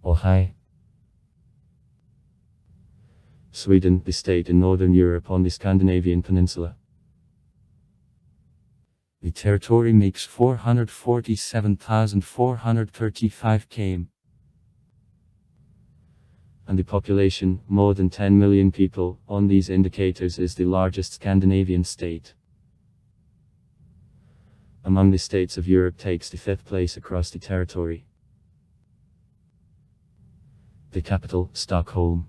Ohio. Sweden, the state in northern Europe on the Scandinavian peninsula. The territory makes 447,435 km. And the population, more than 10 million people, on these indicators is the largest Scandinavian state. Among the states of Europe takes the 5th place across the territory. The capital, Stockholm.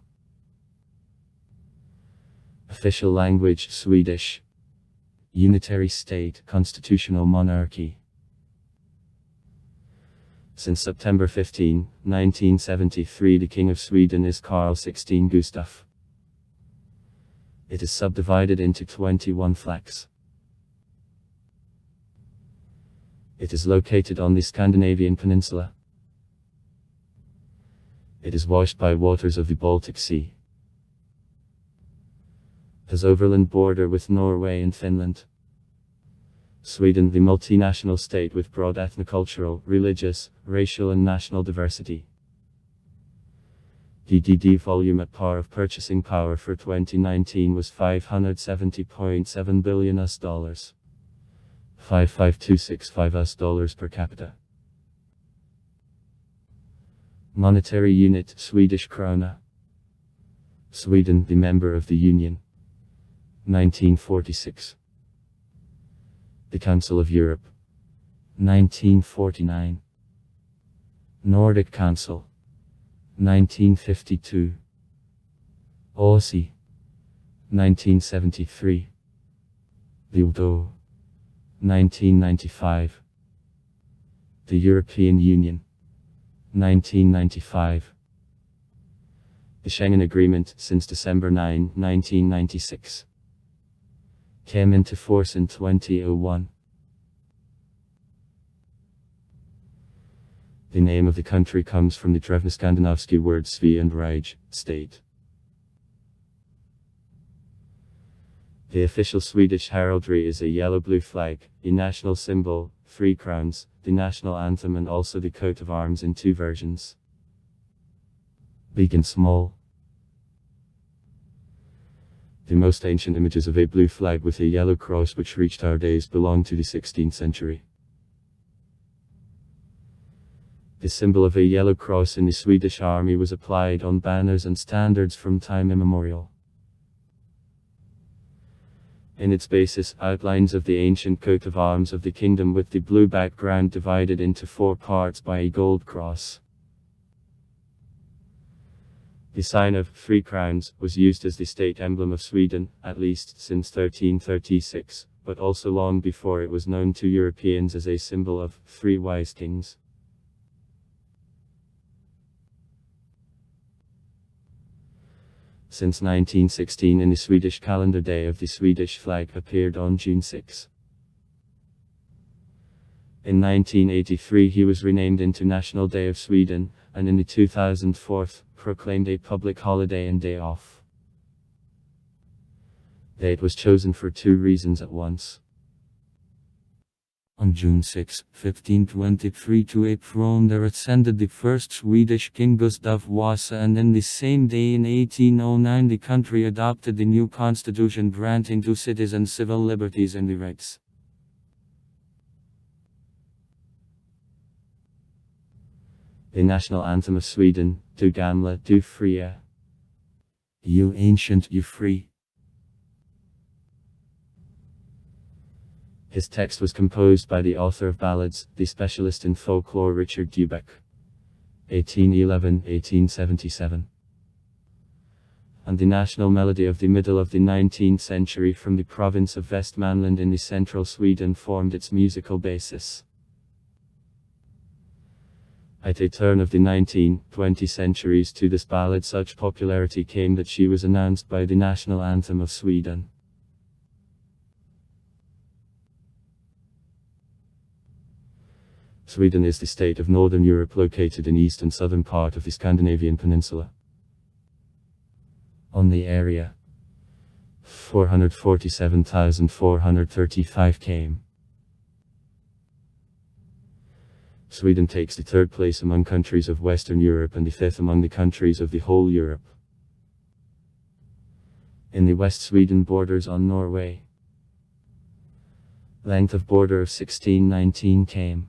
Official language, Swedish. Unitary state, constitutional monarchy. Since September 15, 1973, the King of Sweden is Carl XVI Gustaf. It is subdivided into 21 flags. It is located on the Scandinavian peninsula. It is washed by waters of the Baltic Sea. Has overland border with Norway and Finland. Sweden, the multinational state with broad ethnocultural, religious, racial and national diversity. DDD volume at par of purchasing power for 2019 was $570.7 billion US dollars. 55265 US dollars per capita. Monetary unit, Swedish krona. Sweden, the member of the Union. 1946. The Council of Europe. 1949. Nordic Council. 1952. OSCE. 1973. The UDO. 1995. The European Union. 1995. The Schengen Agreement, since December 9, 1996. Came into force in 2001. The name of the country comes from the Drevno-Skandinavsky words Sve and Rige, state. The official Swedish heraldry is a yellow-blue flag, a national symbol, 3 crowns, the national anthem and also the coat of arms in 2 versions. Big and small. The most ancient images of a blue flag with a yellow cross which reached our days belong to the 16th century. The symbol of a yellow cross in the Swedish army was applied on banners and standards from time immemorial. In its basis, outlines of the ancient coat of arms of the kingdom with the blue background divided into 4 parts by a gold cross. The sign of 3 crowns was used as the state emblem of Sweden, at least since 1336, but also long before it was known to Europeans as a symbol of 3 wise kings. Since 1916 in the Swedish calendar day of the Swedish flag appeared on June 6. In 1983 he was renamed into National Day of Sweden, and in the 2004 proclaimed a public holiday and day off. The date was chosen for 2 reasons at once. On June 6, 1523 to a throne there ascended the first Swedish king Gustav Vasa, and in the same day in 1809 the country adopted the new constitution granting to citizens civil liberties and the rights. The national anthem of Sweden, Du gamla, du fria. You ancient, you free. His text was composed by the author of ballads, the specialist in folklore Richard Dubeck. 1811-1877. And the national melody of the middle of the 19th century from the province of Västmanland in the central Sweden formed its musical basis. At a turn of the 19th-20th centuries to this ballad such popularity came that she was announced by the national anthem of Sweden. Sweden is the state of Northern Europe located in east and southern part of the Scandinavian peninsula. On the area, 447,435 km. Sweden takes the third place among countries of Western Europe and the fifth among the countries of the whole Europe. In the west, Sweden borders on Norway. Length of border of 1619 km.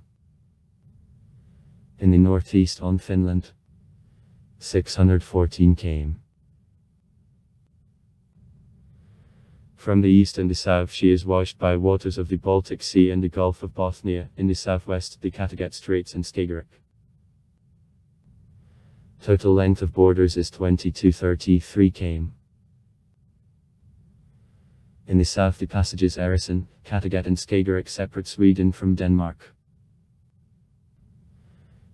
In the northeast on Finland, 614 km. From the east and the south she is washed by waters of the Baltic Sea and the Gulf of Bothnia, in the southwest the Kattegat Straits and Skagerrak. Total length of borders is 2233 km. In the south the passages Öresund, Kattegat and Skagerrak separate Sweden from Denmark.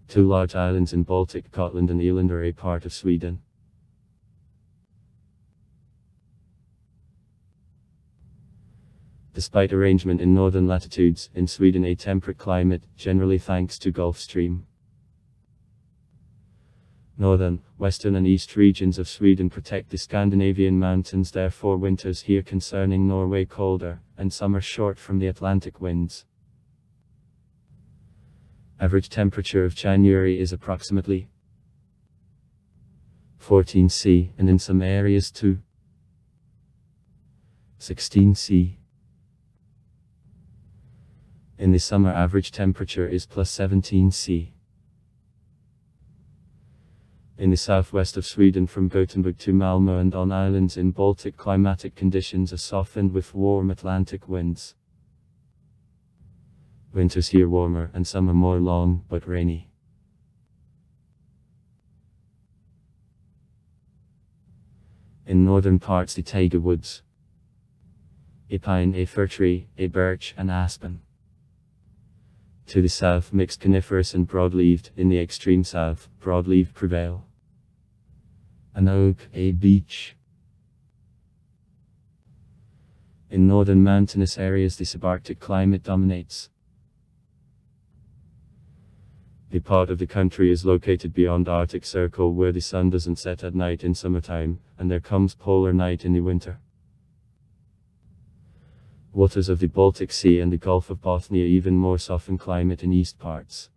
Two large islands in Baltic, Gotland and Öland, are a part of Sweden. Despite arrangement in northern latitudes, in Sweden a temperate climate, generally thanks to Gulf Stream. Northern, western and east regions of Sweden protect the Scandinavian mountains, therefore winters here concerning Norway colder, and summer short from the Atlantic winds. Average temperature of January is approximately 14 C, and in some areas 16 C. In the summer average temperature is plus 17 C. In the southwest of Sweden from Gothenburg to Malmö and on islands in Baltic climatic conditions are softened with warm Atlantic winds. Winters here warmer and summer more long but rainy. In northern parts the taiga woods, a pine, a fir tree, a birch and aspen. To the south mixed coniferous and broadleaved, in the extreme south, broadleaved prevail. An oak, a beech. In northern mountainous areas the subarctic climate dominates. The part of the country is located beyond Arctic Circle where the sun doesn't set at night in summertime, and there comes polar night in the winter. Waters of the Baltic Sea and the Gulf of Bothnia even more soften climate in east parts.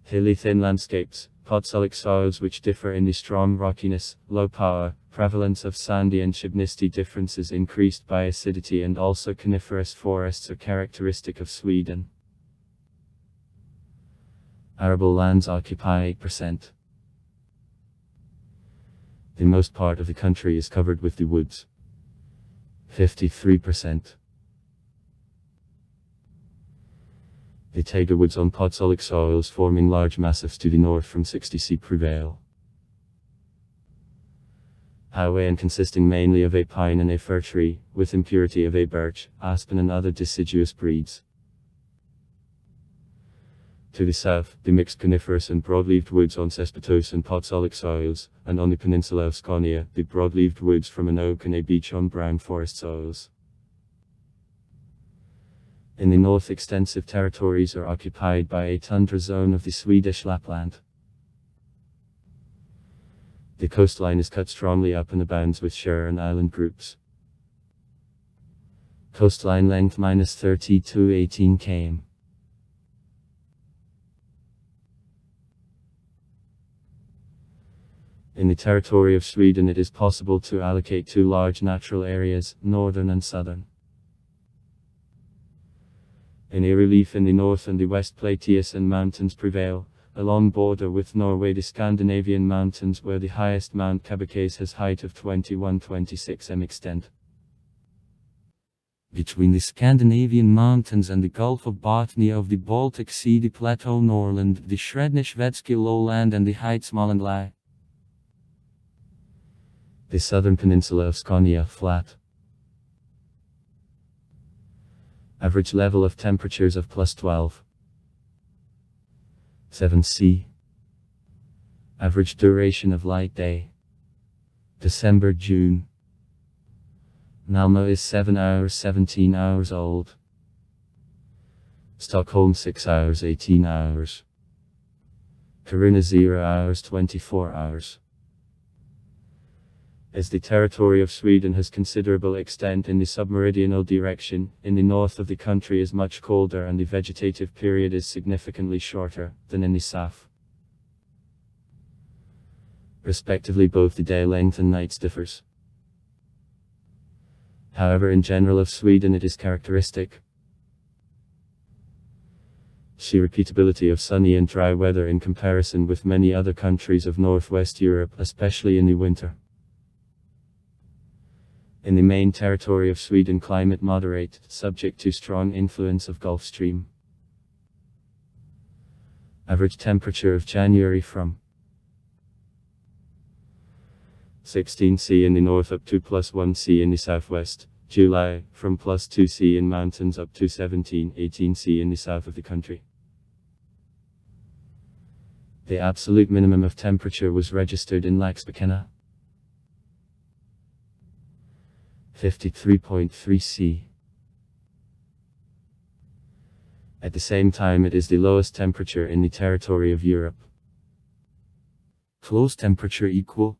Hilly thin landscapes, podzolic soils which differ in the strong rockiness, low power, prevalence of sandy and shibnisty differences increased by acidity, and also coniferous forests are characteristic of Sweden. Arable lands occupy 8%. The most part of the country is covered with the woods, 53%. The taiga woods on podzolic soils forming large massifs to the north from 60 C prevail. Highway and consisting mainly of a pine and a fir tree, with impurity of a birch, aspen and other deciduous breeds. To the south, the mixed coniferous and broadleaved woods on cespitose and podzolic soils, and on the peninsula of Scania, the broadleaved woods from an oak and a beech on brown forest soils. In the north extensive territories are occupied by a tundra zone of the Swedish Lapland. The coastline is cut strongly up and abounds with shore and island groups. Coastline length -30 to 18 km. In the territory of Sweden it is possible to allocate two large natural areas, northern and southern. In a relief in the north and the west plateaus and mountains prevail, along border with Norway the Scandinavian mountains where the highest Mount Kebnekaise has height of 21-26 m extent. Between the Scandinavian mountains and the Gulf of Bothnia of the Baltic Sea the plateau Norrland, the Sredneshvedsky lowland and the Heidsmalland lie. The southern peninsula of Scania flat. Average level of temperatures of +12. 7 C. Average duration of light day, December-June. Malmö is 7 hours 17 hours old. Stockholm 6 hours 18 hours. Kiruna 0 hours 24 hours. As the territory of Sweden has considerable extent in the submeridional direction, in the north of the country is much colder and the vegetative period is significantly shorter than in the south. Respectively, both the day length and nights differs. However, in general of Sweden it is characteristic see repeatability of sunny and dry weather in comparison with many other countries of Northwest Europe, especially in the winter. In the main territory of Sweden, climate moderate, subject to strong influence of Gulf Stream. Average temperature of January from 16 C in the north up to +1 C in the southwest. July, from +2 C in mountains up to 18 C in the south of the country. The absolute minimum of temperature was registered in Laxbäckarna, 53.3 C. At the same time, it is the lowest temperature in the territory of Europe. Close temperature equal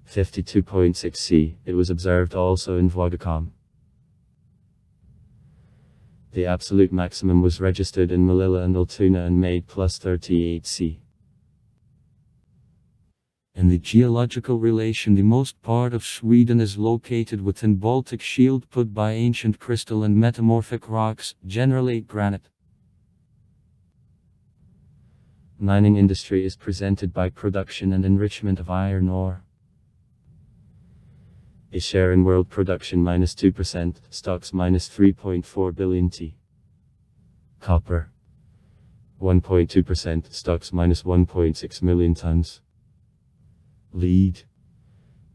52.6 C. It was observed also in Vlogacom. The absolute maximum was registered in Melilla and Altoona and made +38 C. In the geological relation, the most part of Sweden is located within Baltic Shield put by ancient crystal and metamorphic rocks, generally granite. Mining industry is presented by production and enrichment of iron ore. A share in world production -2%, stocks -3.4 billion t. Copper 1.2%, stocks -1.6 million tons. Lead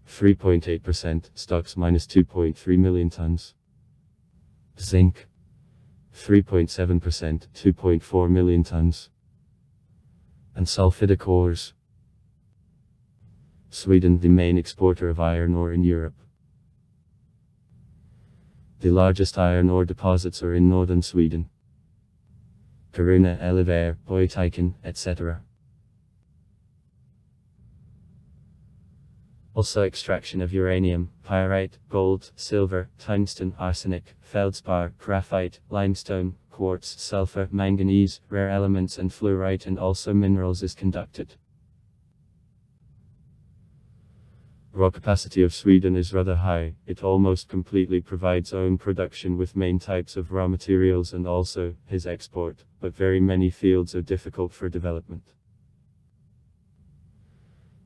3.8%, stocks -2.3 million tons. Zinc 3.7%, 2.4 million tons. And sulfidic ores. Sweden, the main exporter of iron ore in Europe. The largest iron ore deposits are in northern Sweden. Kiruna, Älvdalen, Boytiken, etc. Also extraction of uranium, pyrite, gold, silver, tungsten, arsenic, feldspar, graphite, limestone, quartz, sulfur, manganese, rare elements and fluorite, and also minerals is conducted. Raw capacity of Sweden is rather high. It almost completely provides own production with main types of raw materials and also his export, but very many fields are difficult for development.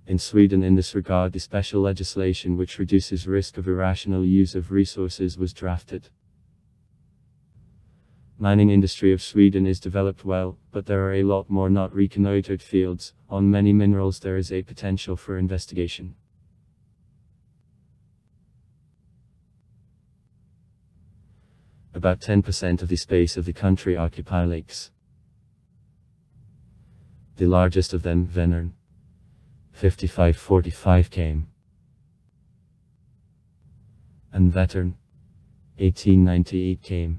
In Sweden, in this regard, the special legislation which reduces risk of irrational use of resources was drafted. Mining industry of Sweden is developed well, but there are a lot more not reconnoitered fields. On many minerals there is a potential for investigation. About 10% of the space of the country occupy lakes. The largest of them, Vänern, 5545 km, and Vättern, 1898 km,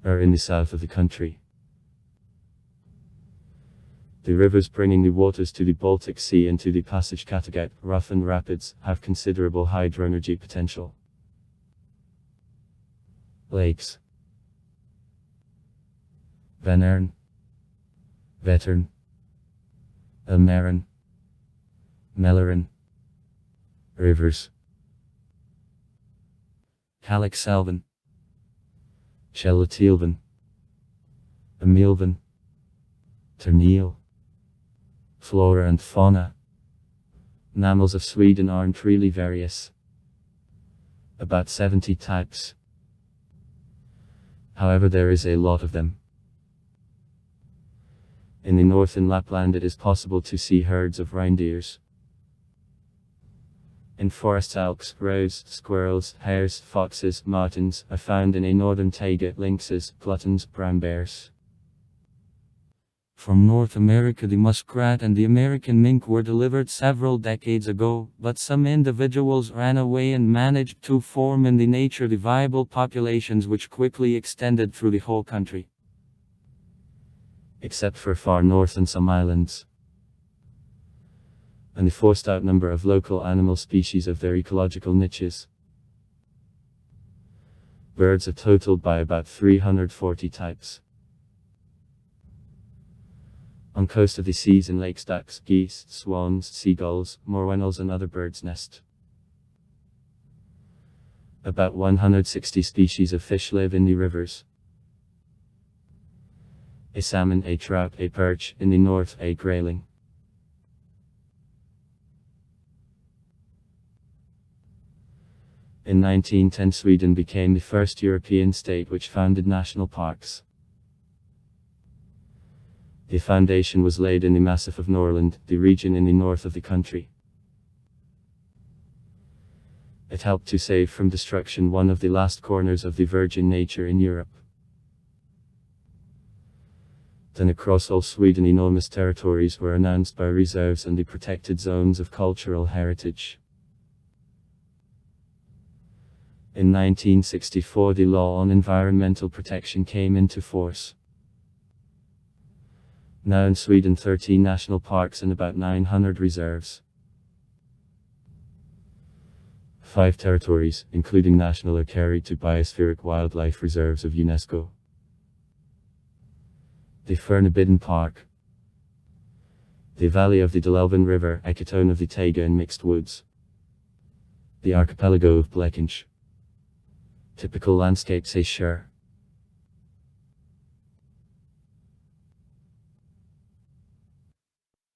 are in the south of the country. The rivers bringing the waters to the Baltic Sea and to the Passage Kattegat, Rough and Rapids, have considerable hydroenergy potential. Lakes: Vänern, Vättern, Mälaren, Mälaren. Rivers: Kalixälven, Källeälven, Mälven, Tornel. Flora and fauna. Mammals of Sweden aren't really various. About 70 types. However, there is a lot of them. In the north in Lapland it is possible to see herds of reindeers. In forests elks, roes, squirrels, hares, foxes, martens are found in a northern taiga, lynxes, gluttons, brown bears. From North America, the muskrat and the American mink were delivered several decades ago, but some individuals ran away and managed to form in the nature the viable populations which quickly extended through the whole country. Except for far north and some islands. and the forced out number of local animal species of their ecological niches. Birds are totaled by about 340 types. On coast of the seas and lakes, ducks, geese, swans, seagulls, morwennels and other birds nest. About 160 species of fish live in the rivers. A salmon, a trout, a perch, in the north a grayling. In 1910 Sweden became the first European state which founded national parks. The foundation was laid in the Massif of Norrland, the region in the north of the country. It helped to save from destruction one of the last corners of the virgin nature in Europe. Then across all Sweden enormous territories were announced by reserves and the protected zones of cultural heritage. In 1964 the law on environmental protection came into force. Now in Sweden 13 national parks and about 900 reserves. 5 territories, including national, are carried to biospheric wildlife reserves of UNESCO. The Fernebiden Park, the valley of the Dalälven River, Eketone of the taiga and mixed woods, the archipelago of Blekinge, typical landscape Seychelles.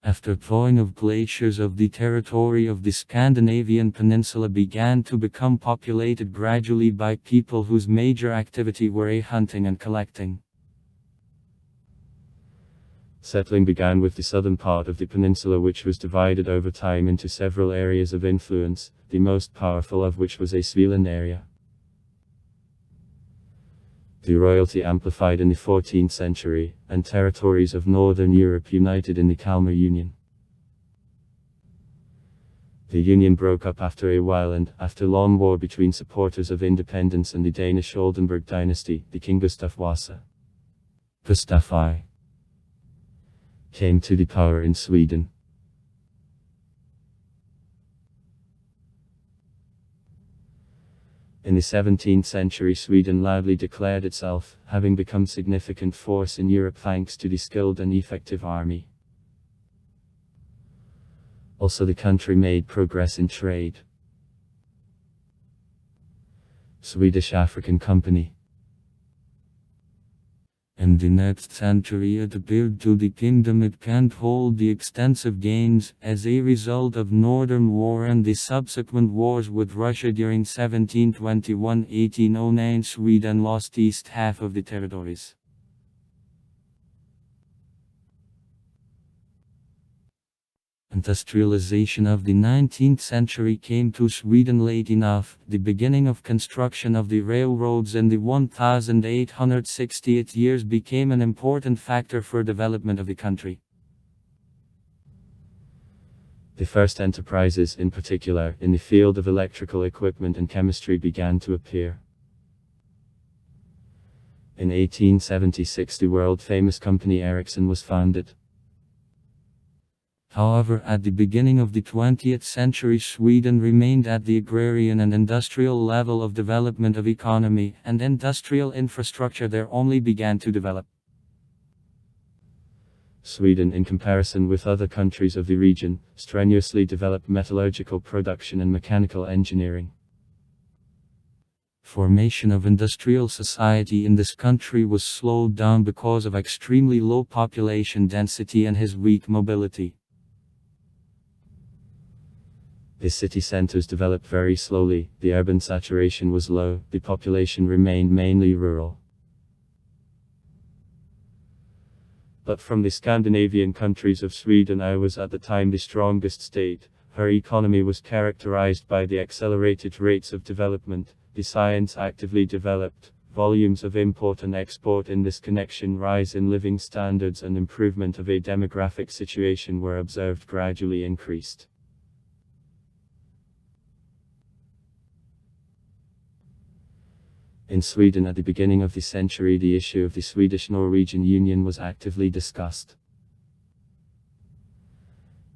After thawing of glaciers of the territory of the Scandinavian peninsula began to become populated gradually by people whose major activity were hunting and collecting. Settling began with the southern part of the peninsula, which was divided over time into several areas of influence, the most powerful of which was a Svealand area. The royalty amplified in the 14th century, and territories of northern Europe united in the Kalmar Union. The union broke up after a while, and, after long war between supporters of independence and the Danish Oldenburg dynasty, the King Gustav Vasa, Gustav I, came to the power in Sweden. In the 17th century Sweden loudly declared itself, having become significant force in Europe thanks to the skilled and effective army. Also the country made progress in trade. Swedish African Company. In the next century it appeared to the kingdom it can't hold the extensive gains, as a result of Northern War and the subsequent wars with Russia during 1721–1809 Sweden lost east half of the territories. Industrialization of the 19th century came to Sweden late enough. The beginning of construction of the railroads in the 1868 years became an important factor for development of the country. The first enterprises, in particular, in the field of electrical equipment and chemistry began to appear. In 1876 the world-famous company Ericsson was founded. However, at the beginning of the 20th century Sweden remained at the agrarian and industrial level of development of economy, and industrial infrastructure there only began to develop. Sweden, in comparison with other countries of the region, strenuously developed metallurgical production and mechanical engineering. Formation of industrial society in this country was slowed down because of extremely low population density and his weak mobility. The city centers developed very slowly, the urban saturation was low, the population remained mainly rural. But from the Scandinavian countries of Sweden I was at the time the strongest state. Her economy was characterized by the accelerated rates of development, the science actively developed, volumes of import and export in this connection, rise in living standards and improvement of a demographic situation were observed gradually increased. In Sweden at the beginning of the century the issue of the Swedish-Norwegian Union was actively discussed.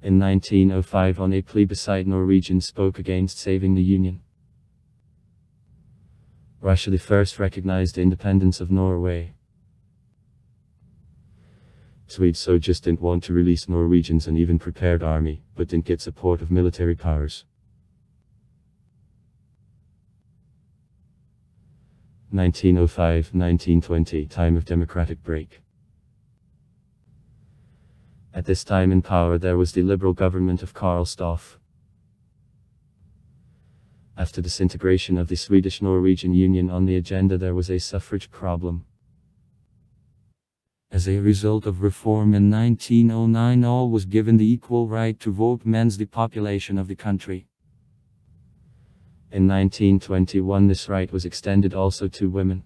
In 1905, on a plebiscite, Norwegians spoke against saving the Union. Russia the first recognized the independence of Norway. Swedes so just didn't want to release Norwegians and even prepared army, but didn't get support of military powers. 1905-1920, time of democratic break. At this time in power there was the liberal government of Karl Staaff. After disintegration of the Swedish-Norwegian Union on the agenda, there was a suffrage problem. As a result of reform in 1909, all was given the equal right to vote, means the population of the country. In 1921 this right was extended also to women.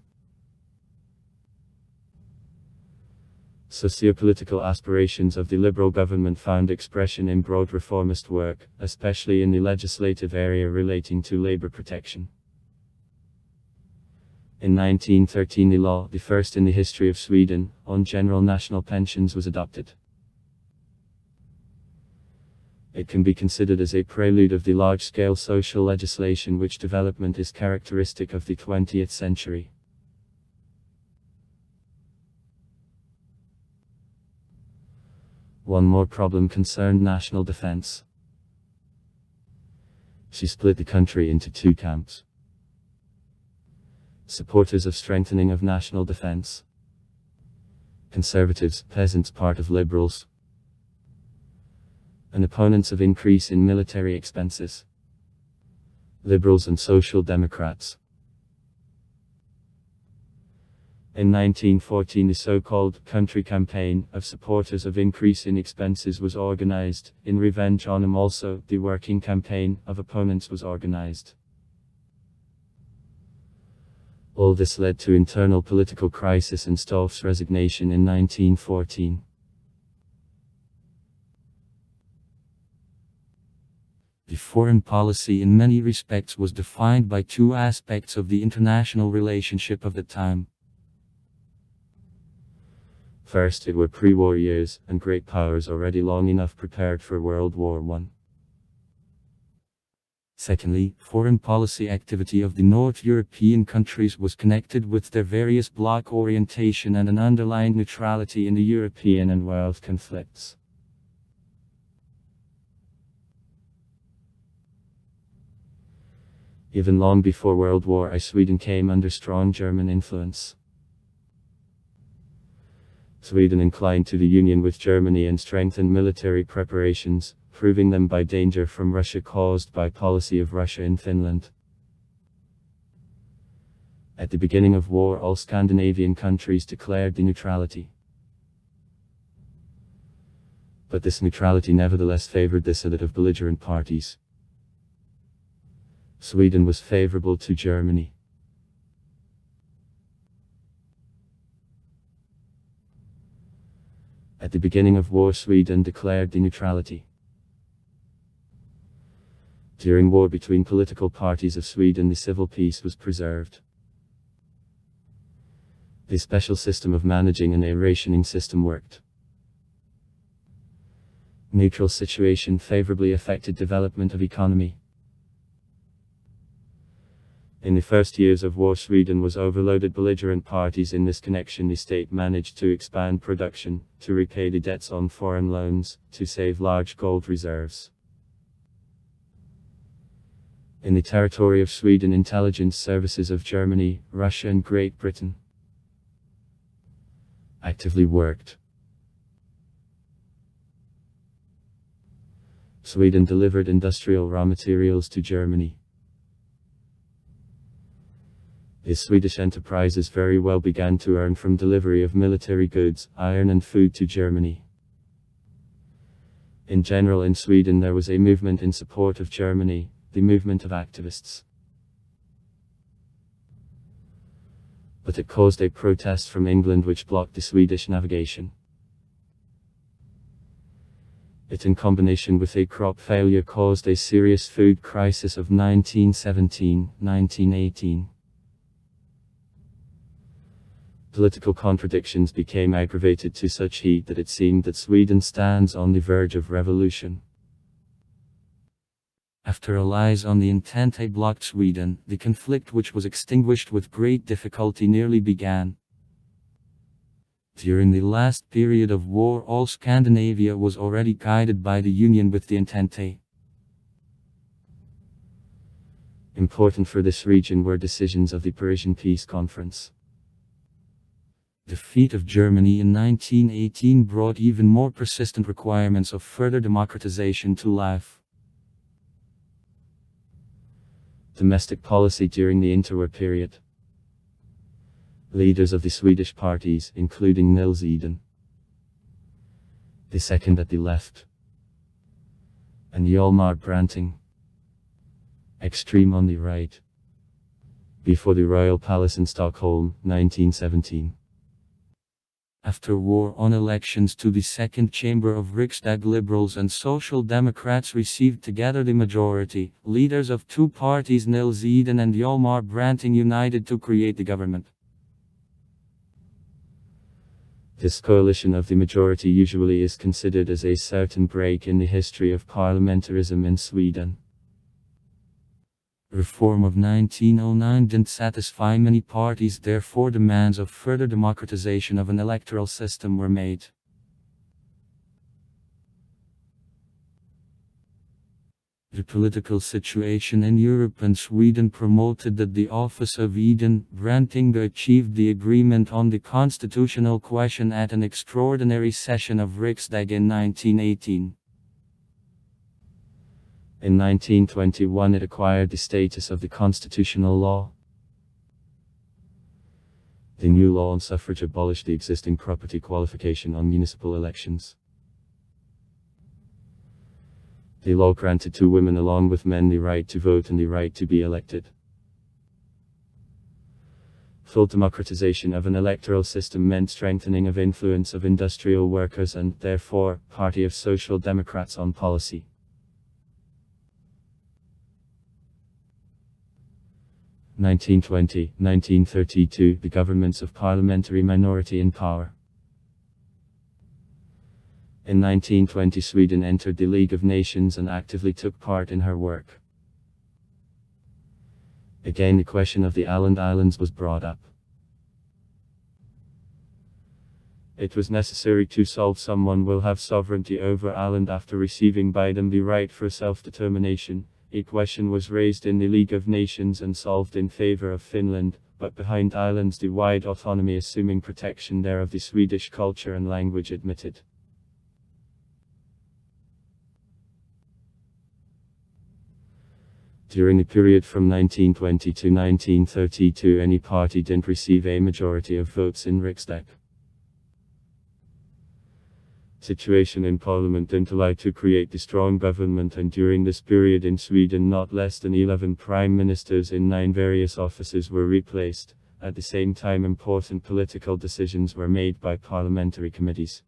Sociopolitical aspirations of the liberal government found expression in broad reformist work, especially in the legislative area relating to labor protection. In 1913 the law, the first in the history of Sweden, on general national pensions was adopted. It can be considered as a prelude of the large-scale social legislation which development is characteristic of the 20th century. One more problem concerned national defense. She split the country into two camps. Supporters of strengthening of national defense. Conservatives, peasants, part of liberals. And opponents of increase in military expenses. Liberals and Social Democrats. In 1914 the so-called Country Campaign of supporters of increase in expenses was organized. In revenge on them also, the Working Campaign of opponents was organized. All this led to internal political crisis and Staaff's resignation in 1914. The foreign policy in many respects was defined by two aspects of the international relationship of the time. First, it were pre-war years, and great powers already long enough prepared for World War I. Secondly, foreign policy activity of the North European countries was connected with their various bloc orientation and an underlying neutrality in the European and world conflicts. Even long before World War I, Sweden came under strong German influence. Sweden inclined to the union with Germany and strengthened military preparations, proving them by danger from Russia caused by policy of Russia in Finland. At the beginning of war, all Scandinavian countries declared the neutrality. But this neutrality nevertheless favored the side of belligerent parties. Sweden was favorable to Germany. At the beginning of war, Sweden declared the neutrality. During war between political parties of Sweden, the civil peace was preserved. The special system of managing and a rationing system worked. Neutral situation favorably affected development of economy. In the first years of war, Sweden was overloaded belligerent parties. In this connection, the state managed to expand production, to repay the debts on foreign loans, to save large gold reserves. In the territory of Sweden, intelligence services of Germany, Russia and Great Britain actively worked. Sweden delivered industrial raw materials to Germany. The Swedish enterprises very well began to earn from delivery of military goods, iron and food to Germany. In general in Sweden there was a movement in support of Germany, the movement of activists. But it caused a protest from England which blocked the Swedish navigation. It, in combination with a crop failure, caused a serious food crisis of 1917-1918. Political contradictions became aggravated to such heat that it seemed that Sweden stands on the verge of revolution. After allies on the Entente blocked Sweden, the conflict, which was extinguished with great difficulty, nearly began. During the last period of war, all Scandinavia was already guided by the union with the Entente. Important for this region were decisions of the Parisian Peace Conference. Defeat of Germany in 1918 brought even more persistent requirements of further democratization to life. Domestic policy during the interwar period. Leaders of the Swedish parties, including Nils Eden, the second at the left, and Hjalmar Branting, extreme on the right, before the Royal Palace in Stockholm, 1917. After war on elections to the second chamber of Riksdag, Liberals and Social Democrats received together the majority. Leaders of two parties, Nils Eden and Hjalmar Branting, united to create the government. This coalition of the majority usually is considered as a certain break in the history of parliamentarism in Sweden. Reform of 1909 didn't satisfy many parties, therefore demands of further democratization of an electoral system were made. The political situation in Europe and Sweden promoted that the office of Eden Branting achieved the agreement on the constitutional question at an extraordinary session of Riksdag in 1918. In 1921 it acquired the status of the constitutional law. The new law on suffrage abolished the existing property qualification on municipal elections. The law granted to women along with men the right to vote and the right to be elected. Full democratization of an electoral system meant strengthening of influence of industrial workers and, therefore, Party of Social Democrats on policy. 1920–1932, the governments of parliamentary minority in power. In 1920 Sweden entered the League of Nations and actively took part in her work. Again the question of the Åland Islands was brought up. It was necessary to solve. Someone will have sovereignty over Åland after receiving by them the right for self-determination. A question was raised in the League of Nations and solved in favor of Finland, but behind islands the wide autonomy assuming protection there of the Swedish culture and language admitted. During the period from 1920 to 1932 any party didn't receive a majority of votes in Riksdag. Situation in Parliament didn't allow to create the strong government, and during this period in Sweden not less than 11 prime ministers in 9 various offices were replaced. At the same time important political decisions were made by parliamentary committees.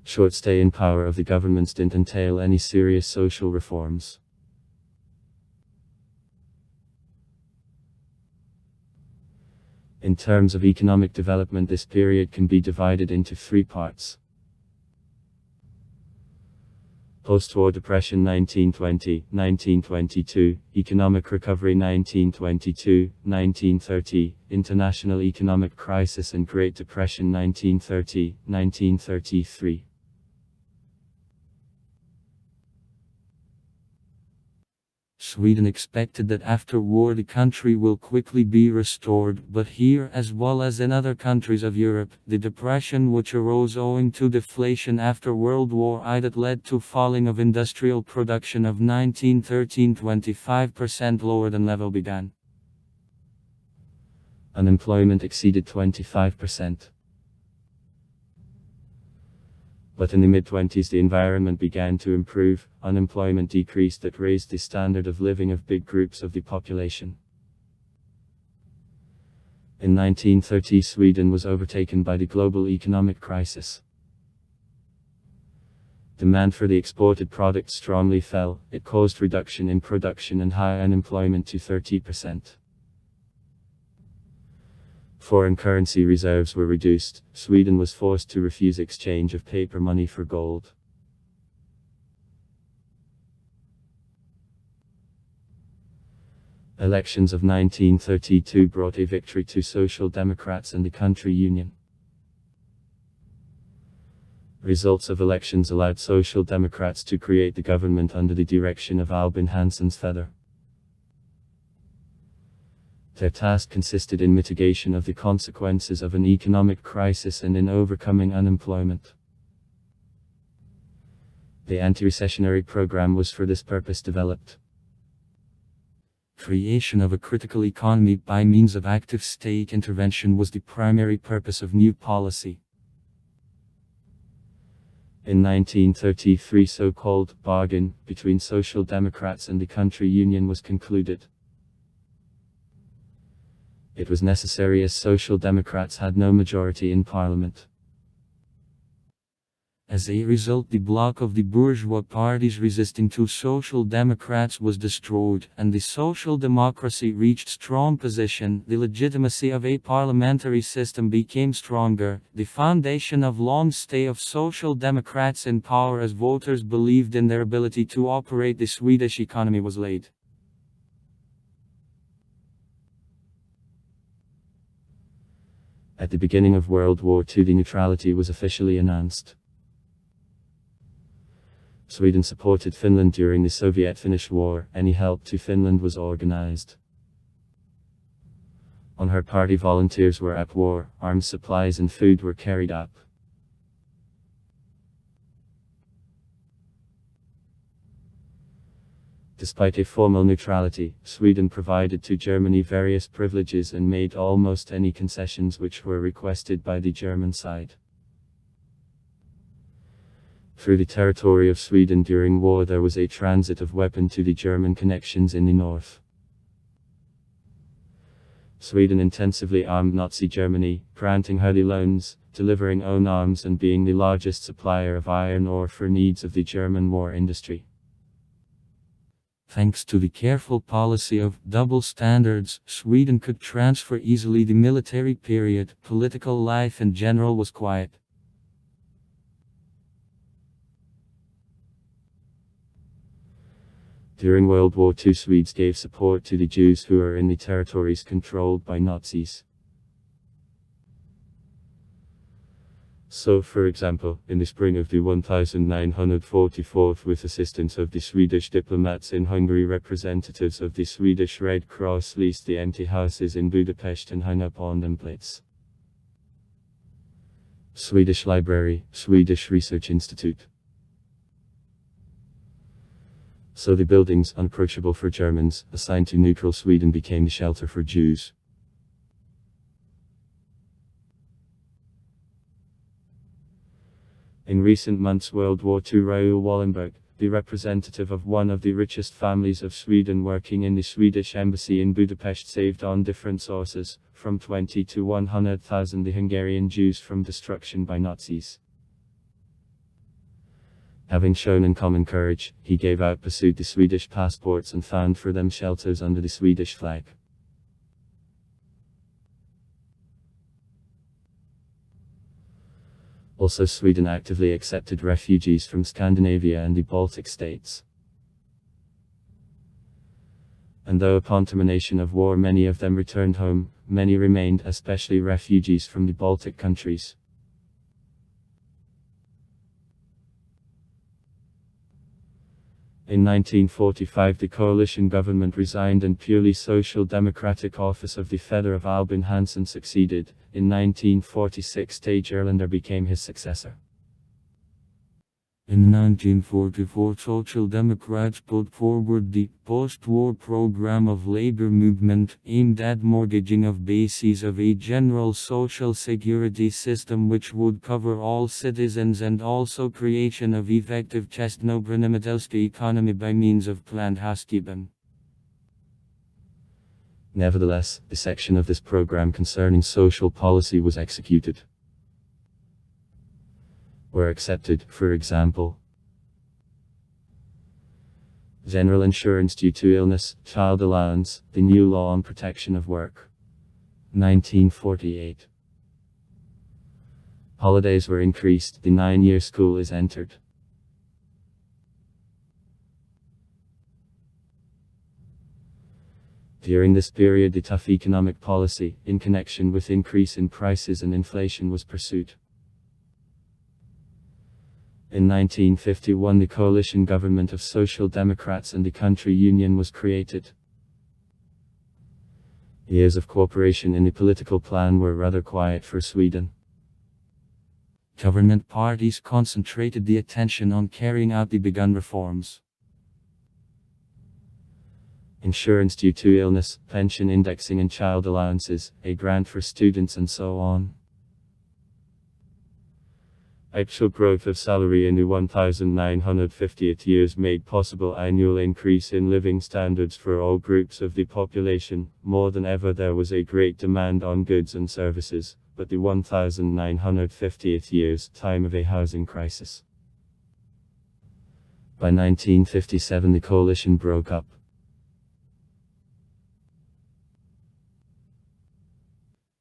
Short stay in power of the governments didn't entail any serious social reforms. In terms of economic development, this period can be divided into 3 parts. Post-war depression 1920–1922, economic recovery 1922–1930, international economic crisis and Great Depression 1930–1933. Sweden expected that after war the country will quickly be restored, but here, as well as in other countries of Europe, the depression which arose owing to deflation after World War I that led to falling of industrial production of 1913 25% lower than level began. Unemployment exceeded 25%. But in the mid-20s the environment began to improve, unemployment decreased, that raised the standard of living of big groups of the population. In 1930 Sweden was overtaken by the global economic crisis. Demand for the exported products strongly fell, it caused reduction in production and high unemployment to 30%. Foreign currency reserves were reduced, Sweden was forced to refuse exchange of paper money for gold. Elections of 1932 brought a victory to Social Democrats and the country union. Results of elections allowed Social Democrats to create the government under the direction of Albin Hanssons Feather. Their task consisted in mitigation of the consequences of an economic crisis and in overcoming unemployment. The anti-recessionary program was for this purpose developed. Creation of a critical economy by means of active state intervention was the primary purpose of new policy. In 1933, so-called bargain between Social Democrats and the country union was concluded. It was necessary as Social Democrats had no majority in parliament. As a result, the bloc of the bourgeois parties resisting to Social Democrats was destroyed, and the social democracy reached strong position. The legitimacy of a parliamentary system became stronger. The foundation of long stay of Social Democrats in power as voters believed in their ability to operate the Swedish economy was laid. At the beginning of World War II, the neutrality was officially announced. Sweden supported Finland during the Soviet-Finnish War. Any help to Finland was organized. On her party, volunteers were at war, arms supplies and food were carried up. Despite a formal neutrality, Sweden provided to Germany various privileges and made almost any concessions which were requested by the German side. Through the territory of Sweden during war there was a transit of weapons to the German connections in the north. Sweden intensively armed Nazi Germany, granting her the loans, delivering own arms and being the largest supplier of iron ore for needs of the German war industry. Thanks to the careful policy of double standards, Sweden could transfer easily the military period. Political life in general was quiet. During World War II, Swedes gave support to the Jews who were in the territories controlled by Nazis. So, for example, in the spring of the 1944, with assistance of the Swedish diplomats in Hungary, representatives of the Swedish Red Cross leased the empty houses in Budapest and hung up on them plates. Swedish Library, Swedish Research Institute. So the buildings, unapproachable for Germans, assigned to neutral Sweden became the shelter for Jews. In recent months, World War II, Raoul Wallenberg, the representative of one of the richest families of Sweden working in the Swedish embassy in Budapest, saved on different sources, from 20 to 100,000 the Hungarian Jews from destruction by Nazis. Having shown uncommon courage, he gave out pursued the Swedish passports and found for them shelters under the Swedish flag. Also, Sweden actively accepted refugees from Scandinavia and the Baltic states. And though upon termination of war many of them returned home, many remained, especially refugees from the Baltic countries. In 1945 the coalition government resigned and purely social democratic office of the Feather of Albin Hansson succeeded. In 1946 Tage Erlander became his successor. In 1944 Social Democrats put forward the post-war program of labor movement aimed at mortgaging of bases of a general social security system which would cover all citizens and also creation of effective Čestnopremitelské economy by means of planned housekeeping. Nevertheless, a section of this program concerning social policy was executed. Were accepted, for example, general insurance due to illness, child allowance, the new law on protection of work. 1948. Holidays were increased, the 9-year school is entered. During this period, the tough economic policy, in connection with increase in prices and inflation, was pursued. In 1951, the coalition government of Social Democrats and the Country Union was created. Years of cooperation in the political plan were rather quiet for Sweden. Government parties concentrated the attention on carrying out the begun reforms. Insurance due to illness, pension indexing and child allowances, a grant for students and so on. Actual growth of salary in the 1950th years made possible annual increase in living standards for all groups of the population. More than ever there was a great demand on goods and services, but the 1950th years, time of a housing crisis. By 1957 the coalition broke up.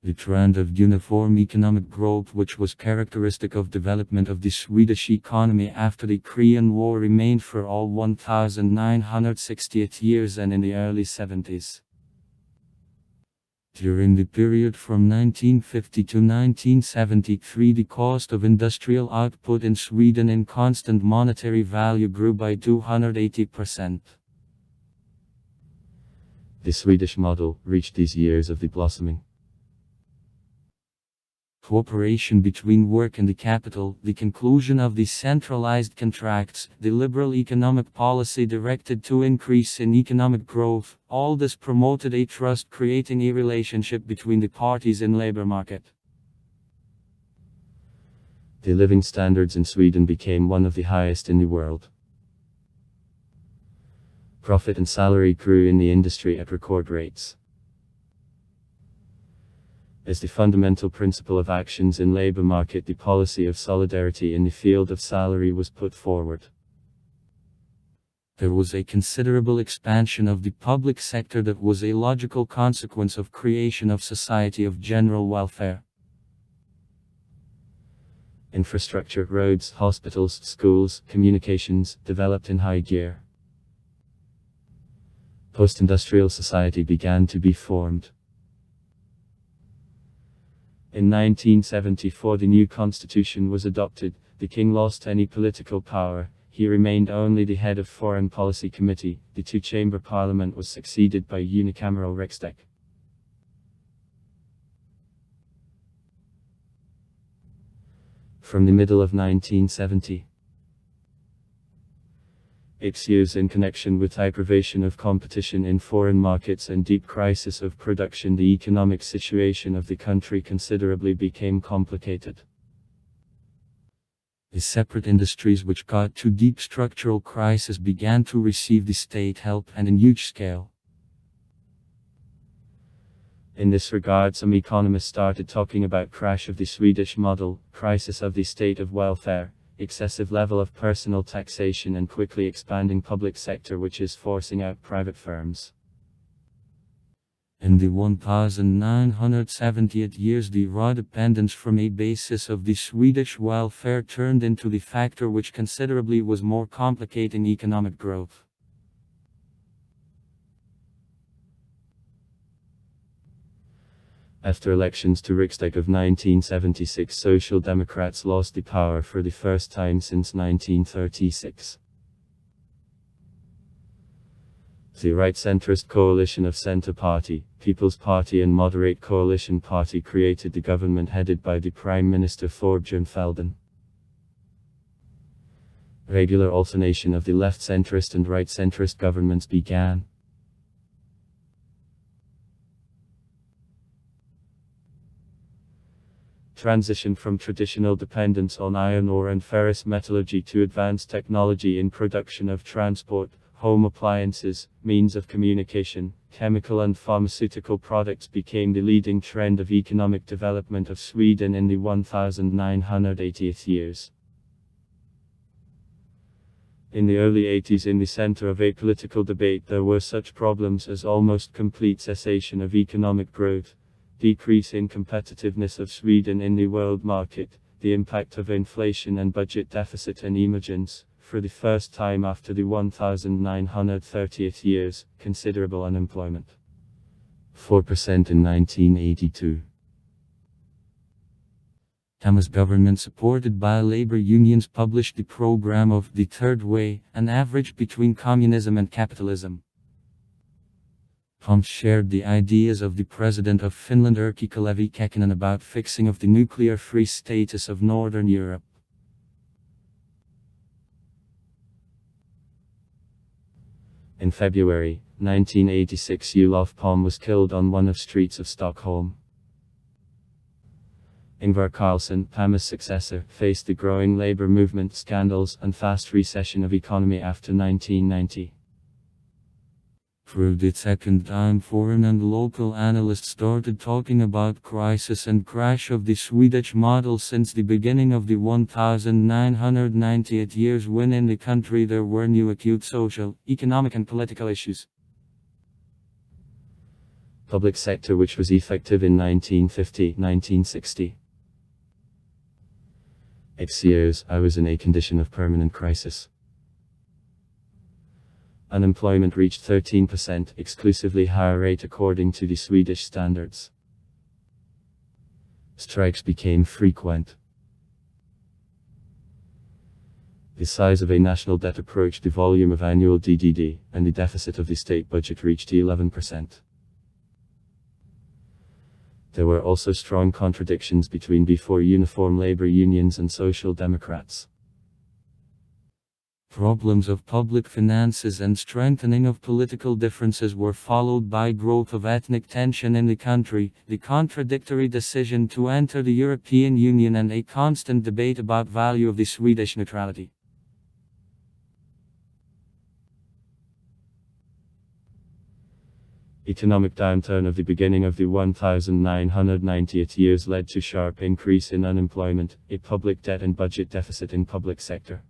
The trend of uniform economic growth, which was characteristic of development of the Swedish economy after the Korean War, remained for all 1960th years and in the early 70s. During the period from 1950 to 1973, the cost of industrial output in Sweden in constant monetary value grew by 280%. The Swedish model reached these years of the blossoming cooperation between work and the capital, the conclusion of the centralized contracts, the liberal economic policy directed to increase in economic growth, all this promoted a trust, creating a relationship between the parties in labor market. The living standards in Sweden became one of the highest in the world. Profit and salary grew in the industry at record rates. As the fundamental principle of actions in labor market, the policy of solidarity in the field of salary was put forward. There was a considerable expansion of the public sector that was a logical consequence of creation of society of general welfare. Infrastructure, roads, hospitals, schools, communications, developed in high gear. Post-industrial society began to be formed. In 1974 the new constitution was adopted. The king lost any political power, he remained only the head of Foreign Policy Committee. The two-chamber parliament was succeeded by unicameral Riksdag. From the middle of 1970, issues in connection with aggravation of competition in foreign markets and deep crisis of production, the economic situation of the country considerably became complicated. The separate industries which got to deep structural crisis began to receive the state help, and in huge scale. In this regard, some economists started talking about crash of the Swedish model, crisis of the state of welfare, excessive level of personal taxation and quickly expanding public sector which is forcing out private firms. In the 1970th years, the raw dependence from a basis of the Swedish welfare turned into the factor which considerably was more complicating economic growth. After elections to Riksdag of 1976, Social Democrats lost the power for the first time since 1936. The right-centrist coalition of Centre Party, People's Party and Moderate Coalition Party created the government headed by the Prime Minister Thorbjörn Fälldin. Regular alternation of the left-centrist and right-centrist governments began. Transition from traditional dependence on iron ore and ferrous metallurgy to advanced technology in production of transport, home appliances, means of communication, chemical and pharmaceutical products became the leading trend of economic development of Sweden in the 1980th years. In the early 80s, in the center of a political debate, there were such problems as almost complete cessation of economic growth, decrease in competitiveness of Sweden in the world market, the impact of inflation and budget deficit, and emergence, for the first time after the 1930th years, considerable unemployment. 4% in 1982. Tama's government, supported by labor unions, published the program of the Third Way, an average between communism and capitalism. Tom shared the ideas of the president of Finland Erkki Kalevi Kekkonen about fixing of the nuclear-free status of Northern Europe. In February 1986, Olof Palme was killed on one of streets of Stockholm. Ingvar Carlsson, Palme's successor, faced the growing labor movement, scandals, and fast recession of economy after 1990. For the second time, foreign and local analysts started talking about crisis and crash of the Swedish model since the beginning of the 1998 years, when in the country there were new acute social, economic and political issues. Public sector, which was effective in 1950-1960. 8 years, I was in a condition of permanent crisis. Unemployment reached 13%, exclusively higher rate according to the Swedish standards. Strikes became frequent. The size of a national debt approached the volume of annual DDD, and the deficit of the state budget reached 11%. There were also strong contradictions between before uniform labor unions and social democrats. Problems of public finances and strengthening of political differences were followed by growth of ethnic tension in the country, the contradictory decision to enter the European Union, and a constant debate about value of the Swedish neutrality. Economic downturn of the beginning of the 1990 years led to sharp increase in unemployment, a public debt and budget deficit in public sector.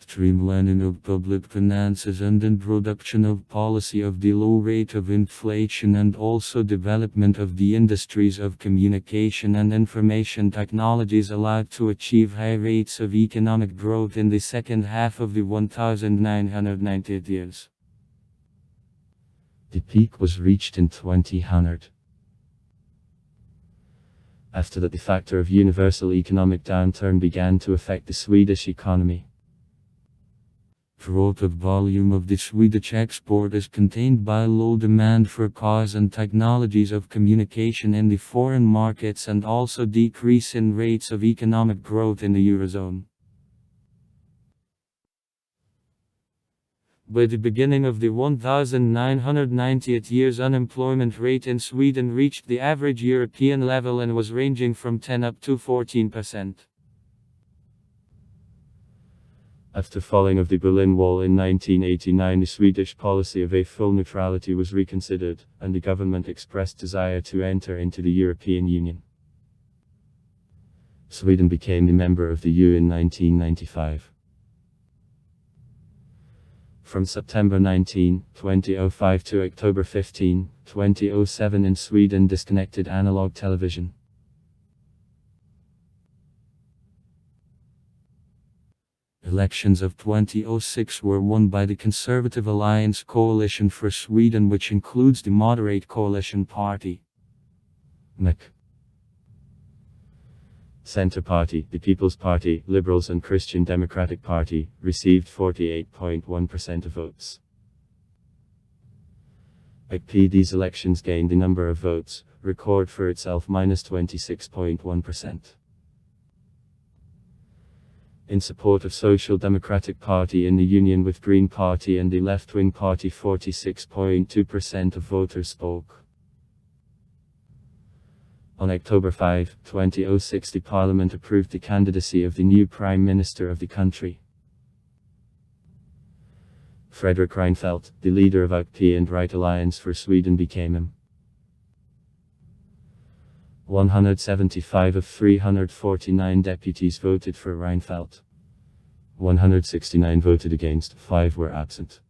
Streamlining of public finances and introduction of policy of the low rate of inflation, and also development of the industries of communication and information technologies allowed to achieve high rates of economic growth in the second half of the 1990 years. The peak was reached in 2000. After that, the factor of universal economic downturn began to affect the Swedish economy. Growth of volume of the Swedish export is contained by low demand for cars and technologies of communication in the foreign markets, and also decrease in rates of economic growth in the Eurozone. By the beginning of the 1990 years, unemployment rate in Sweden reached the average European level and was ranging from 10 up to 14%. After falling of the Berlin Wall in 1989, the Swedish policy of a full neutrality was reconsidered, and the government expressed desire to enter into the European Union. Sweden became a member of the EU in 1995. From September 19, 2005 to October 15, 2007 in Sweden disconnected analog television. Elections of 2006 were won by the Conservative Alliance Coalition for Sweden, which includes the Moderate Coalition Party, MEC, Centre Party, the People's Party, Liberals and Christian Democratic Party, received 48.1% of votes. AKP these elections gained the number of votes, record for itself -26.1%. In support of Social Democratic Party in the union with Green Party and the left-wing party, 46.2% of voters spoke. On October 5, 2006, the Parliament approved the candidacy of the new Prime Minister of the country. Fredrik Reinfeldt, the leader of AKP and Right Alliance for Sweden, became him. 175 of 349 deputies voted for Reinfeldt. 169 voted against, 5 were absent.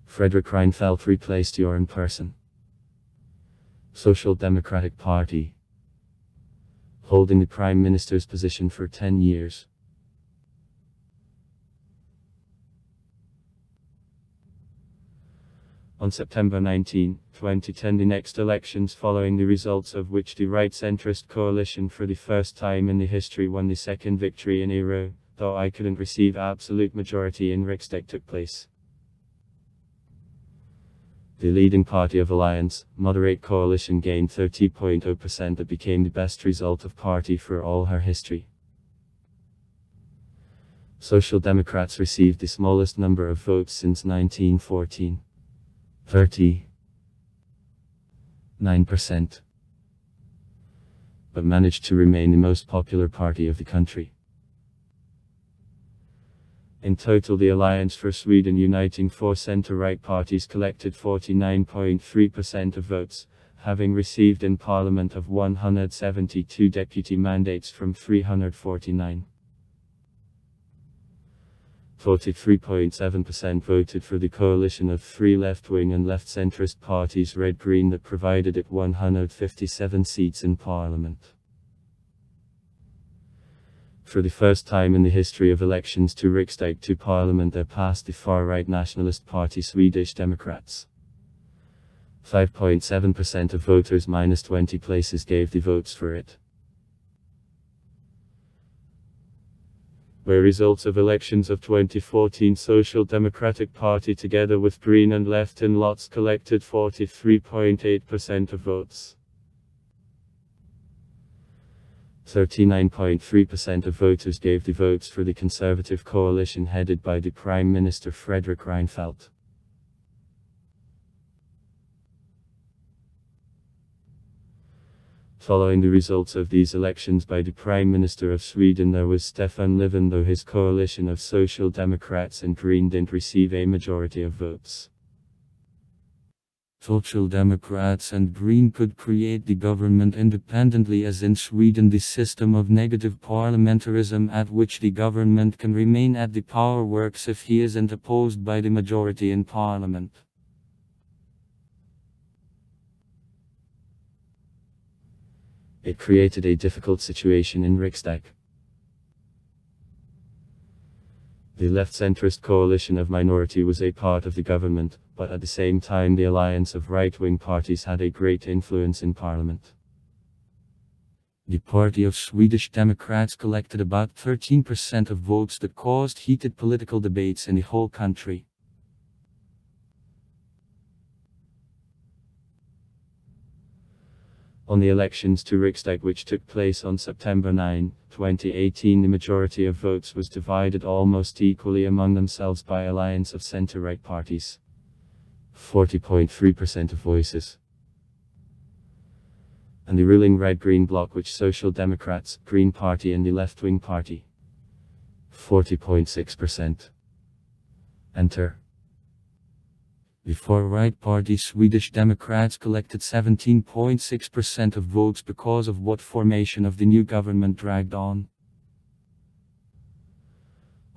Fredrik Reinfeldt replaced Göran Persson. Social Democratic Party, holding the Prime Minister's position for 10 years. On September 19, 2010, the next elections following the results of which the right-centrist coalition for the first time in the history won the second victory in a row, though I couldn't receive absolute majority in Riksdag took place. The leading party of Alliance, Moderate Coalition gained 30.0%. That became the best result of party for all her history. Social Democrats received the smallest number of votes since 1914. 39%. But managed to remain the most popular party of the country. In total, the Alliance for Sweden, uniting four centre-right parties, collected 49.3% of votes, having received in Parliament of 172 deputy mandates from 349. 43.7% voted for the coalition of three left-wing and left-centrist parties, Red-Green, that provided it 157 seats in Parliament. For the first time in the history of elections to Riksdag to Parliament, there passed the far-right nationalist party Swedish Democrats. 5.7% of voters minus 20 places gave the votes for it. Where results of elections of 2014, Social Democratic Party together with Green and Left in lots collected 43.8% of votes. 39.3% of voters gave the votes for the Conservative coalition headed by the Prime Minister Fredrik Reinfeldt. Following the results of these elections by the Prime Minister of Sweden, there was Stefan Löfven, though his coalition of Social Democrats and Green didn't receive a majority of votes. Social Democrats and Green could create the government independently, as in Sweden the system of negative parliamentarism at which the government can remain at the power works if he isn't opposed by the majority in parliament. It created a difficult situation in Riksdag. The left-centrist coalition of minority was a part of the government, but at the same time the alliance of right-wing parties had a great influence in parliament. The party of Swedish Democrats collected about 13% of votes that caused heated political debates in the whole country. On the elections to Riksdag, which took place on September 9, 2018, the majority of votes was divided almost equally among themselves by alliance of centre-right parties. 40.3% of voices. And the ruling Red-Green bloc, which Social Democrats, Green Party and the Left-Wing Party. 40.6%. Enter. The far-right party Swedish Democrats collected 17.6% of votes because of what formation of the new government dragged on.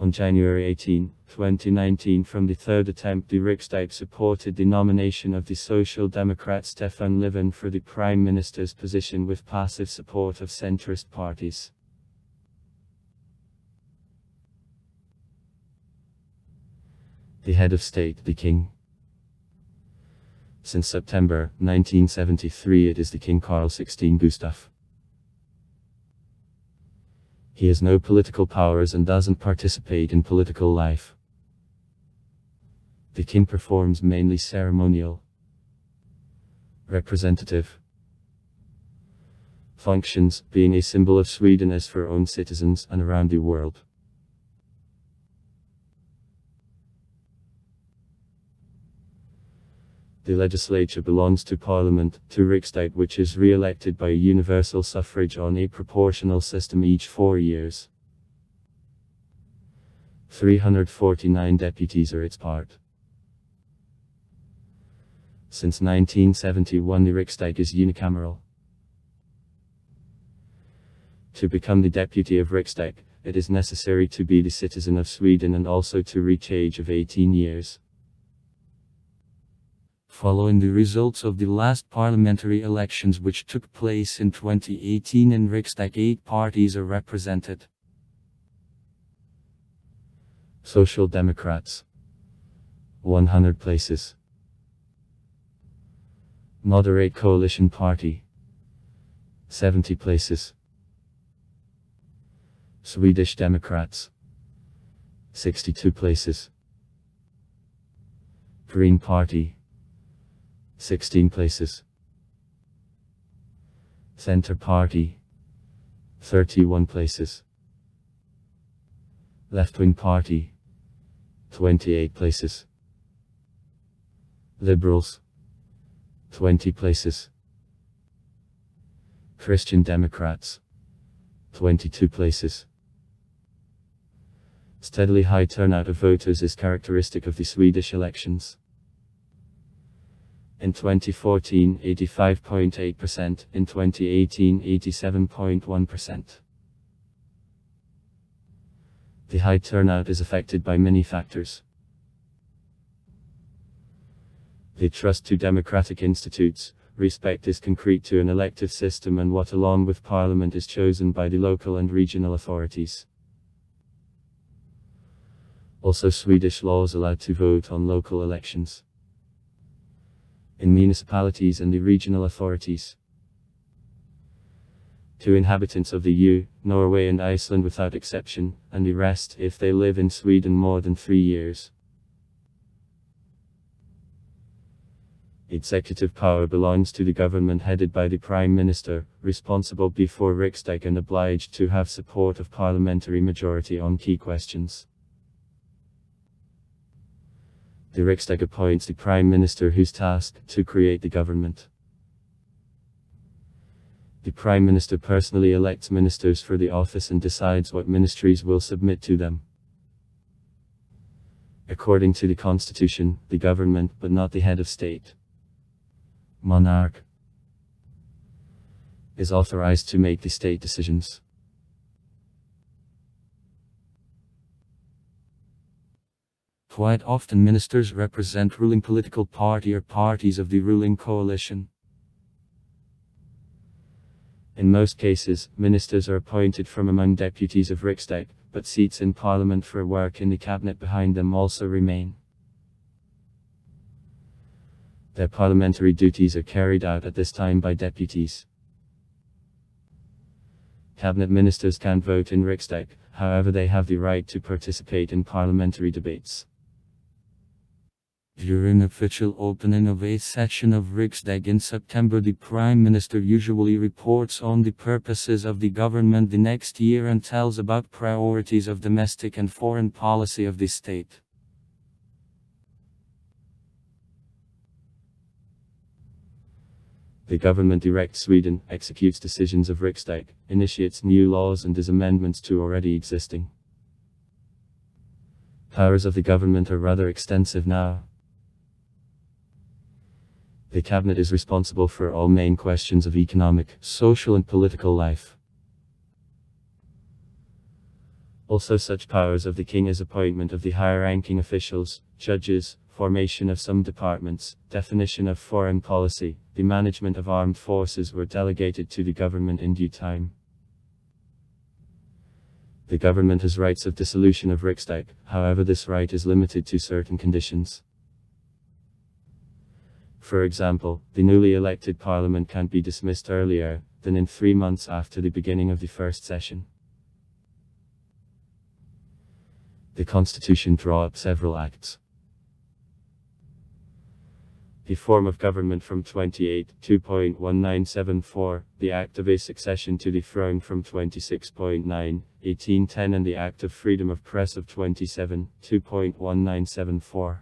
On January 18, 2019, from the third attempt, the Riksdag supported the nomination of the Social Democrat Stefan Löfven for the Prime Minister's position with passive support of centrist parties. The head of state, the king. Since September 1973 it is the King Carl XVI Gustaf. He has no political powers and doesn't participate in political life. The king performs mainly ceremonial, representative functions, being a symbol of Sweden as for own citizens and around the world. The legislature belongs to Parliament, to Riksdag, which is re-elected by universal suffrage on a proportional system each 4 years. 349 deputies are its part. Since 1971 the Riksdag is unicameral. To become the deputy of Riksdag, it is necessary to be the citizen of Sweden and also to reach age of 18 years. Following the results of the last parliamentary elections which took place in 2018 in Riksdag, 8 parties are represented. Social Democrats. 100 places. Moderate Coalition Party, 70 places. Swedish Democrats, 62 places. Green Party, 16 places. Centre Party, 31 places. Left-wing Party, 28 places. Liberals, 20 places. Christian Democrats, 22 places. Steadily high turnout of voters is characteristic of the Swedish elections. In 2014, 85.8%, in 2018, 87.1%. The high turnout is affected by many factors. The trust to democratic institutes, respect is concrete to an elective system and what along with parliament is chosen by the local and regional authorities. Also Swedish laws allow to vote on local elections. In municipalities and the regional authorities. To inhabitants of the EU, Norway and Iceland without exception, and the rest if they live in Sweden more than 3 years. Executive power belongs to the government headed by the Prime Minister, responsible before Riksdag and obliged to have support of parliamentary majority on key questions. The Riksdag appoints the Prime Minister whose task to create the government. The Prime Minister personally elects ministers for the office and decides what ministries will submit to them. According to the Constitution, the government, but not the head of state, monarch, is authorized to make the state decisions. Quite often ministers represent ruling political party or parties of the ruling coalition. In most cases, ministers are appointed from among deputies of Riksdag, but seats in parliament for work in the cabinet behind them also remain. Their parliamentary duties are carried out at this time by deputies. Cabinet ministers can't vote in Riksdag, however they have the right to participate in parliamentary debates. During official opening of a session of Riksdag in September, the Prime Minister usually reports on the purposes of the government the next year and tells about priorities of domestic and foreign policy of the state. The government directs Sweden, executes decisions of Riksdag, initiates new laws and does amendments to already existing. Powers of the government are rather extensive now. The cabinet is responsible for all main questions of economic, social and political life. Also such powers of the king as appointment of the higher-ranking officials, judges, formation of some departments, definition of foreign policy, the management of armed forces were delegated to the government in due time. The government has rights of dissolution of Riksdag, however this right is limited to certain conditions. For example, the newly elected parliament can't be dismissed earlier than in 3 months after the beginning of the first session. The Constitution draws up several acts. The form of government from 28.2.1974, the Act of a Succession to the Throne from 26.9.1810 and the Act of Freedom of Press of 27.2.1974,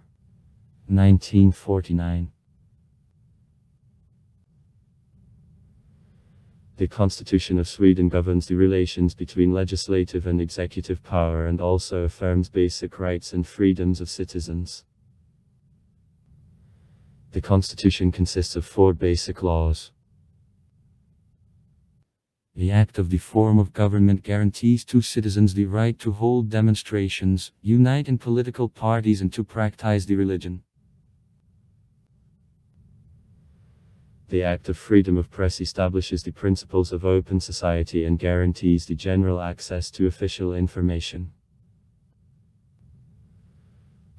1949. The Constitution of Sweden governs the relations between legislative and executive power and also affirms basic rights and freedoms of citizens. The Constitution consists of 4 basic laws. The Act of the form of government guarantees to citizens the right to hold demonstrations, unite in political parties and to practice the religion. The Act of Freedom of Press establishes the principles of open society and guarantees the general access to official information.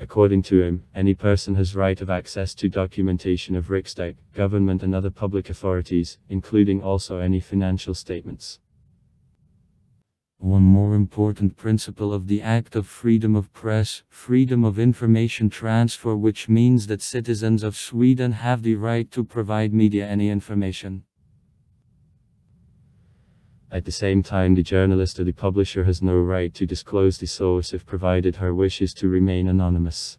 According to him, any person has right of access to documentation of Riksdag, government and other public authorities, including also any financial statements. One more important principle of the Act of Freedom of Press, freedom of information transfer, which means that citizens of Sweden have the right to provide media any information. At the same time, the journalist or the publisher has no right to disclose the source if provided her wishes to remain anonymous.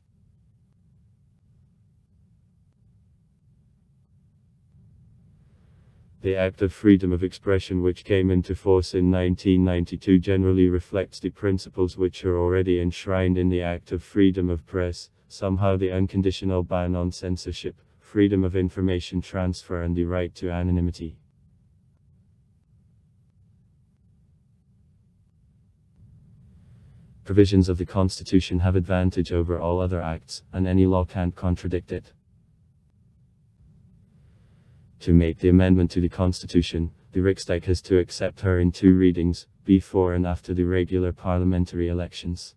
The Act of Freedom of Expression, which came into force in 1992, generally reflects the principles which are already enshrined in the Act of Freedom of Press, somehow the unconditional ban on censorship, freedom of information transfer and the right to anonymity. Provisions of the Constitution have advantage over all other acts, and any law can't contradict it. To make the amendment to the Constitution, the Riksdag has to accept her in 2 readings, before and after the regular parliamentary elections.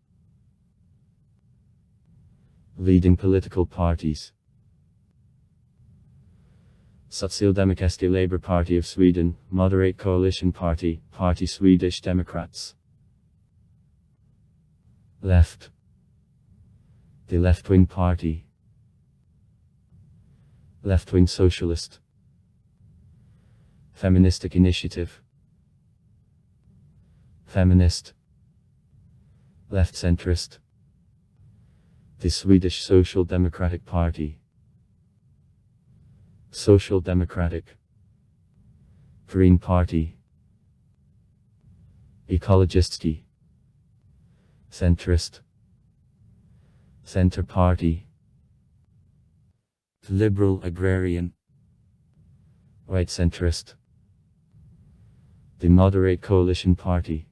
Leading political parties: Socialdemokratiska Labour Party of Sweden, Moderate Coalition Party, Party Swedish Democrats. Left: the Left-Wing Party, Left-Wing Socialist, Feministic Initiative, Feminist, Left-Centrist, the Swedish Social Democratic Party, Social Democratic, Green Party, Ekologiski, Centrist, Center Party, Liberal Agrarian, Right Centrist, the Moderate Coalition Party,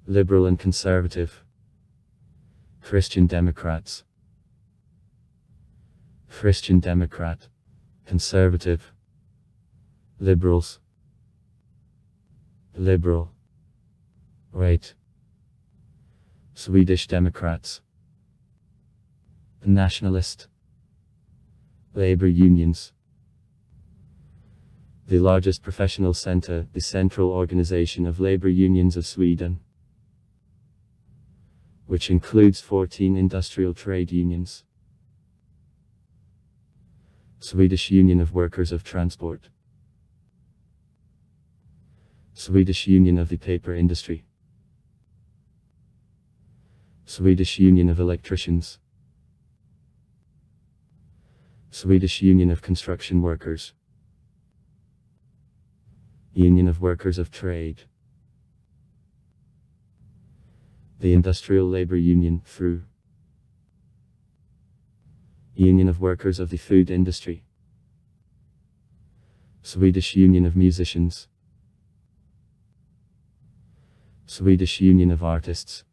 Liberal and Conservative, Christian Democrats, Christian Democrat, Conservative, Liberals, Liberal, Right, Swedish Democrats, Nationalist, Labor Unions. The largest professional center, the Central Organization of Labor Unions of Sweden, which includes 14 industrial trade unions. Swedish Union of Workers of Transport, Swedish Union of the Paper Industry, Swedish Union of Electricians, Swedish Union of Construction Workers, Union of Workers of Trade, the Industrial Labor Union, FRU, Union of Workers of the Food Industry, Swedish Union of Musicians, Swedish Union of Artists,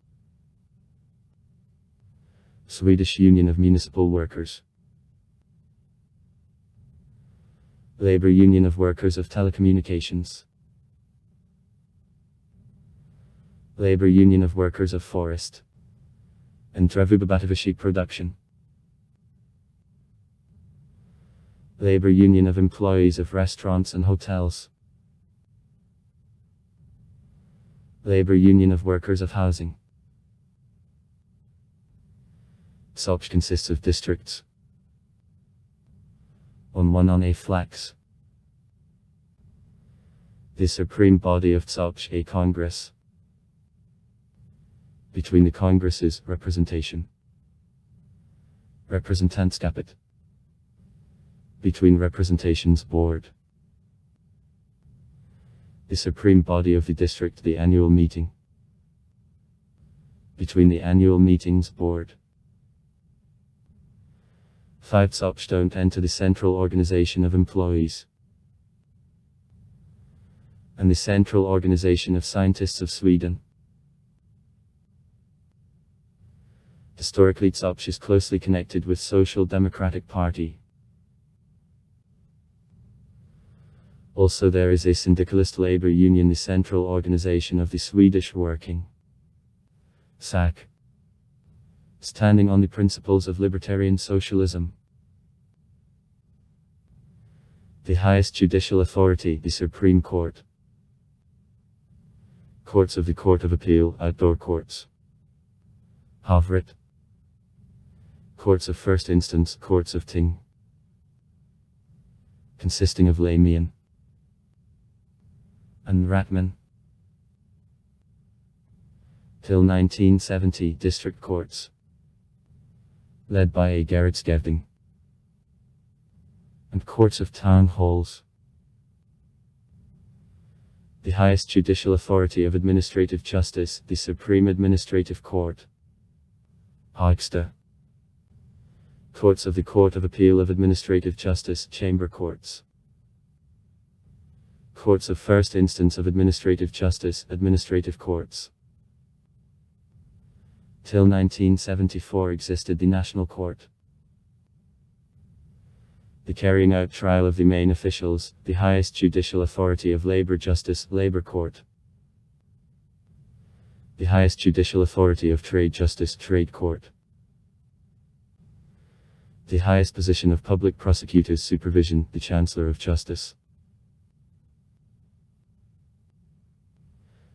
Swedish Union of Municipal Workers, Labor Union of Workers of Telecommunications, Labor Union of Workers of Forest and Drevubabatovishi Production, Labor Union of Employees of Restaurants and Hotels, Labor Union of Workers of Housing. SOPS consists of districts. On a flax. The supreme body of SOPS, a Congress. Between the Congresses, representation. Representantskapet. Between representations, board. The supreme body of the district, the annual meeting. Between the annual meetings, board. 5 SOPS don't enter the Central Organization of Employees and the Central Organization of Scientists of Sweden. Historically, SOPS is closely connected with Social Democratic Party. Also, there is a syndicalist labor union, the Central Organization of the Swedish Working, SAC, standing on the principles of libertarian socialism. The highest judicial authority, the Supreme Court. Courts of the Court of Appeal, outdoor courts. Hovrätt. Courts of First Instance, Courts of Ting. Consisting of laymen and Ratmen. Till 1970, district courts. Led by a Gerichtsgeving. And courts of town halls. The highest judicial authority of administrative justice, the Supreme Administrative Court. Högsta. Courts of the Court of Appeal of Administrative Justice, Chamber Courts. Courts of First Instance of Administrative Justice, Administrative Courts. Till 1974 existed the National Court. The carrying out trial of the main officials, the highest judicial authority of labor justice, Labor Court. The highest judicial authority of trade justice, Trade Court. The highest position of public prosecutor's supervision, the Chancellor of Justice.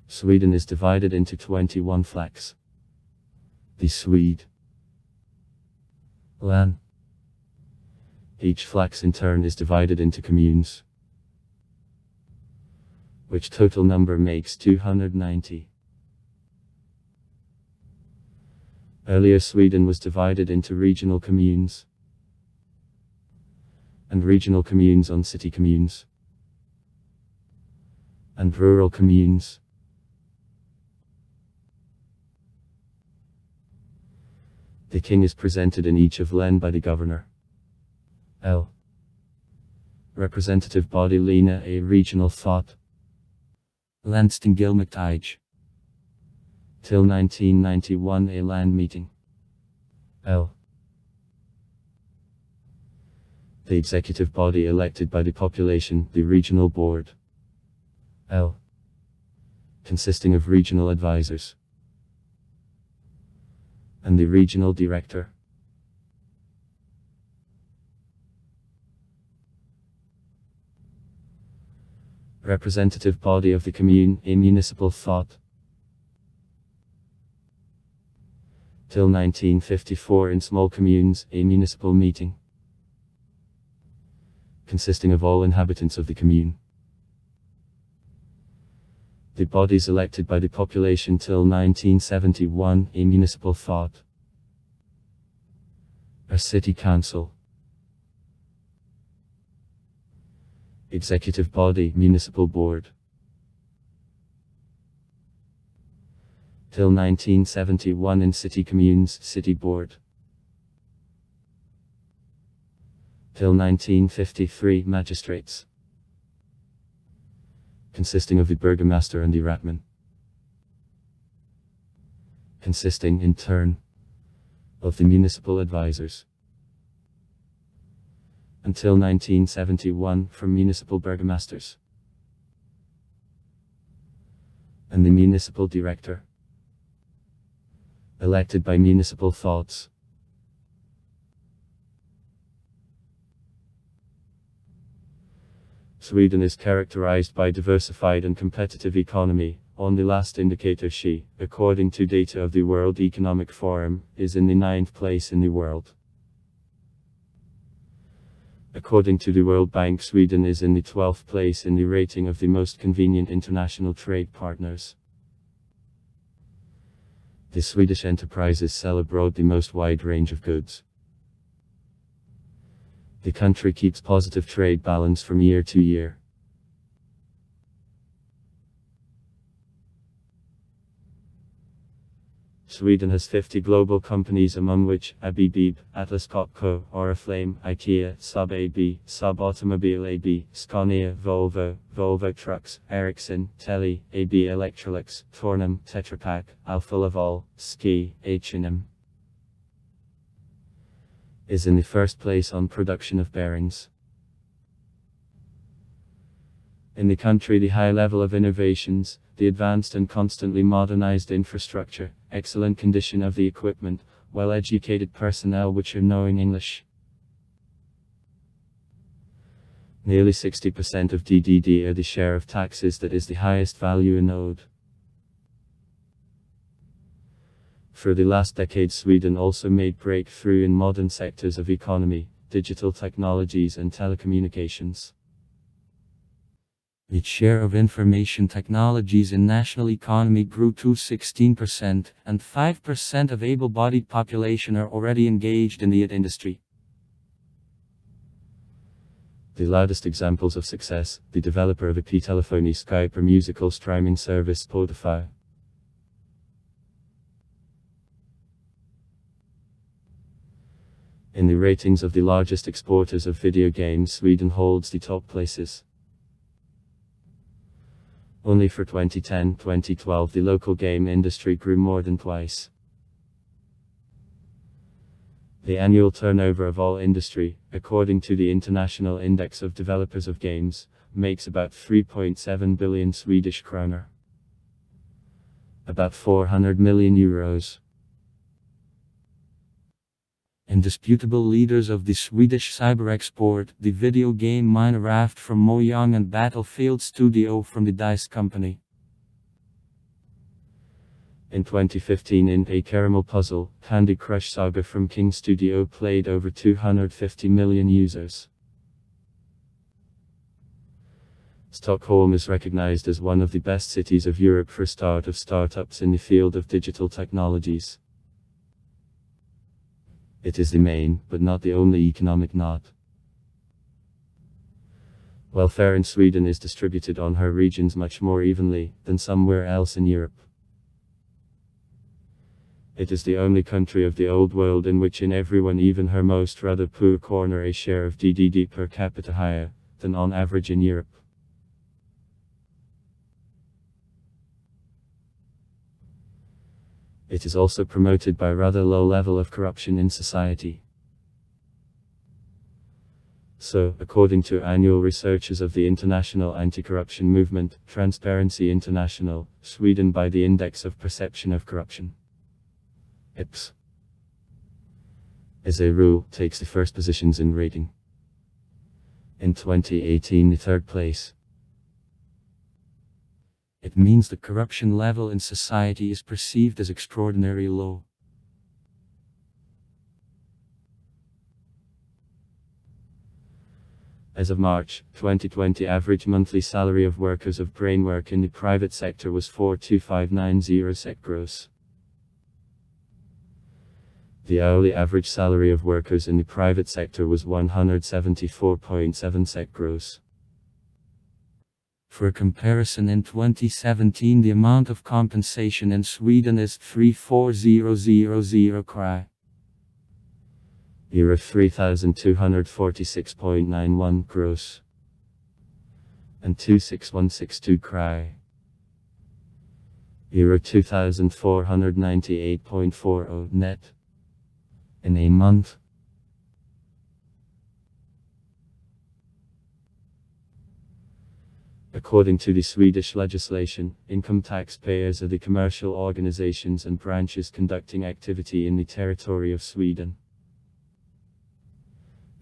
Sweden is divided into 21 flags. The Swede Län. Each flax in turn is divided into communes, which total number makes 290. Earlier Sweden was divided into regional communes, and regional communes on city communes, and rural communes. The king is presented in each of län by the governor. L. Representative body Lena, a regional thought. Landstingfullmäktige. Till 1991 a land meeting. L. The executive body elected by the population, the regional board. L. Consisting of regional advisors. And the regional director. Representative body of the commune, a municipal thought. Till 1954 in small communes, a municipal meeting. Consisting of all inhabitants of the commune. The bodies elected by the population till 1971, a municipal thought. A city council. Executive body, municipal board. Till 1971 in city communes, city board. Till 1953 magistrates. Consisting of the Burgomaster and the Ratman. Consisting, in turn, of the municipal advisors. Until 1971 from municipal burgomasters. And the municipal director. Elected by municipal thoughts. Sweden is characterized by diversified and competitive economy. On the last indicator she, according to data of the World Economic Forum, is in the 9th place in the world. According to the World Bank, Sweden is in the 12th place in the rating of the most convenient international trade partners. The Swedish enterprises sell abroad the most wide range of goods. The country keeps positive trade balance from year to year. Sweden has 50 global companies, among which ABB, Atlas Copco, Oriflame, IKEA, Saab AB, Saab Automobile AB, Scania, Volvo, Volvo Trucks, Ericsson, Tele, AB Electrolux, Tornum, Tetra Pak, Alfa Laval, Ski, H&M. Is in the first place on production of bearings. In the country, the high level of innovations, the advanced and constantly modernized infrastructure, excellent condition of the equipment, well-educated personnel which are knowing English. Nearly 60% of DDD are the share of taxes that is the highest value in owed. For the last decade, Sweden also made breakthrough in modern sectors of economy, digital technologies and telecommunications. Its share of information technologies in national economy grew to 16%, and 5% of able-bodied population are already engaged in the IT industry. The loudest examples of success, the developer of IP-telephony Skype or musical streaming service Spotify. In the ratings of the largest exporters of video games, Sweden holds the top places. Only for 2010-2012 the local game industry grew more than twice. The annual turnover of all industry, according to the International Index of Developers of Games, makes about 3.7 billion Swedish kronor. About 400 million euros. Indisputable leaders of the Swedish cyber export, the video game Minecraft from Mojang and Battlefield Studio from the DICE company. In 2015 in a caramel puzzle, Candy Crush Saga from King Studio played over 250 million users. Stockholm is recognized as one of the best cities of Europe for startups in the field of digital technologies. It is the main, but not the only economic node. Welfare in Sweden is distributed on her regions much more evenly than somewhere else in Europe. It is the only country of the old world in which in everyone, even her most rather poor corner, a share of DDD per capita higher than on average in Europe. It is also promoted by rather low level of corruption in society. So, according to annual researches of the International Anti-Corruption Movement, Transparency International, Sweden by the Index of Perception of Corruption, IPS, as a rule, takes the first positions in rating. In 2018 the third place. It means the corruption level in society is perceived as extraordinarily low. As of March 2020, average monthly salary of workers of brainwork in the private sector was 42590 SEK gross. The hourly average salary of workers in the private sector was 174.7 SEK gross. For comparison, in 2017 the amount of compensation in Sweden is 34000 kronor. Euro 3246.91 gross. And 26162 kronor. Euro 2498.40 net. In a month. According to the Swedish legislation, income taxpayers are the commercial organizations and branches conducting activity in the territory of Sweden.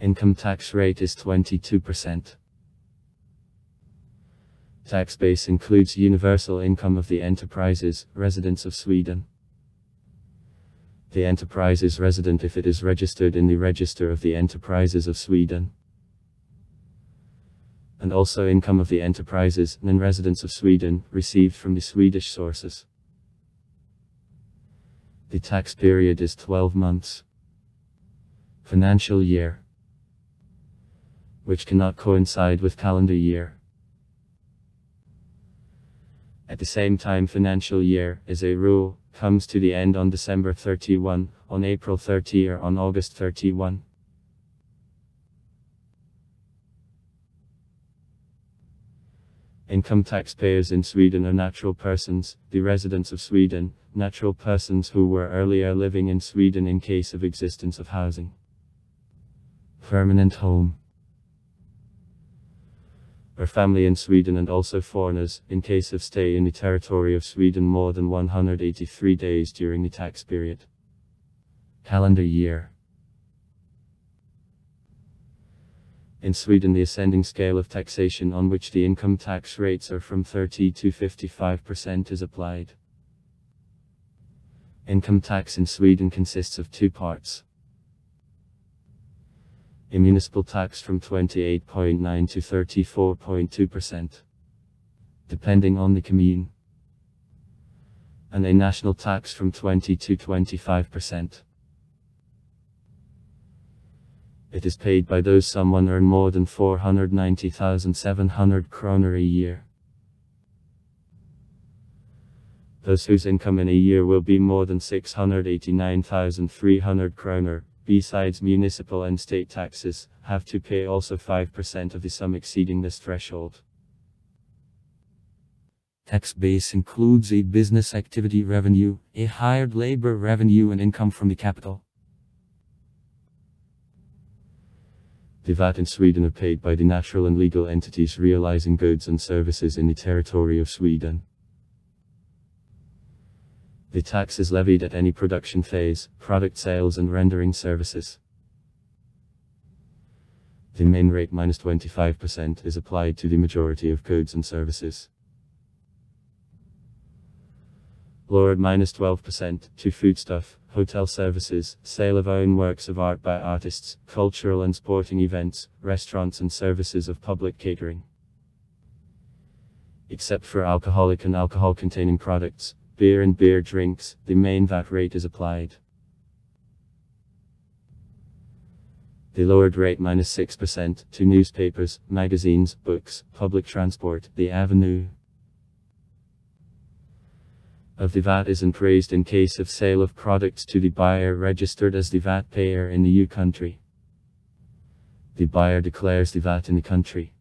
Income tax rate is 22%. Tax base includes universal income of the enterprises, residents of Sweden. The enterprise is resident if it is registered in the Register of the Enterprises of Sweden. And also income of the enterprises, non-residents of Sweden, received from the Swedish sources. The tax period is 12 months. Financial year, which cannot coincide with calendar year. At the same time, financial year, as a rule, comes to the end on December 31, on April 30 or on August 31. Income taxpayers in Sweden are natural persons, the residents of Sweden, natural persons who were earlier living in Sweden in case of existence of housing. Permanent home. Or family in Sweden, and also foreigners, in case of stay in the territory of Sweden more than 183 days during the tax period. Calendar year. In Sweden, the ascending scale of taxation on which the income tax rates are from 30 to 55% is applied. Income tax in Sweden consists of two parts. A municipal tax from 28.9 to 34.2%, depending on the commune, and a national tax from 20 to 25%. It is paid by those someone earn more than 490,700 kroner a year. Those whose income in a year will be more than 689,300 kroner, besides municipal and state taxes, have to pay also 5% of the sum exceeding this threshold. Tax base includes a business activity revenue, a hired labor revenue, and income from the capital. The VAT in Sweden are paid by the natural and legal entities realizing goods and services in the territory of Sweden. The tax is levied at any production phase, product sales and rendering services. The main rate minus 25% is applied to the majority of goods and services. Lowered minus 12% to foodstuff, hotel services, sale of own works of art by artists, cultural and sporting events, restaurants and services of public catering. Except for alcoholic and alcohol-containing products, beer and beer drinks, the main VAT rate is applied. The lowered rate minus 6% to newspapers, magazines, books, public transport, the avenue of the VAT is increased in case of sale of products to the buyer registered as the VAT payer in the EU country. The buyer declares the VAT in the country.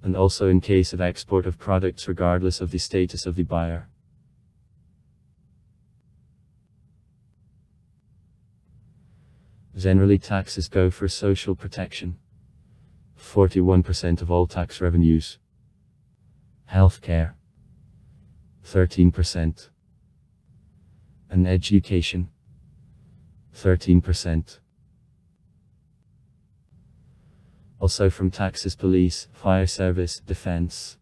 And also in case of export of products regardless of the status of the buyer. Generally, taxes go for social protection. 41% of all tax revenues. Healthcare. 13%. And education. 13%. Also from taxes, police, fire service, defense.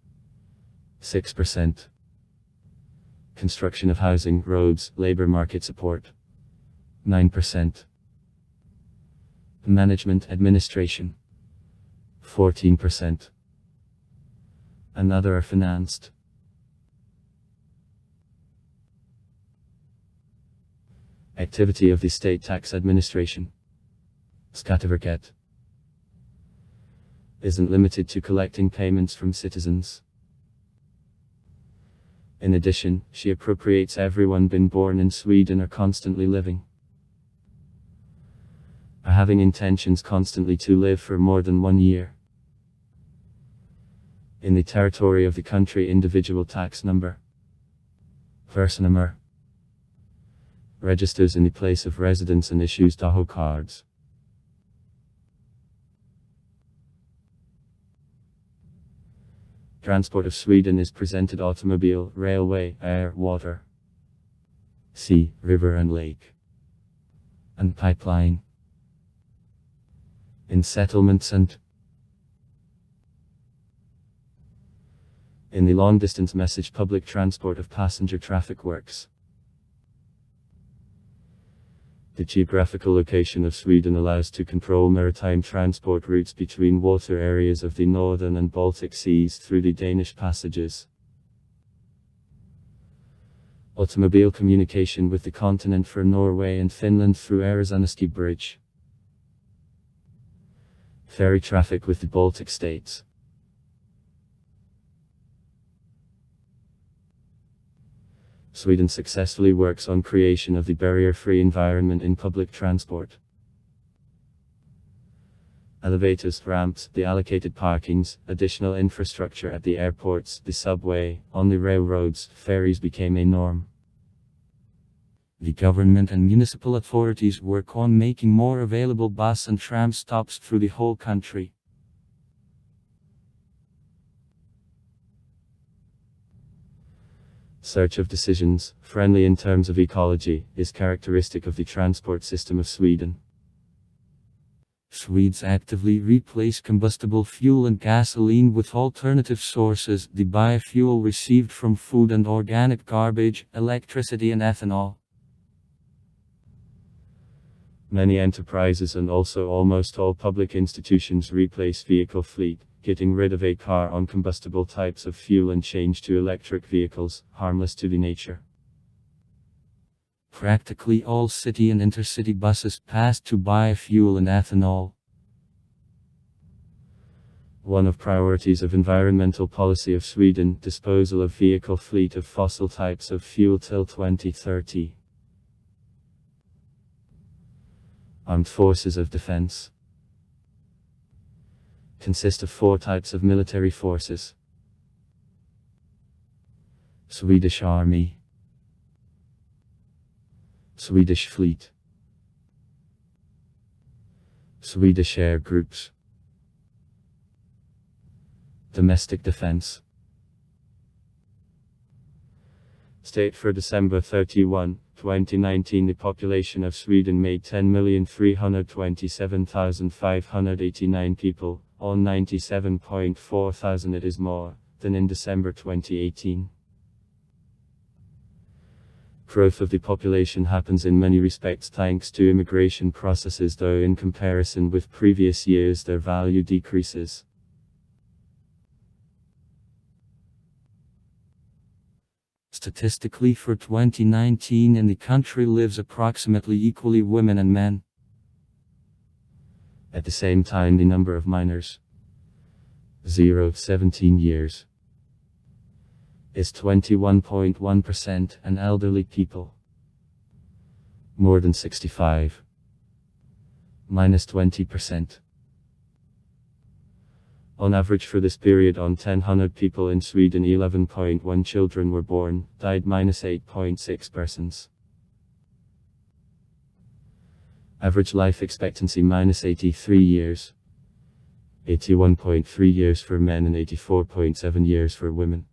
6%. Construction of housing, roads, labor market support. 9%. Management administration. 14%. And other are financed. Activity of the State Tax Administration, Skatteverket, isn't limited to collecting payments from citizens. In addition, she appropriates everyone been born in Sweden or constantly living, or having intentions constantly to live for more than 1 year in the territory of the country. Individual tax number, personnummer, registers in the place of residence and issues Daho cards. Transport of Sweden is presented automobile, railway, air, water, sea, river and lake, and pipeline. In settlements and in the long-distance message public transport of passenger traffic works. The geographical location of Sweden allows to control maritime transport routes between water areas of the Northern and Baltic Seas through the Danish passages. Automobile communication with the continent for Norway and Finland through Öresundski Bridge. Ferry traffic with the Baltic states. Sweden successfully works on creation of the barrier-free environment in public transport. Elevators, ramps, the allocated parkings, additional infrastructure at the airports, the subway, on the railroads, ferries became a norm. The government and municipal authorities work on making more available bus and tram stops through the whole country. Search of decisions, friendly in terms of ecology, is characteristic of the transport system of Sweden. Swedes actively replace combustible fuel and gasoline with alternative sources, the biofuel received from food and organic garbage, electricity and ethanol. Many enterprises and also almost all public institutions replace vehicle fleet, getting rid of a car on combustible types of fuel and change to electric vehicles, harmless to the nature. Practically all city and intercity buses passed to biofuel and ethanol. One of priorities of environmental policy of Sweden, disposal of vehicle fleet of fossil types of fuel till 2030. Armed Forces of Defense consist of 4 types of military forces. Swedish Army, Swedish Fleet, Swedish Air Groups, Domestic Defense. State for December 31, 2019, the population of Sweden made 10,327,589 people, on 97.4 thousand. It is more than in December 2018. Growth of the population happens in many respects thanks to immigration processes, though in comparison with previous years their value decreases. Statistically, for 2019 in the country lives approximately equally women and men. At the same time, the number of minors 0-17 years is 21.1%, and elderly people more than 65 -20%. On average for this period, on 1,000 people in Sweden, 11.1 children were born, died -8.6 persons. Average life expectancy -83 years. 81.3 years for men and 84.7 years for women.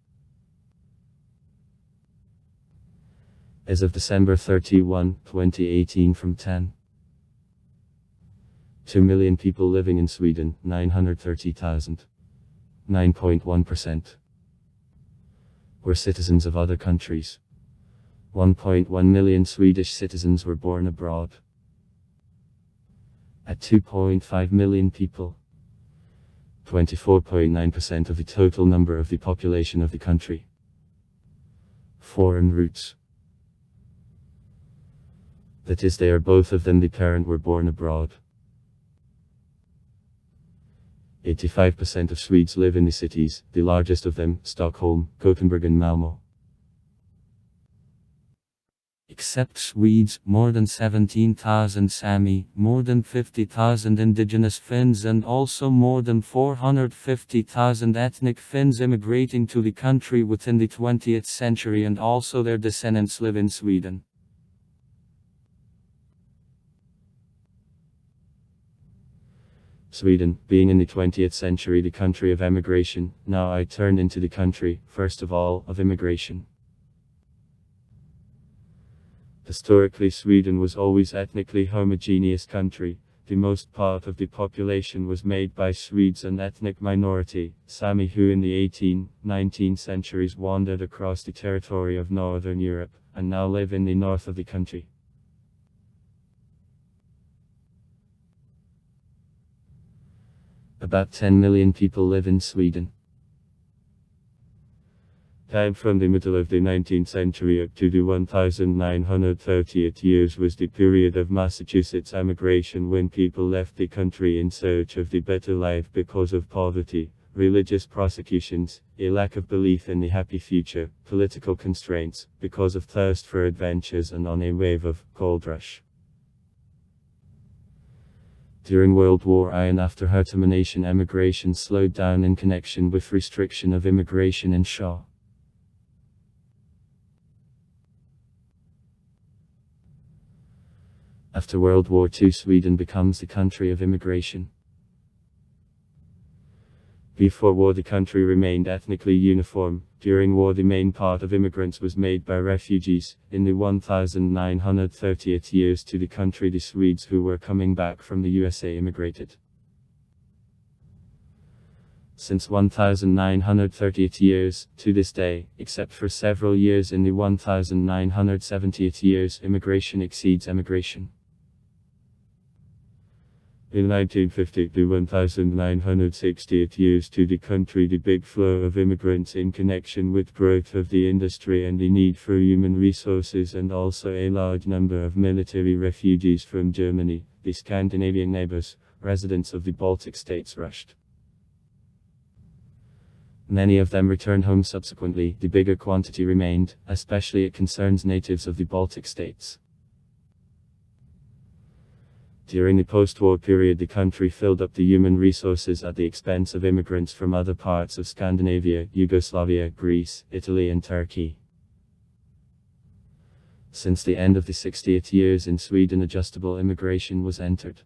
As of December 31, 2018, from 2 million people living in Sweden, 930,000, 9.1%, were citizens of other countries. 1.1 million Swedish citizens were born abroad. At 2.5 million people, 24.9% of the total number of the population of the country. Foreign roots. That is, they are both of them the parent were born abroad. 85% of Swedes live in the cities, the largest of them, Stockholm, Gothenburg and Malmö. Except Swedes, more than 17,000 Sami, more than 50,000 indigenous Finns and also more than 450,000 ethnic Finns immigrating to the country within the 20th century, and also their descendants live in Sweden. Sweden, being in the 20th century the country of emigration, now I turn into the country, first of all, of immigration. Historically, Sweden was always ethnically homogeneous country. The most part of the population was made by Swedes, an ethnic minority, Sami, who in the 18th, 19th centuries wandered across the territory of Northern Europe, and now live in the north of the country. About 10 million people live in Sweden. Time from the middle of the 19th century up to the 1930th years was the period of Massachusetts emigration, when people left the country in search of the better life because of poverty, religious persecutions, a lack of belief in the happy future, political constraints, because of thirst for adventures, and on a wave of gold rush. During World War I and after her termination, emigration slowed down in connection with restriction of immigration in Shaw. After World War II, Sweden becomes the country of immigration. Before war, the country remained ethnically uniform. During war, the main part of immigrants was made by refugees. In the 1930th years to the country, the Swedes who were coming back from the USA immigrated. Since 1930th years, to this day, except for several years in the 1970th years, immigration exceeds emigration. In 1950 to 1960th years to the country, the big flow of immigrants in connection with growth of the industry and the need for human resources, and also a large number of military refugees from Germany, the Scandinavian neighbors, residents of the Baltic states rushed. Many of them returned home subsequently. The bigger quantity remained, especially it concerns natives of the Baltic states. During the post-war period, the country filled up the human resources at the expense of immigrants from other parts of Scandinavia, Yugoslavia, Greece, Italy and Turkey. Since the end of the 60th years in Sweden, adjustable immigration was entered.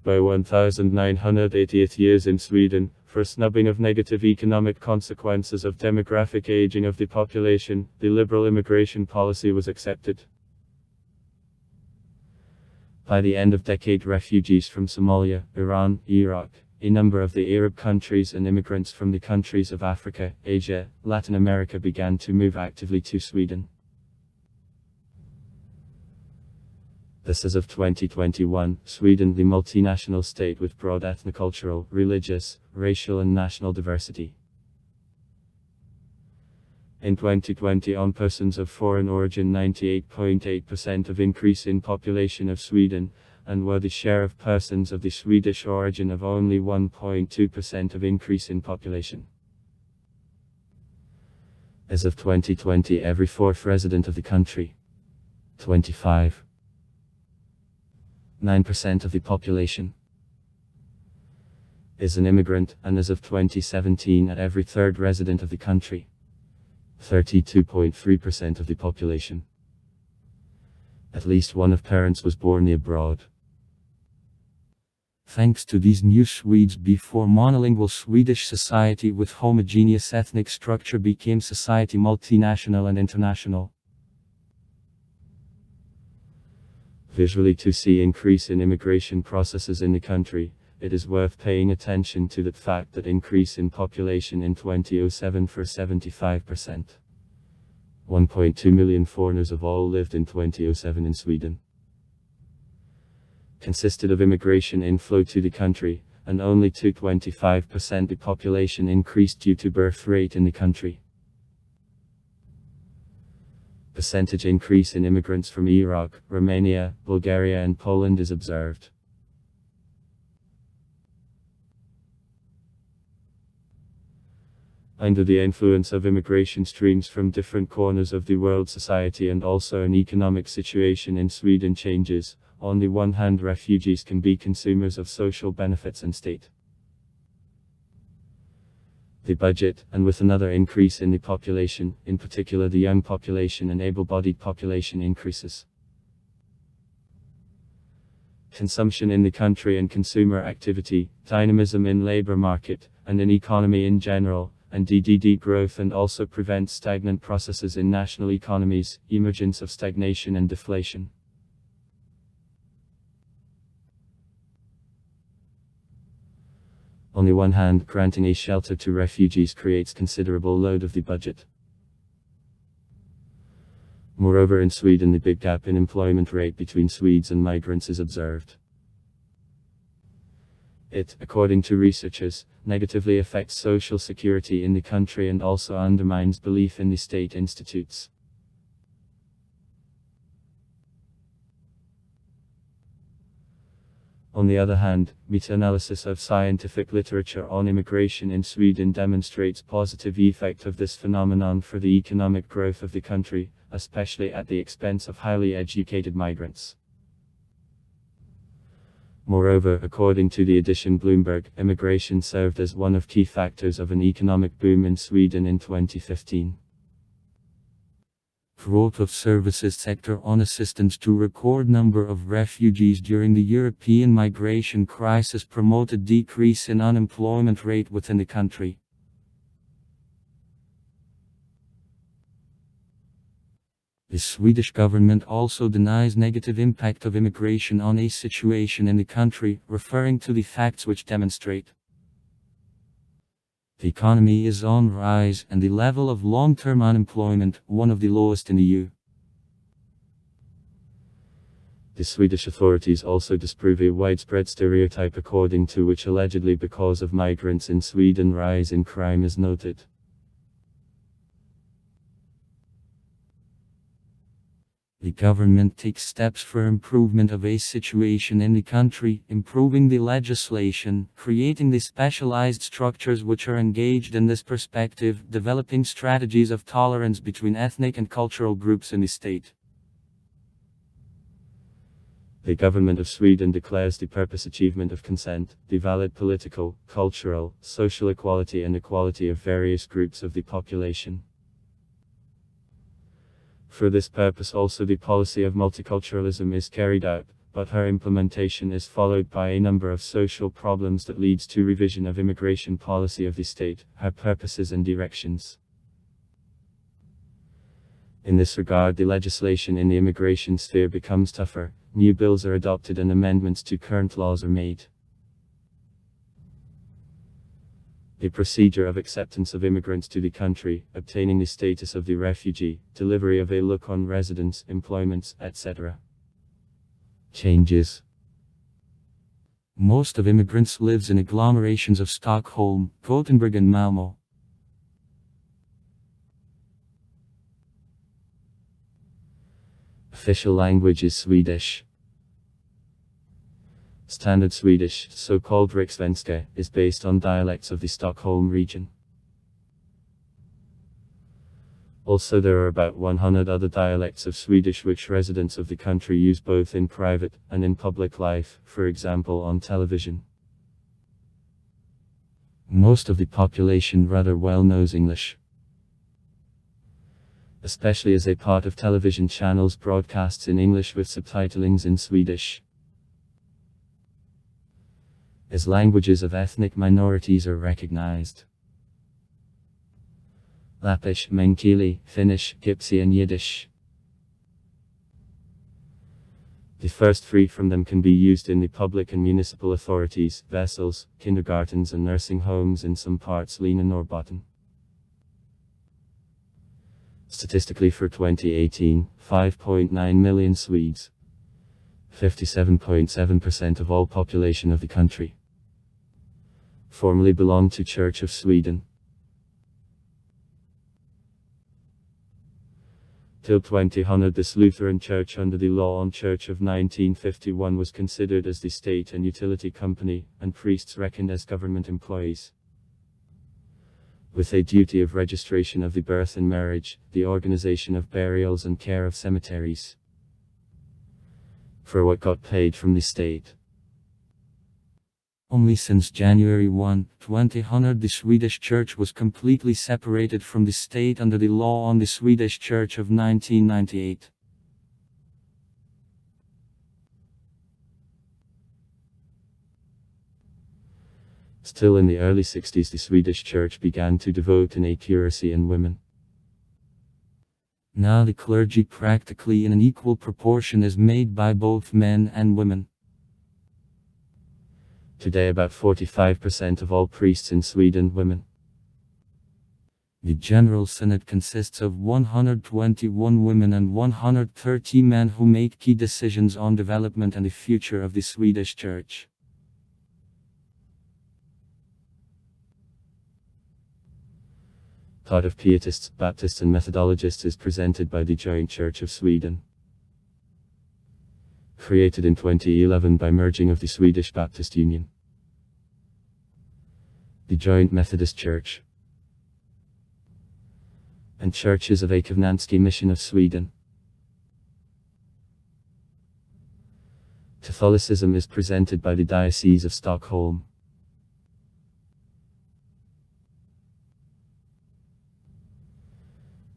By 1980th years in Sweden, for snubbing of negative economic consequences of demographic aging of the population, the liberal immigration policy was accepted. By the end of decade, refugees from Somalia, Iran, Iraq, a number of the Arab countries and immigrants from the countries of Africa, Asia, Latin America began to move actively to Sweden. This is of 2021, Sweden, the multinational state with broad ethnocultural, religious, racial and national diversity. In 2020, on persons of foreign origin, 98.8% of increase in population of Sweden, and were the share of persons of the Swedish origin of only 1.2% of increase in population. As of 2020, every fourth resident of the country, 25.9% of the population, is an immigrant, and as of 2017, at every third resident of the country, 32.3% of the population, at least one of parents was born abroad. Thanks to these new Swedes, before monolingual Swedish society with homogeneous ethnic structure became society multinational and international. Visually, to see increase in immigration processes in the country, it is worth paying attention to the fact that increase in population in 2007 for 75%. 1.2 million foreigners of all lived in 2007 in Sweden. Consisted of immigration inflow to the country, and only to 25% the population increased due to birth rate in the country. Percentage increase in immigrants from Iraq, Romania, Bulgaria and Poland is observed. Under the influence of immigration streams from different corners of the world, society and also an economic situation in Sweden changes. On the one hand, refugees can be consumers of social benefits and state. The budget, and with another increase in the population, in particular the young population and able-bodied population increases. Consumption in the country and consumer activity, dynamism in labor market, and in economy in general, and DDD growth, and also prevents stagnant processes in national economies, emergence of stagnation and deflation. On the one hand, granting a shelter to refugees creates considerable load of the budget. Moreover, in Sweden, the big gap in employment rate between Swedes and migrants is observed. It, according to researchers, negatively affects social security in the country and also undermines belief in the state institutes. On the other hand, meta-analysis of scientific literature on immigration in Sweden demonstrates positive effect of this phenomenon for the economic growth of the country, especially at the expense of highly educated migrants. Moreover, according to the edition Bloomberg, immigration served as one of key factors of an economic boom in Sweden in 2015. growth of services sector on assistance to record number of refugees during the European migration crisis promoted decrease in unemployment rate within the country. The Swedish government also denies negative impact of immigration on a situation in the country, referring to the facts which demonstrate the economy is on rise and the level of long-term unemployment, one of the lowest in the EU. The Swedish authorities also disprove a widespread stereotype according to which allegedly because of migrants in Sweden rise in crime is noted. The government takes steps for improvement of a situation in the country, improving the legislation, creating the specialized structures which are engaged in this perspective, developing strategies of tolerance between ethnic and cultural groups in the state. The government of Sweden declares the purpose achievement of consent, the valid political, cultural, social equality and equality of various groups of the population. For this purpose also the policy of multiculturalism is carried out, but her implementation is followed by a number of social problems that leads to revision of immigration policy of the state, her purposes and directions. In this regard the legislation in the immigration sphere becomes tougher, new bills are adopted and amendments to current laws are made. The procedure of acceptance of immigrants to the country, obtaining the status of the refugee, delivery of a look on residence, employments, etc. changes. Most of immigrants lives in agglomerations of Stockholm, Gothenburg and Malmö. Official language is Swedish. Standard Swedish, so-called Rikssvenska, is based on dialects of the Stockholm region. Also there are about 100 other dialects of Swedish which residents of the country use both in private and in public life, for example on television. Most of the population rather well knows English, especially as a part of television channels broadcasts in English with subtitlings in Swedish. As languages of ethnic minorities are recognized: Lappish, Meänkieli, Finnish, Gypsy and Yiddish. The first three from them can be used in the public and municipal authorities, vessels, kindergartens and nursing homes in some parts Lena Norrbotten. Statistically for 2018, 5.9 million Swedes, 57.7% of all population of the country, formerly belonged to Church of Sweden. Till 2000 this Lutheran Church under the Law on Church of 1951 was considered as the state and utility company, and priests reckoned as government employees, with a duty of registration of the birth and marriage, the organization of burials and care of cemeteries, for what got paid from the state. Only since January 1, 2000 the Swedish Church was completely separated from the state under the Law on the Swedish Church of 1998. Still in the early 60s the Swedish Church began to devote an accuracy in women. Now the clergy practically in an equal proportion is made by both men and women. Today about 45% of all priests in Sweden women. The General Synod consists of 121 women and 130 men who make key decisions on development and the future of the Swedish Church. Thought of Pietists, Baptists and Methodologists is presented by the Joint Church of Sweden, created in 2011 by merging of the Swedish Baptist Union, the Joint Methodist Church, and Churches of a Covenantsky Mission of Sweden. Catholicism is presented by the Diocese of Stockholm.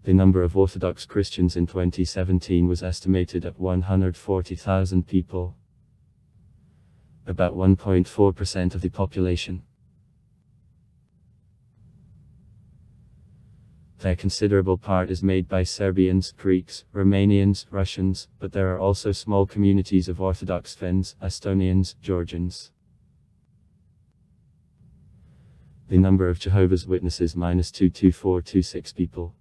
The number of Orthodox Christians in 2017 was estimated at 140,000 people, about 1.4% of the population. Their considerable part is made by Serbians, Greeks, Romanians, Russians, but there are also small communities of Orthodox Finns, Estonians, Georgians. The number of Jehovah's Witnesses -22426 people.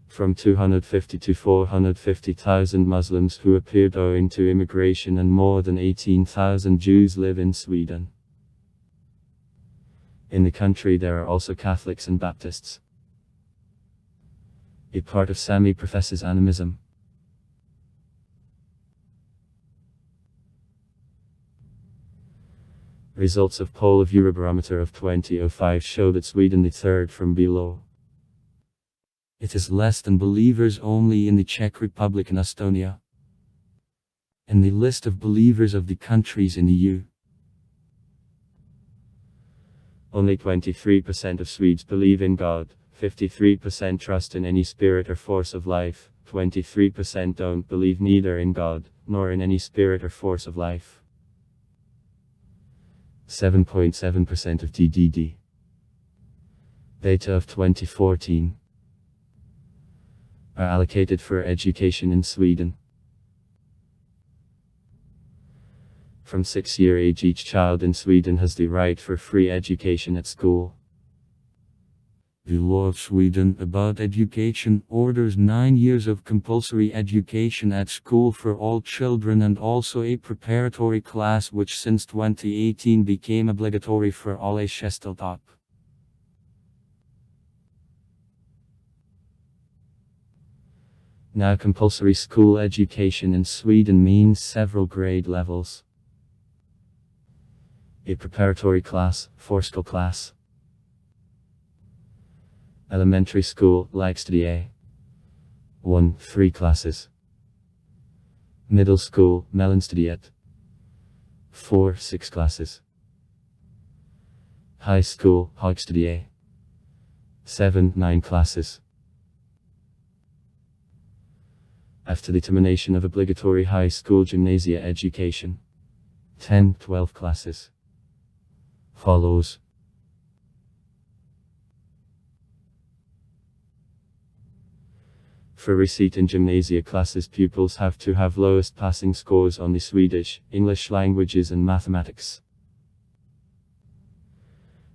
From 250 to 450,000 Muslims who appeared owing to immigration, and more than 18,000 Jews live in Sweden. In the country there are also Catholics and Baptists. A part of Sami professes animism. Results of poll of Eurobarometer of 2005 show that Sweden the third from below. It is less than believers only in the Czech Republic and Estonia. In the list of believers of the countries in the EU, only 23% of Swedes believe in God, 53% trust in any spirit or force of life, 23% don't believe neither in God, nor in any spirit or force of life. 7.7% of DDD. Data of 2014 are allocated for education in Sweden. From 6-year age, each child in Sweden has the right for free education at school. The law of Sweden about education orders 9 years of compulsory education at school for all children, and also a preparatory class which since 2018 became obligatory for all a Sjöstudieetopp. Now compulsory school education in Sweden means several grade levels. A preparatory class, förskola class. Elementary school, lågstadiet. 1, 3 classes. Middle school, mellanstadiet. 4, 6 classes. High school, högstadiet. 7, 9 classes. After the termination of obligatory high school gymnasia education, 10, 12 classes follows. For receipt in gymnasia classes, pupils have to have lowest passing scores on the Swedish, English languages and mathematics.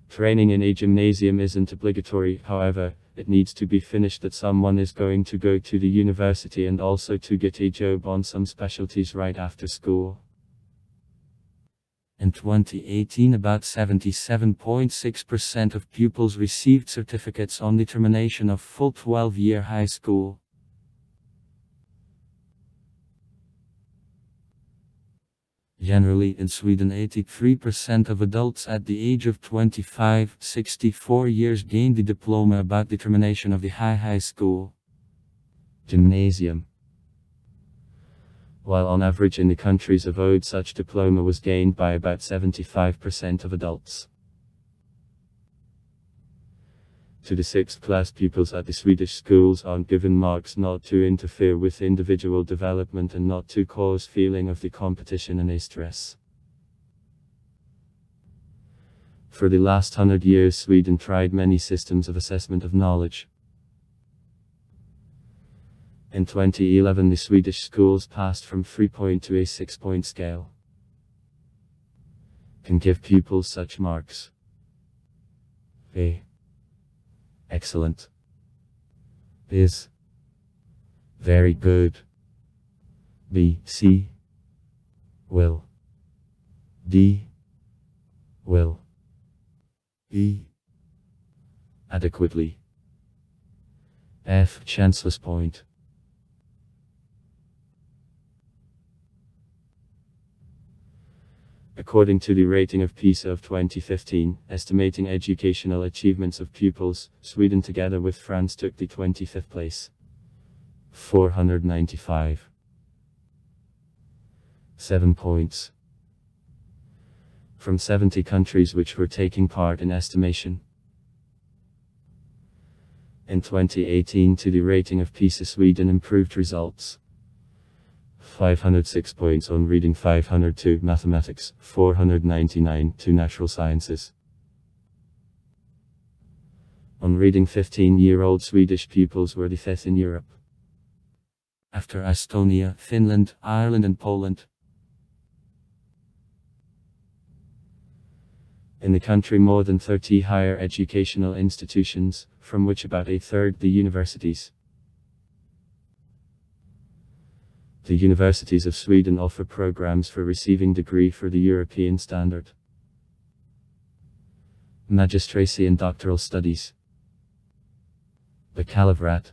Training in a gymnasium isn't obligatory, however, it needs to be finished that someone is going to go to the university and also to get a job on some specialties right after school. In 2018, about 77.6% of pupils received certificates on the termination of full 12-year high school. Generally in Sweden, 83% of adults at the age of 25, 64 years gained the diploma about the termination of the high school. Gymnasium. While on average in the countries of OECD such diploma was gained by about 75% of adults. To the 6th class pupils at the Swedish schools are given marks not to interfere with individual development and not to cause feeling of the competition and a stress. For the last 100 years Sweden tried many systems of assessment of knowledge. In 2011 the Swedish schools passed from 3-point to a 6-point scale. Can give pupils such marks: A. Excellent. Is. Very good. B. C. Will. D. Will. E. Adequately. F. Chanceless point. According to the rating of PISA of 2015, estimating educational achievements of pupils, Sweden together with France took the 25th place. 495. 7 points. From 70 countries which were taking part in estimation. In 2018 to the rating of PISA, Sweden improved results. 506 points on reading, 502 mathematics, 499 to natural sciences. On reading, 15-year-old Swedish pupils were the fifth in Europe, after Estonia, Finland, Ireland and Poland. In the country, more than 30 higher educational institutions, from which about a third the universities. The universities of Sweden offer programs for receiving degree for the European standard, magistracy and doctoral studies, baccalaureate,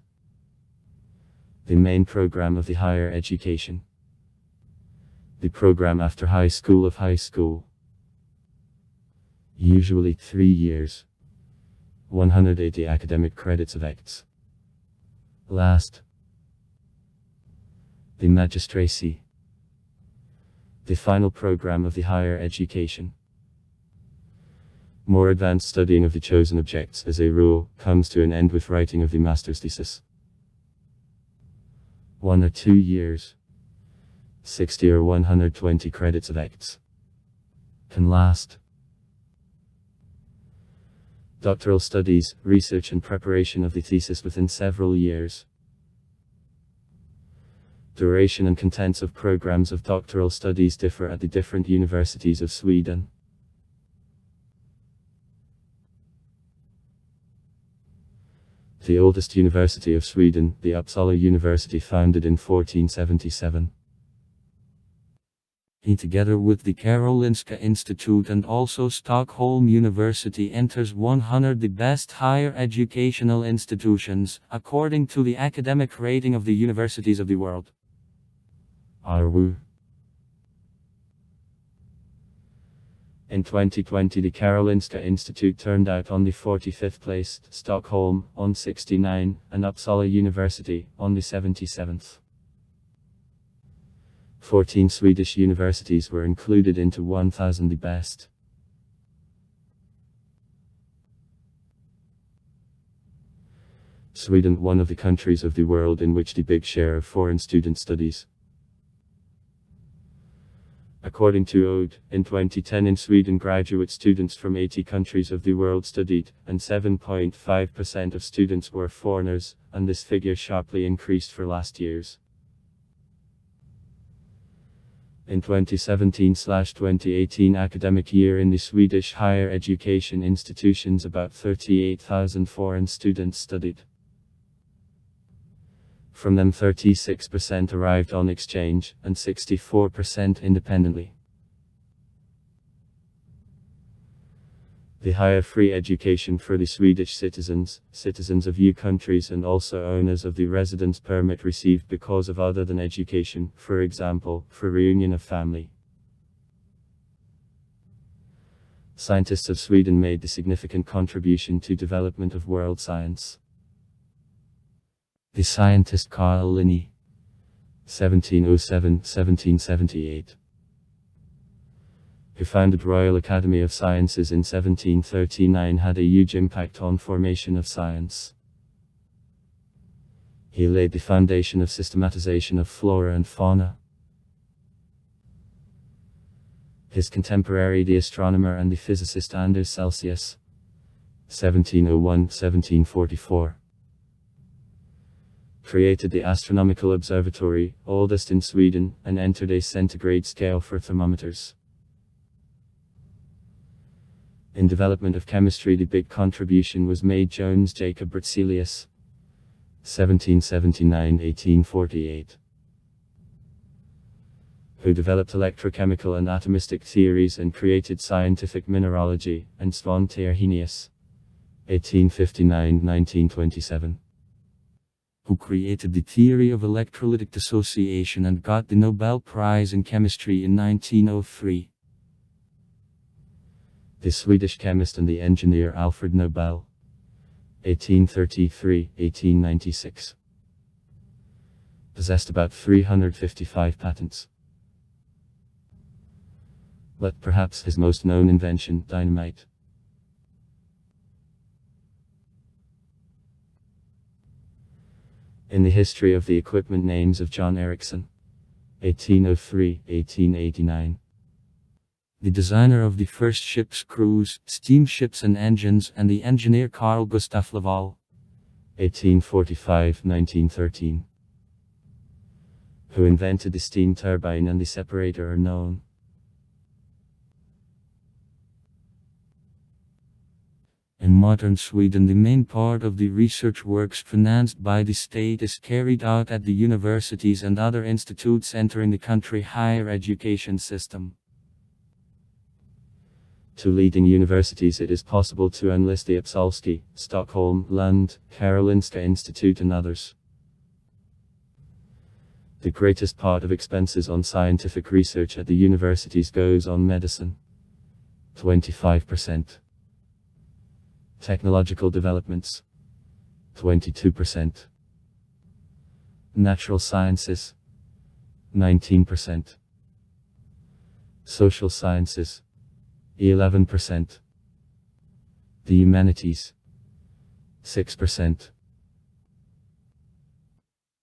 the main program of the higher education, the program after high school of high school, usually 3 years, 180 academic credits of acts. Last, the magistracy, the final program of the higher education. More advanced studying of the chosen objects, as a rule, comes to an end with writing of the master's thesis. 1 or 2 years, 60 or 120 credits of acts can last. Doctoral studies, research and preparation of the thesis within several years. Duration and contents of programs of doctoral studies differ at the different universities of Sweden. The oldest university of Sweden, the Uppsala University, founded in 1477. He, together with the Karolinska Institute and also Stockholm University, enters 100 the best higher educational institutions, according to the academic rating of the universities of the world. ARWU. In 2020, the Karolinska Institute turned out on the 45th place, Stockholm on 69, and Uppsala University on the 77th. 14 Swedish universities were included into 1000 the best. Sweden, one of the countries of the world in which the big share of foreign student studies. According to ODE, in 2010 in Sweden graduate students from 80 countries of the world studied, and 7.5% of students were foreigners, and this figure sharply increased for last years. In 2017/2018 academic year in the Swedish higher education institutions, about 38,000 foreign students studied. From them 36% arrived on exchange, and 64% independently. The higher free education for the Swedish citizens of EU countries and also owners of the residence permit received because of other than education, for example, for reunion of family. Scientists of Sweden made the significant contribution to development of world science. The scientist Carl Linné, 1707-1778, who founded Royal Academy of Sciences in 1739, had a huge impact on formation of science. He laid the foundation of systematization of flora and fauna. His contemporary, the astronomer and the physicist Anders Celsius, 1701-1744, created the astronomical observatory, oldest in Sweden, and entered a centigrade scale for thermometers. In development of chemistry, the big contribution was made Johannes Jacob Berzelius, 1779-1848, who developed electrochemical and atomistic theories and created scientific mineralogy, and Svante Arrhenius, 1859-1927. Who created the theory of electrolytic dissociation and got the Nobel Prize in Chemistry in 1903. The Swedish chemist and the engineer Alfred Nobel, 1833-1896, possessed about 355 patents. But perhaps his most known invention, dynamite. In the history of the equipment, names of John Ericsson, 1803-1889. The designer of the first ship's crews, steamships and engines, and the engineer Carl Gustav Laval, 1845-1913. Who invented the steam turbine and the separator are known. In modern Sweden, the main part of the research works financed by the state is carried out at the universities and other institutes entering the country higher education system. Two leading universities it is possible to enlist: the Uppsalski, Stockholm, Lund, Karolinska Institute and others. The greatest part of expenses on scientific research at the universities goes on medicine, 25%. Technological developments, 22%. Natural sciences, 19%. Social sciences, 11%. The humanities, 6%.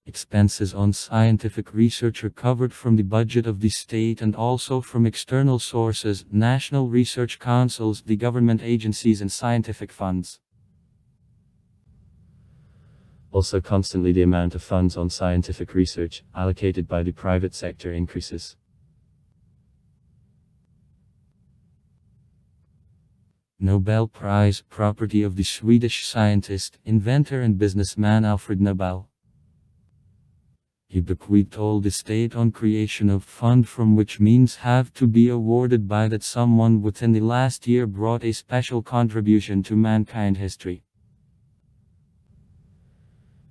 Expenses on scientific research are covered from the budget of the state and also from external sources, national research councils, the government agencies and scientific funds. Also constantly the amount of funds on scientific research allocated by the private sector increases. Nobel Prize, property of the Swedish scientist, inventor and businessman Alfred Nobel. He bequeathed all the state on creation of fund from which means have to be awarded by that someone within the last year brought a special contribution to mankind history.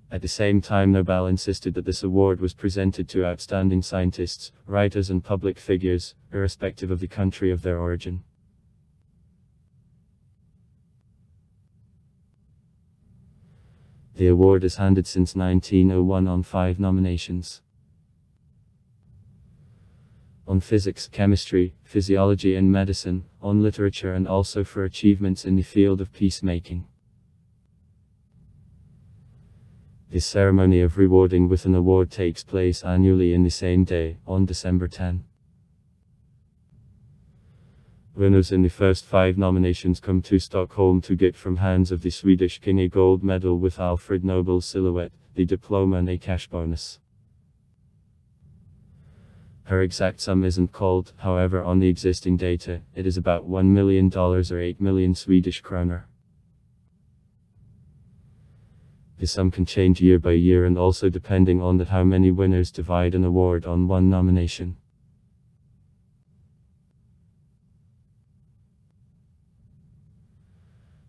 At the same time, Nobel insisted that this award was presented to outstanding scientists, writers and public figures, irrespective of the country of their origin. The award is handed since 1901 on 5 nominations. On physics, chemistry, physiology and medicine, on literature and also for achievements in the field of peacemaking. The ceremony of rewarding with an award takes place annually in the same day, on December 10. Winners in the first 5 nominations come to Stockholm to get from hands of the Swedish king a gold medal with Alfred Nobel's silhouette, the diploma and a cash bonus. Her exact sum isn't called, however on the existing data, it is about $1 million or 8 million Swedish kroner. The sum can change year by year and also depending on that how many winners divide an award on one nomination.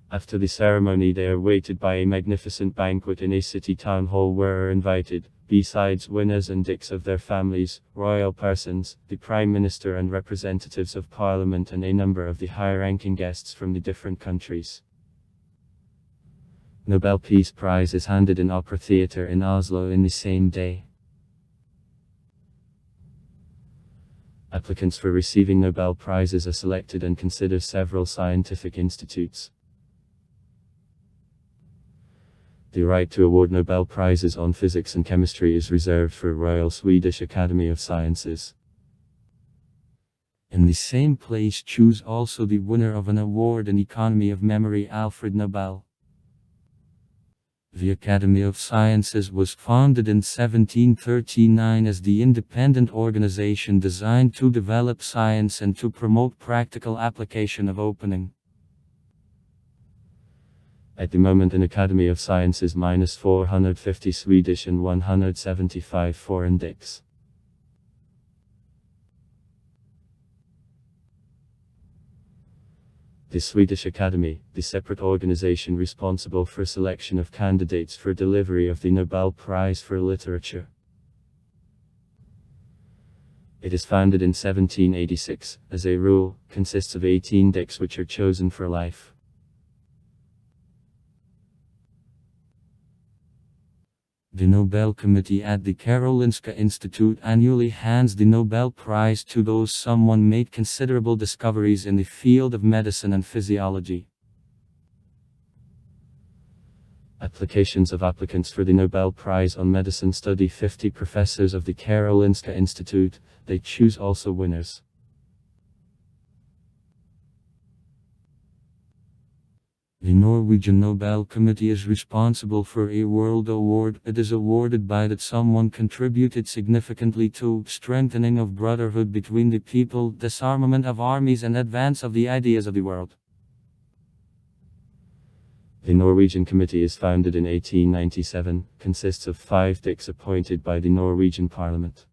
After the ceremony they are waited by a magnificent banquet in a city town hall where are invited, besides winners and dicks of their families, royal persons, the Prime Minister and representatives of Parliament and a number of the higher-ranking guests from the different countries. Nobel Peace Prize is handed in Opera Theatre in Oslo in the same day. Applicants for receiving Nobel Prizes are selected and consider several scientific institutes. The right to award Nobel Prizes on physics and chemistry is reserved for Royal Swedish Academy of Sciences. In the same place choose also the winner of an award in economy of memory, Alfred Nobel. The Academy of Sciences was founded in 1739 as the independent organization designed to develop science and to promote practical application of opening. At the moment an Academy of Sciences minus 450 Swedish and 175 foreign dicks. The Swedish Academy, the separate organization responsible for selection of candidates for delivery of the Nobel Prize for Literature. It is founded in 1786, as a rule, consists of 18 dicks which are chosen for life. The Nobel Committee at the Karolinska Institute annually hands the Nobel Prize to those someone made considerable discoveries in the field of medicine and physiology. Applications of applicants for the Nobel Prize on Medicine study 50 professors of the Karolinska Institute. They choose also winners. The Norwegian Nobel Committee is responsible for a world award. It is awarded by that someone contributed significantly to strengthening of brotherhood between the people, disarmament of armies, and advance of the ideas of the world. The Norwegian Committee is founded in 1897, consists of 5 dicks appointed by the Norwegian Parliament.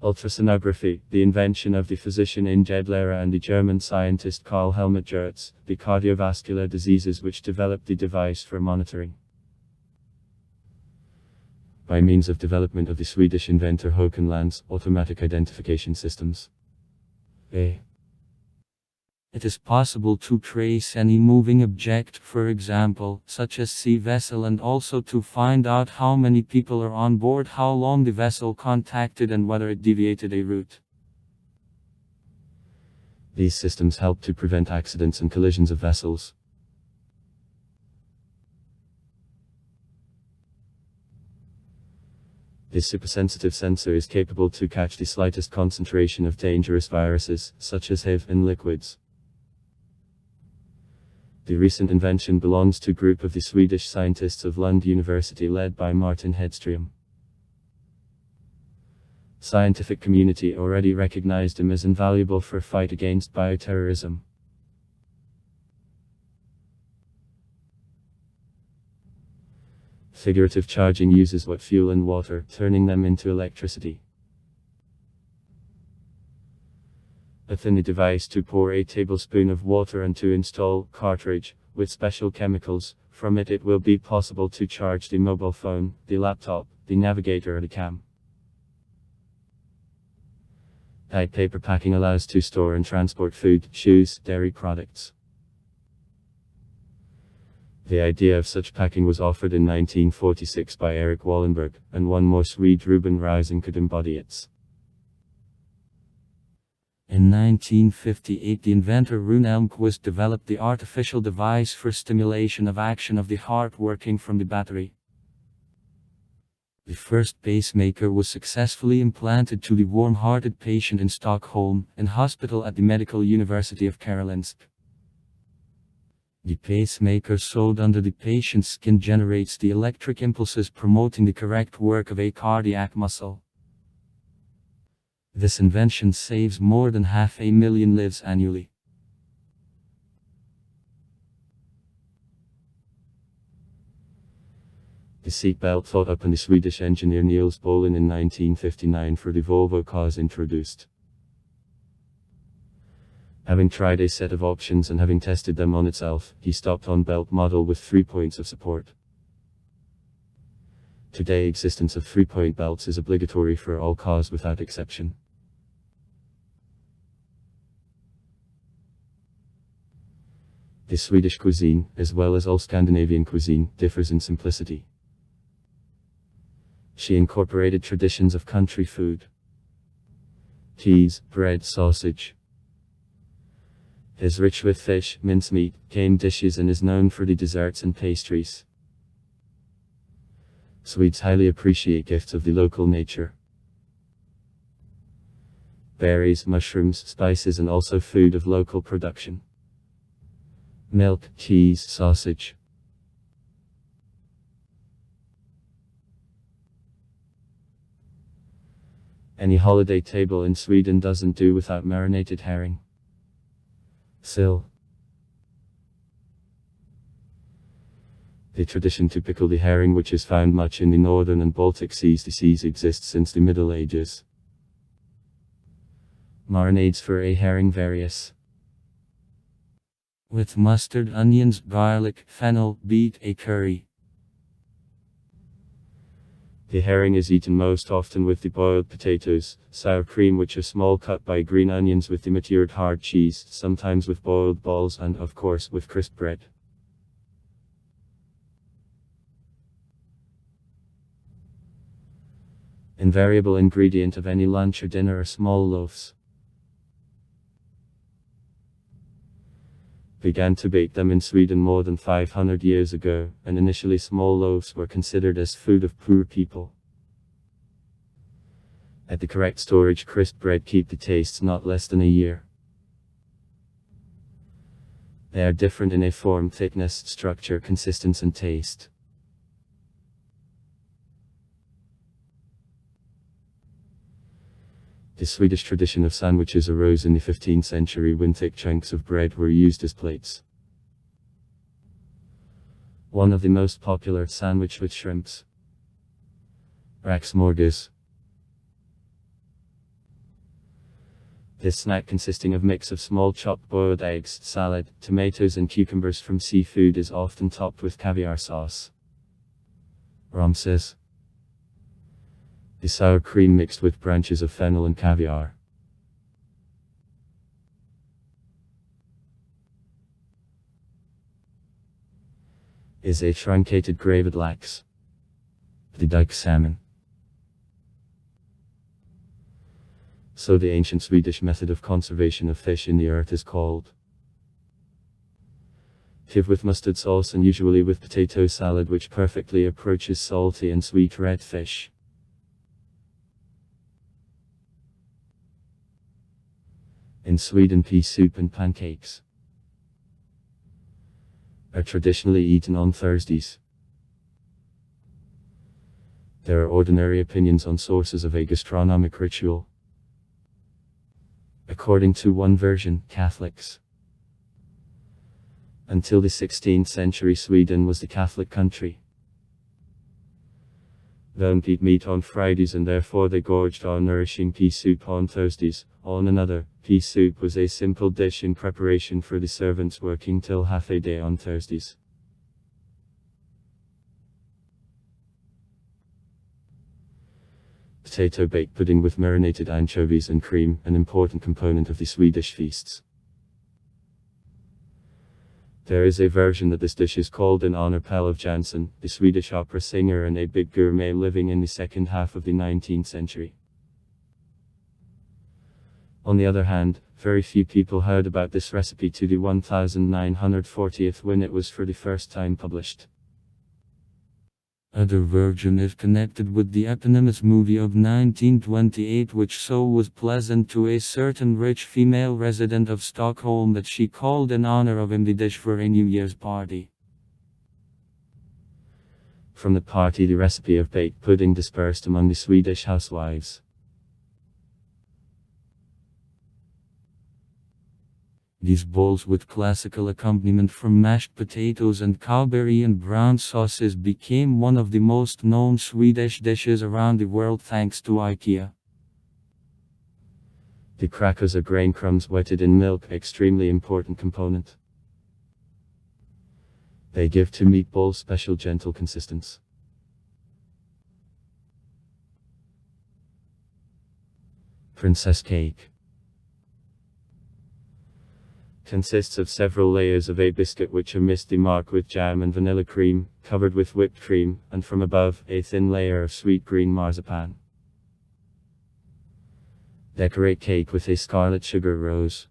Ultrasonography, the invention of the physician Inge Edlera and the German scientist Karl Helmut Gertz, the cardiovascular diseases which developed the device for monitoring. By means of development of the Swedish inventor Håkan Lans, automatic identification systems. It is possible to trace any moving object, for example, such as sea vessel, and also to find out how many people are on board, how long the vessel contacted, and whether it deviated a route. These systems help to prevent accidents and collisions of vessels. This supersensitive sensor is capable to catch the slightest concentration of dangerous viruses, such as HIV, in liquids. The recent invention belongs to a group of the Swedish scientists of Lund University led by Martin Hedström. Scientific community already recognized him as invaluable for fight against bioterrorism. Figurative charging uses wet fuel and water, turning them into electricity. A tiny device to pour a tablespoon of water and to install cartridge with special chemicals. From it will be possible to charge the mobile phone, the laptop, the navigator, or the cam. Tight paper packing allows to store and transport food, shoes, dairy products. The idea of such packing was offered in 1946 by Erik Wallenberg, and one more Swede, Ruben Rausing, could embody it. In 1958, the inventor Rune Elmqvist developed the artificial device for stimulation of action of the heart working from the battery. The first pacemaker was successfully implanted to the warm-hearted patient in Stockholm, in hospital at the Medical University of Karolinska. The pacemaker sewed under the patient's skin generates the electric impulses promoting the correct work of a cardiac muscle. This invention saves more than 500,000 lives annually. The seatbelt thought up by the Swedish engineer Niels Bohlin in 1959 for the Volvo cars introduced. Having tried a set of options and having tested them on itself, he stopped on belt model with 3 points of support. Today, existence of 3-point belts is obligatory for all cars without exception. The Swedish cuisine, as well as all Scandinavian cuisine, differs in simplicity. She incorporated traditions of country food. Cheese, bread, sausage. Is rich with fish, mincemeat, game dishes, and is known for the desserts and pastries. Swedes highly appreciate gifts of the local nature. Berries, mushrooms, spices, and also food of local production. Milk, cheese, sausage. Any holiday table in Sweden doesn't do without marinated herring. Sill. The tradition to pickle the herring, which is found much in the northern and Baltic seas, the seas exists since the Middle Ages. Marinades for a herring various. With mustard, onions, garlic, fennel, beet, a curry. The herring is eaten most often with the boiled potatoes, sour cream, which are small cut by green onions, with the matured hard cheese, sometimes with boiled balls, and of course with crisp bread. Invariable ingredient of any lunch or dinner are small loaves. began to bake them in Sweden more than 500 years ago, and initially small loaves were considered as food of poor people. At the correct storage, crisp bread keep the tastes not less than a year. They are different in a form, thickness, structure, consistency and taste. The Swedish tradition of sandwiches arose in the 15th century when thick chunks of bread were used as plates. One of the most popular, sandwich with shrimps. Räksmörgås. This snack, consisting of mix of small chopped boiled eggs, salad, tomatoes and cucumbers from seafood, is often topped with caviar sauce. Romsås. The sour cream mixed with branches of fennel and caviar. Is a truncated graved lax. The dike salmon. So the ancient Swedish method of conservation of fish in the earth is called tiv, with mustard sauce and usually with potato salad, which perfectly approaches salty and sweet red fish. In Sweden, pea soup and pancakes are traditionally eaten on Thursdays. There are ordinary opinions on sources of a gastronomic ritual. According to one version, Catholics. Until the 16th century, Sweden was the Catholic country. They don't eat meat on Fridays, and therefore they gorged on nourishing pea soup on Thursdays. On another, pea soup was a simple dish in preparation for the servants working till half a day on Thursdays. Potato baked pudding with marinated anchovies and cream, an important component of the Swedish feasts. There is a version that this dish is called in honor Paul Jansson, the Swedish opera singer and a big gourmet living in the second half of the 19th century. On the other hand, very few people heard about this recipe to the 1940th when it was for the first time published. Other version is connected with the eponymous movie of 1928, which so was pleasant to a certain rich female resident of Stockholm that she called in honor of him the dish for a New Year's party. From the party, the recipe of baked pudding dispersed among the Swedish housewives. These bowls, with classical accompaniment from mashed potatoes and cowberry and brown sauces, became one of the most known Swedish dishes around the world thanks to IKEA. The crackers are grain crumbs wetted in milk, extremely important component. They give to meatballs special gentle consistence. Princess cake consists of several layers of a biscuit which are missed the mark with jam and vanilla cream, covered with whipped cream, and from above, a thin layer of sweet green marzipan. Decorate cake with a scarlet sugar rose.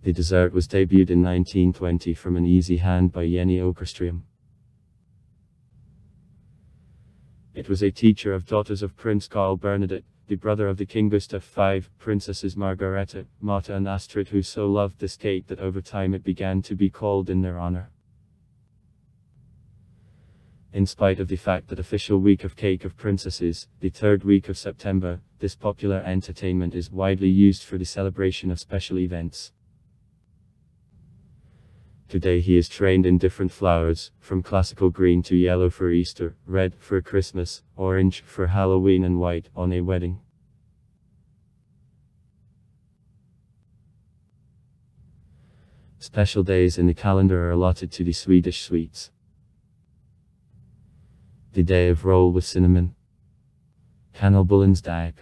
The dessert was debuted in 1920 from an easy hand by Jenny Åkerström. It was a teacher of daughters of Prince Carl Bernadette, the brother of the King Gustav V, Princesses Margareta, Marta and Astrid, who so loved this cake that over time it began to be called in their honor. In spite of the fact that official week of Cake of Princesses, the third week of September, this popular entertainment is widely used for the celebration of special events. Today he is trained in different flowers, from classical green to yellow for Easter, red for Christmas, orange for Halloween and white on a wedding. Special days in the calendar are allotted to the Swedish sweets. The day of roll with cinnamon, Kanelbullens dag,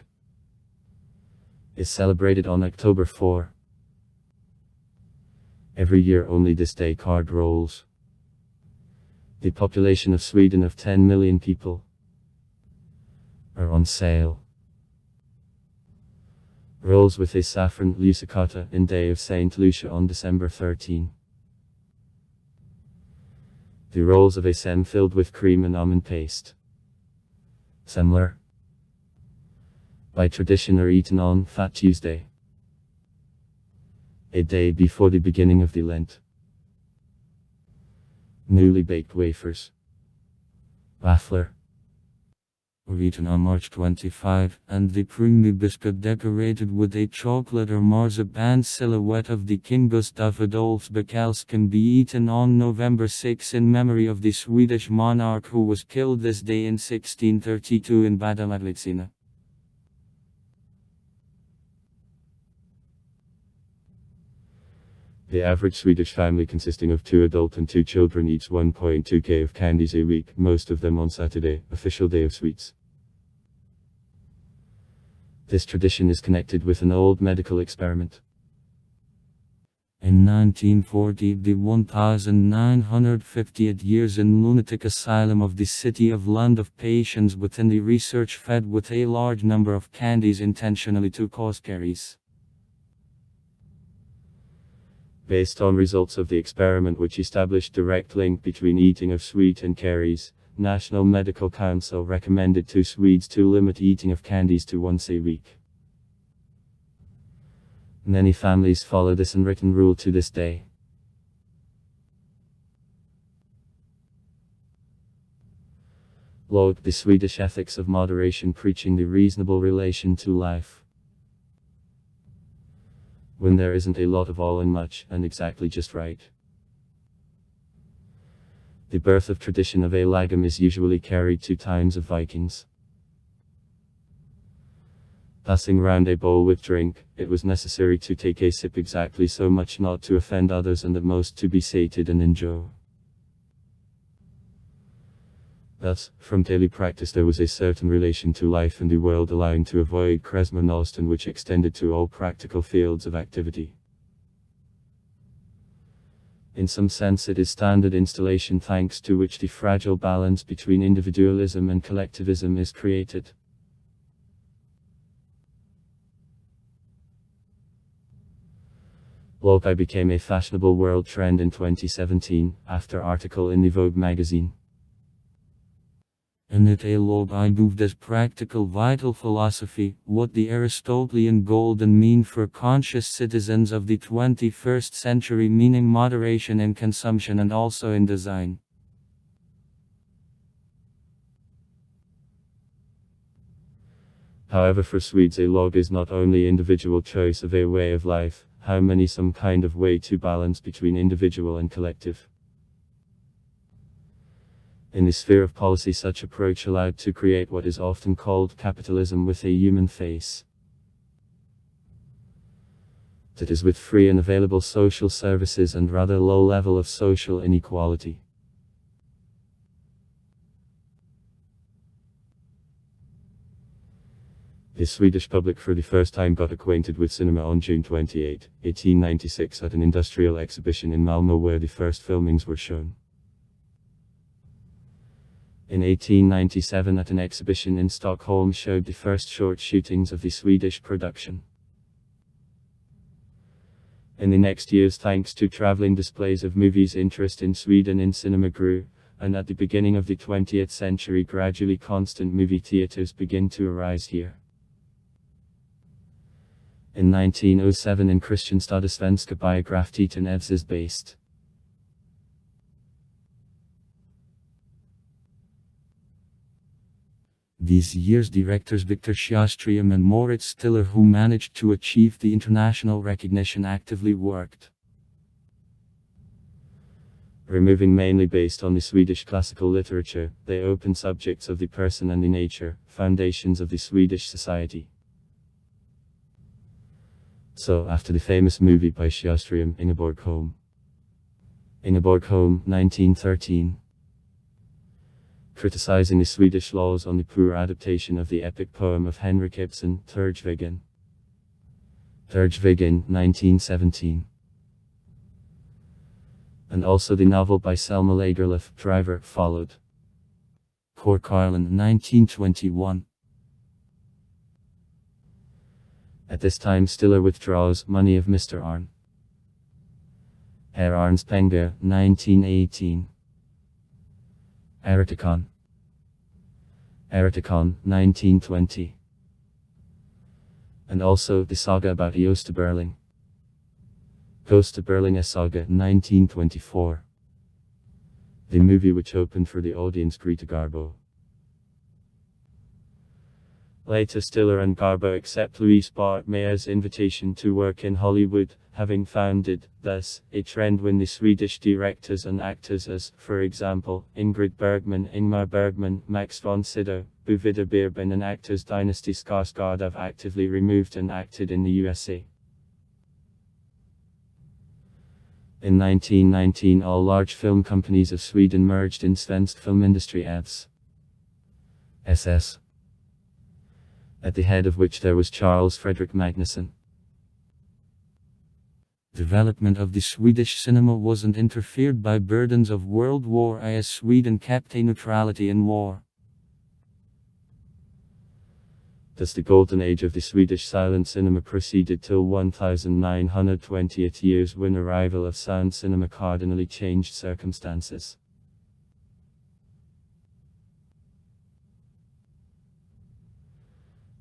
is celebrated on October 4. Every year only this day card rolls. The population of Sweden of 10 million people are on sale. Rolls with a saffron Lusicata in Day of Saint Lucia on December 13. The rolls of a sem filled with cream and almond paste. Semler. By tradition are eaten on Fat Tuesday, a day before the beginning of the Lent. Newly baked wafers. Waffler. Were eaten on March 25, and the creamy biscuit decorated with a chocolate or marzipan silhouette of the King Gustav Adolf Bacalls can be eaten on November 6 in memory of the Swedish monarch who was killed this day in 1632 in Badamadlicina. The average Swedish family consisting of 2 adults and 2 children eats 1.2 kg of candies a week, most of them on Saturday, official day of sweets. This tradition is connected with an old medical experiment. In 1940, the 1958 years in lunatic asylum of the city of Lund of patients within the research fed with a large number of candies intentionally to cause caries. Based on results of the experiment which established direct link between eating of sweet and caries, National Medical Council recommended to Swedes to limit eating of candies to once a week. Many families follow this unwritten rule to this day. Log the Swedish ethics of moderation preaching the reasonable relation to life. When there isn't a lot of all and much, and exactly just right. The birth of tradition of a lagom is usually carried to times of Vikings. Passing round a bowl with drink, it was necessary to take a sip exactly so much not to offend others and at most to be sated and enjoy. Thus, from daily practice there was a certain relation to life and the world allowing to avoid Kresmanostan which extended to all practical fields of activity. In some sense it is standard installation thanks to which the fragile balance between individualism and collectivism is created. Lokai became a fashionable world trend in 2017, after article in the Vogue magazine. In it a logai moved as practical vital philosophy, what the Aristotelian golden mean for conscious citizens of the 21st century, meaning moderation in consumption and also in design. However, for Swedes a log is not only individual choice of a way of life, how many some kind of way to balance between individual and collective. In the sphere of policy such approach allowed to create what is often called capitalism with a human face. That is with free and available social services and rather low level of social inequality. The Swedish public for the first time got acquainted with cinema on June 28, 1896 at an industrial exhibition in Malmö where the first filmings were shown. In 1897 at an exhibition in Stockholm showed the first short shootings of the Swedish production. In the next years, thanks to traveling displays of movies, interest in Sweden in cinema grew, and at the beginning of the 20th century gradually constant movie theaters began to arise here. In 1907 in Kristianstad a Svenska Biograftiteln Evs is based. These years directors Victor Sjöström and Moritz Stiller, who managed to achieve the international recognition, actively worked. Removing mainly based on the Swedish classical literature, they opened subjects of the person and the nature, foundations of the Swedish society. So after the famous movie by Sjöström, Ingeborg Holm. Ingeborg Holm, 1913. Criticizing the Swedish laws on the poor adaptation of the epic poem of Henrik Ibsen, Törjvigen. Törjvigen, 1917. And also the novel by Selma Lagerlöf, Driver, followed. Cork Island, 1921. At this time Stiller withdraws Money of Mr. Arn. Herr Arns Penga, 1918. Eroticon. Eroticon, 1920. And also the saga about Joost Berling. Joost Berling, a saga, 1924. The movie which opened for the audience Greta Garbo. Later Stiller and Garbo accept Louise Bartmeyer's invitation to work in Hollywood, having founded, thus, a trend when the Swedish directors and actors as, for example, Ingrid Bergman, Ingmar Bergman, Max von Sydow, Bo Wider-Bierben and actors Dynasty Skarsgård have actively removed and acted in the USA. In 1919 all large film companies of Sweden merged in Svensk Filmindustri AS. SS. At the head of which there was Charles Fredrik Magnusson. Development of the Swedish cinema wasn't interfered by burdens of World War I as Sweden kept a neutrality in war. Thus the golden age of the Swedish silent cinema proceeded till 1920th years when arrival of sound cinema cardinally changed circumstances.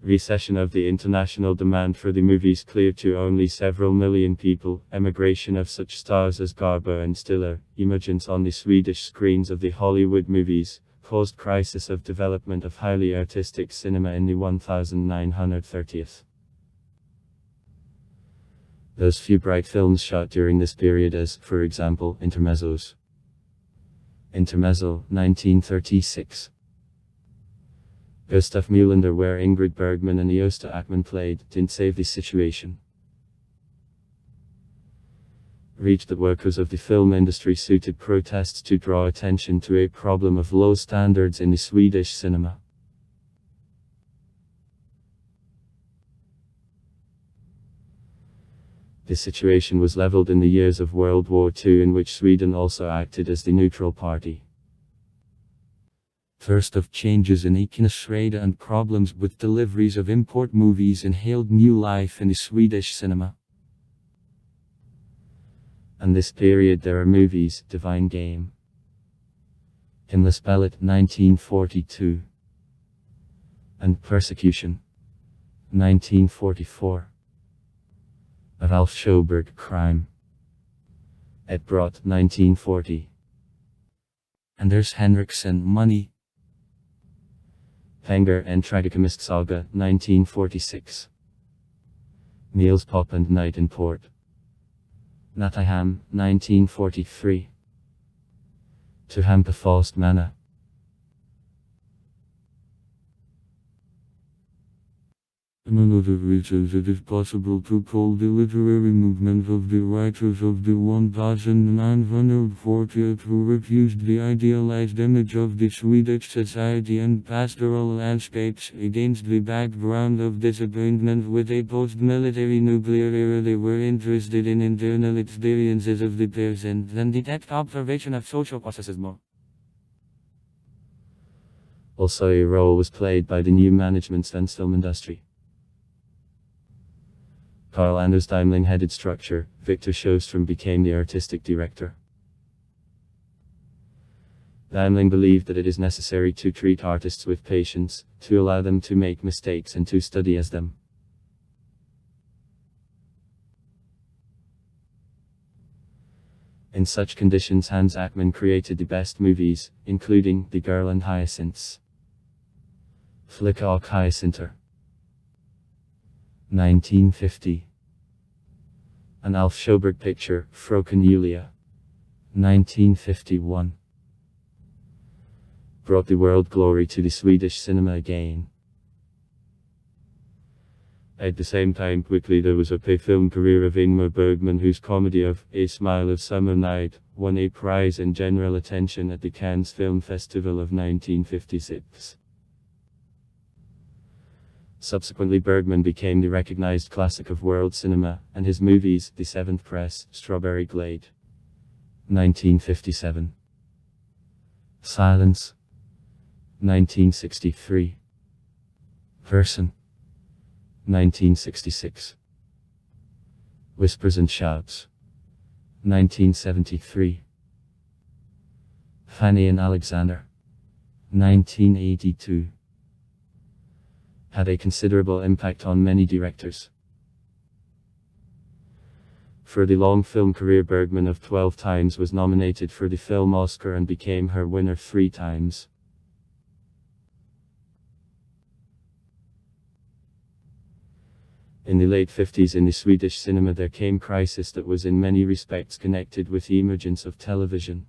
Recession of the international demand for the movies clear to only several million people, emigration of such stars as Garbo and Stiller, emergence on the Swedish screens of the Hollywood movies, caused crisis of development of highly artistic cinema in the 1930s. Those few bright films shot during this period as, for example, Intermezzos. Intermezzo, 1936. Gustav Mulander, where Ingrid Bergman and Gösta Ekman played, didn't save the situation. Reached that workers of the film industry suited protests to draw attention to a problem of low standards in the Swedish cinema. The situation was leveled in the years of World War II, in which Sweden also acted as the neutral party. First of changes in Iconostradé and problems with deliveries of import movies inhaled new life in the Swedish cinema. And this period there are movies, Divine Game, Himlaspelet, 1942, and Persecution, 1944, of Alf Sjöberg, Crime, et Brott, 1940, and there's Henriksen, Money, Pengar and Tragikomisk Saga, 1946, Niels Pop and Night in Port, Natiham, 1943. To Hampa Faust Mana. Among other reasons, it is possible to call the literary movement of the writers of the 1940s who refused the idealized image of the Swedish society and pastoral landscapes against the background of disappointment with a post-military nuclear era. They were interested in internal experiences of the person and detect observation of social processes more. Also a role was played by the new management Svensk film industry. Carl Anders Daimling headed structure, Victor Sjöström became the artistic director. Daimling believed that it is necessary to treat artists with patience, to allow them to make mistakes and to study as them. In such conditions Hans Ekman created the best movies, including The Girl and Hyacinths, Flicka och Hyacinthar, 1950. An Alf Sjöberg picture, Fröken Julia, 1951. Brought the world glory to the Swedish cinema again. At the same time, quickly there was a film career of Ingmar Bergman, whose comedy of A Smile of Summer Night won a prize and general attention at the Cannes Film Festival of 1956. Subsequently Bergman became the recognized classic of world cinema, and his movies, The Seventh Press, Strawberry Glade, 1957. Silence, 1963. Person, 1966. Whispers and Shouts, 1973. Fanny and Alexander, 1982. Had a considerable impact on many directors. For the long film career, Bergman of 12 times was nominated for the film Oscar and became her winner 3 times. In the late 50s in the Swedish cinema there came crisis that was in many respects connected with the emergence of television.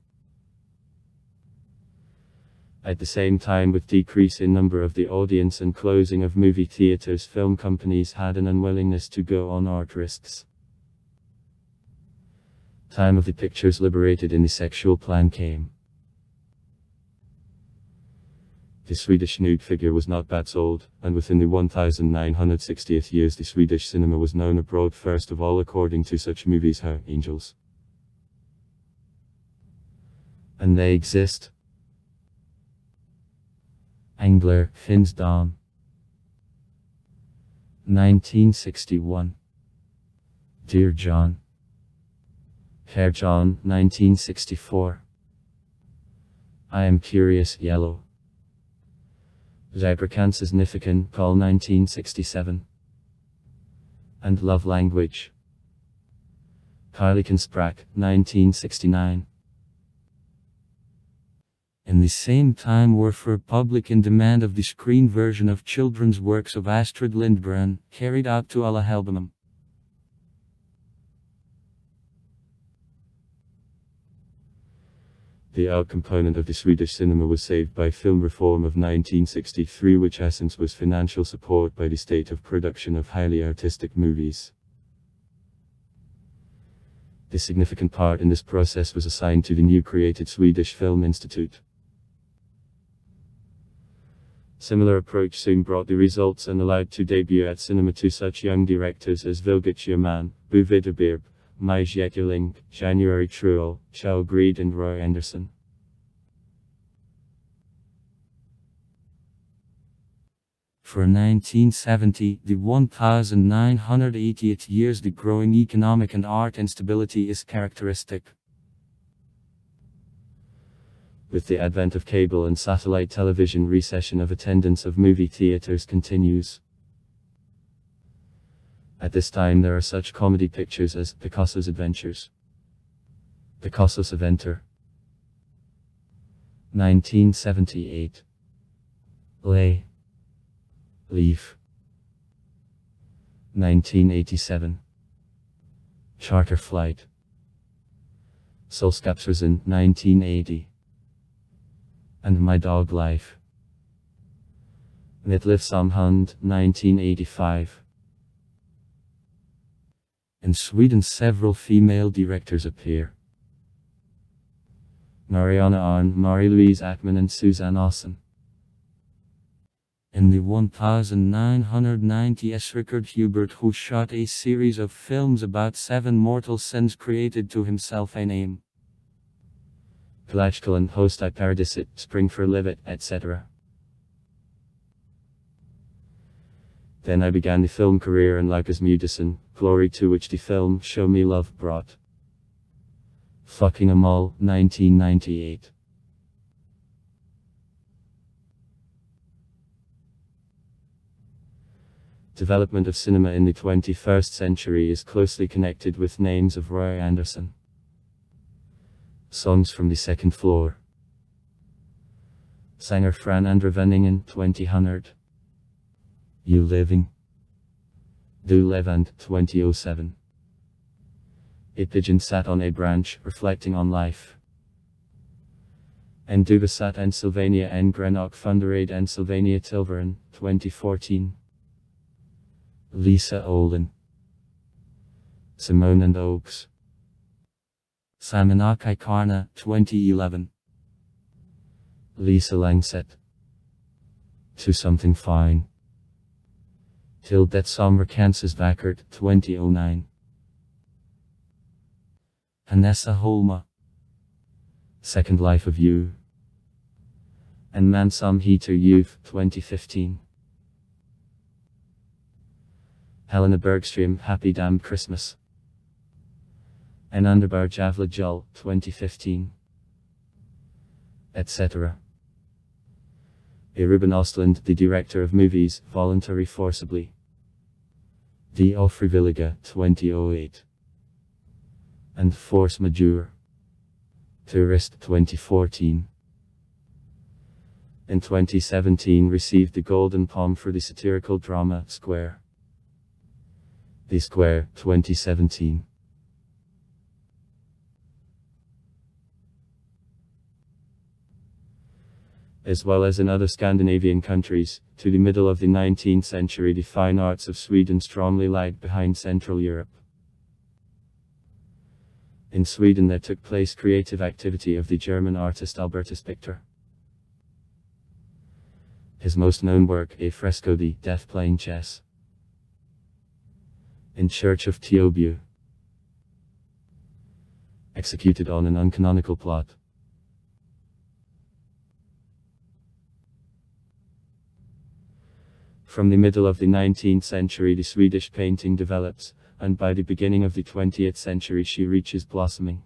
At the same time, with decrease in number of the audience and closing of movie theaters, film companies had an unwillingness to go on art risks. Time of the pictures liberated in the sexual plan came. The Swedish nude figure was not that old, and within the 1960th years the Swedish cinema was known abroad first of all according to such movies as Angels. And they exist. Angler, Finns Dawn, 1961. Dear John, Herr John, 1964. I Am Curious, Yellow, Zabrakances Nifikan, Call, 1967. And Love Language, Kärlekens 1969. In the same time were for public in demand of the screen version of children's works of Astrid Lindgren, carried out to Alla Helgonum. The art component of the Swedish cinema was saved by film reform of 1963, which essence was financial support by the state of production of highly artistic movies. The significant part in this process was assigned to the new created Swedish Film Institute. Similar approach soon brought the results and allowed to debut at cinema to such young directors as Vilgot Sjöman, Bo Widerberg, Maj Ekelund, January Truel, Kjell Greed and Roy Andersson. For 1970, the 1980th years, the growing economic and art instability is characteristic. With the advent of cable and satellite television, recession of attendance of movie theaters continues. At this time there are such comedy pictures as Picasso's Adventures, Picasso's Adventure, 1978, Leaf, 1987, Charter Flight, Solskapsresen, 1980, and My Dog Life, Mitt liv som hund, 1985. In Sweden several female directors appear. Mariana Arn, Marie-Louise Ackman and Susanne Ossen. In the 1990s, Richard Hubert, who shot a series of films about 7 mortal sins, created to himself a name. Pelachkalan, Host I Paradisit, Spring for Livet, etc. Then I began the film career and Lucas Mudison, glory to which the film Show Me Love brought. Fucking 'em all, 1998. Development of cinema in the 21st century is closely connected with names of Roy Andersson. Songs from the Second Floor. Sanger Fran Andrevenningen, 2000. You Living. Du Levand, 2007. A pigeon sat on a branch, reflecting on life. En Dugasat en Sylvania en Greenock Funderade en Sylvania Tilveren, 2014. Lisa Olin. Simone and Oaks. Samanakai Karna, 2011. Lisa Langset. To Something Fine. Till Det Sommer Kansas Vackert, 2009. Hanessa Holma. Second Life of You. And Mansam Heater Youth, 2015. Helena Bergström, Happy Damn Christmas. En Underbar Javla Jul, 2015. Etc. Ruben Östlund, the director of movies, Voluntary Forcibly. Die Ofrivillige, 2008. And Force Majeure. Tourist, 2014. In 2017 received the Golden Palm for the satirical drama, Square. The Square, 2017. As well as in other Scandinavian countries, to the middle of the 19th century the fine arts of Sweden strongly lagged behind Central Europe. In Sweden there took place creative activity of the German artist Albertus Pictor. His most known work, a fresco The Death Playing Chess in Church of Tiobu, executed on an uncanonical plot. From the middle of the 19th century the Swedish painting develops, and by the beginning of the 20th century she reaches blossoming.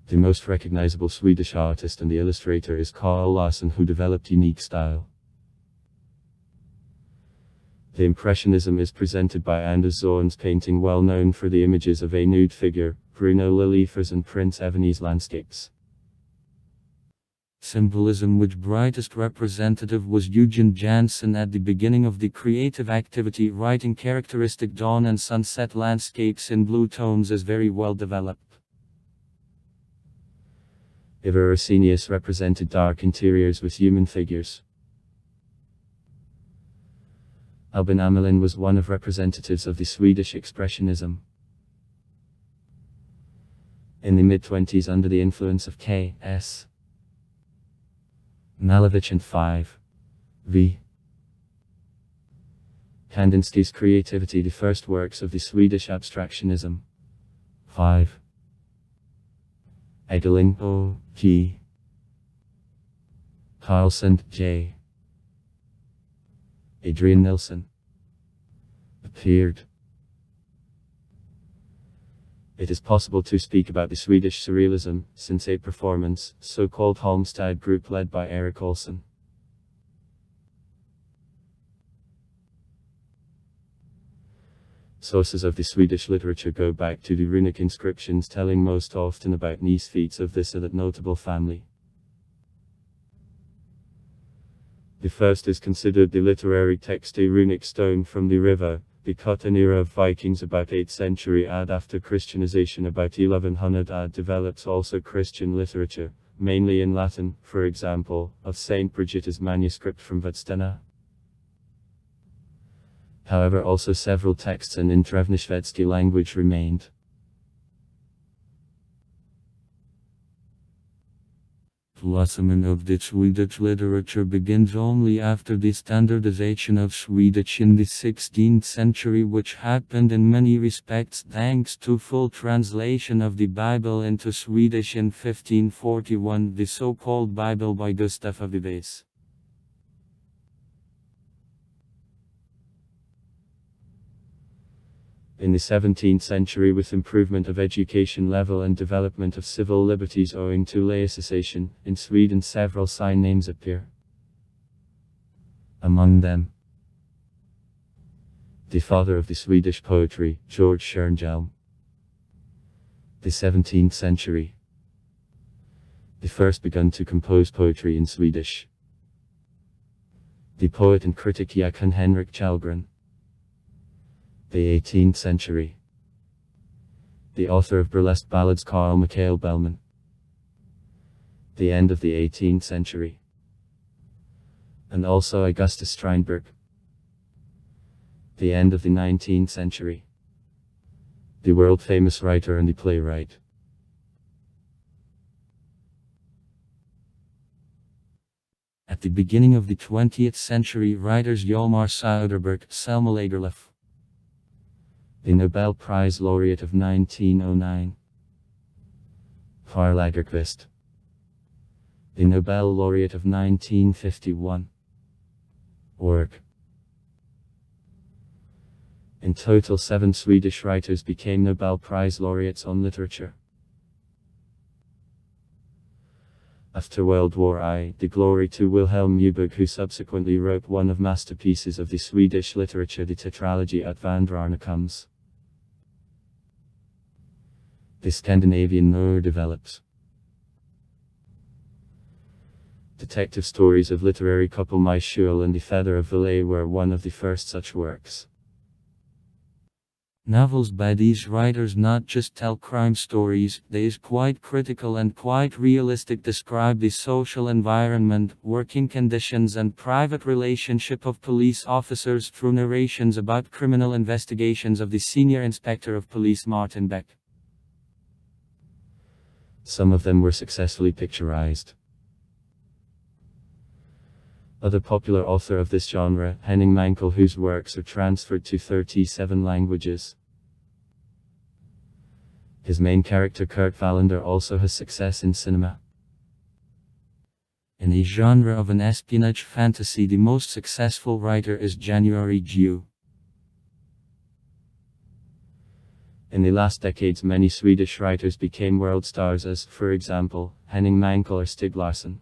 The most recognizable Swedish artist and the illustrator is Carl Larsson, who developed unique style. The Impressionism is presented by Anders Zorn's painting, well known for the images of a nude figure, Bruno Lilliefers and Prince Evany's landscapes. Symbolism, which brightest representative was Eugen Jansson at the beginning of the creative activity, writing characteristic dawn and sunset landscapes in blue tones, is very well developed. Ivar Rosenius represented dark interiors with human figures. Albin Amelin was one of representatives of the Swedish Expressionism. In the mid-20s, under the influence of K.S. Malevich and 5.V. Kandinsky's creativity, the first works of the Swedish Abstractionism. 5. Edeling O.G. Carlson J. Adrian Nilsson appeared. It is possible to speak about the Swedish Surrealism, since a performance, so-called Halmstad group led by Erik Olsson. Sources of the Swedish literature go back to the runic inscriptions, telling most often about niece feats of this or that notable family. The first is considered the literary text, a runic stone from the river, the Kuttan era of Vikings about 8th century AD. After Christianization about 1100 AD develops also Christian literature, mainly in Latin, for example, of Saint Brigitta's manuscript from Vadstena. However, also several texts in Drevnishvetsky language remained. Blossoming of the Swedish literature begins only after the standardization of Swedish in the 16th century, which happened in many respects thanks to full translation of the Bible into Swedish in 1541, the so-called Bible by Gustaf af Vives. In the 17th century, with improvement of education level and development of civil liberties owing to laicization, in Sweden several sign names appear. Among them, the father of the Swedish poetry, Georg Stjernhjelm. The 17th century, the first begun to compose poetry in Swedish. The poet and critic Johan Henrik Källgren. The 18th century, the author of burlesque ballads Carl Michael Bellman. The end of the 18th century, and also Augustus Strindberg. The end of the 19th century, the world-famous writer and the playwright. At the beginning of the 20th century, writers Hjalmar Söderberg, Selma Lagerlöf. The Nobel Prize laureate of 1909. Carl Lagerkvist. The Nobel laureate of 1951. Work. In total, 7 Swedish writers became Nobel Prize laureates on literature. After World War I, the glory to Wilhelm Moberg, who subsequently wrote one of masterpieces of the Swedish literature, the tetralogy Ut Vandrarna, the Scandinavian noir develops. Detective stories of literary couple My Schuel and The Feather of Valais were one of the first such works. Novels by these writers not just tell crime stories, they is quite critical and quite realistic, describe the social environment, working conditions and private relationship of police officers through narrations about criminal investigations of the Senior Inspector of Police Martin Beck. Some of them were successfully picturized. Other popular author of this genre, Henning Mankell, whose works are transferred to 37 languages. His main character Kurt Wallander also has success in cinema. In the genre of an espionage fantasy, the most successful writer is January Jew. In the last decades, many Swedish writers became world stars as, for example, Henning Mankell or Stieg Larsson.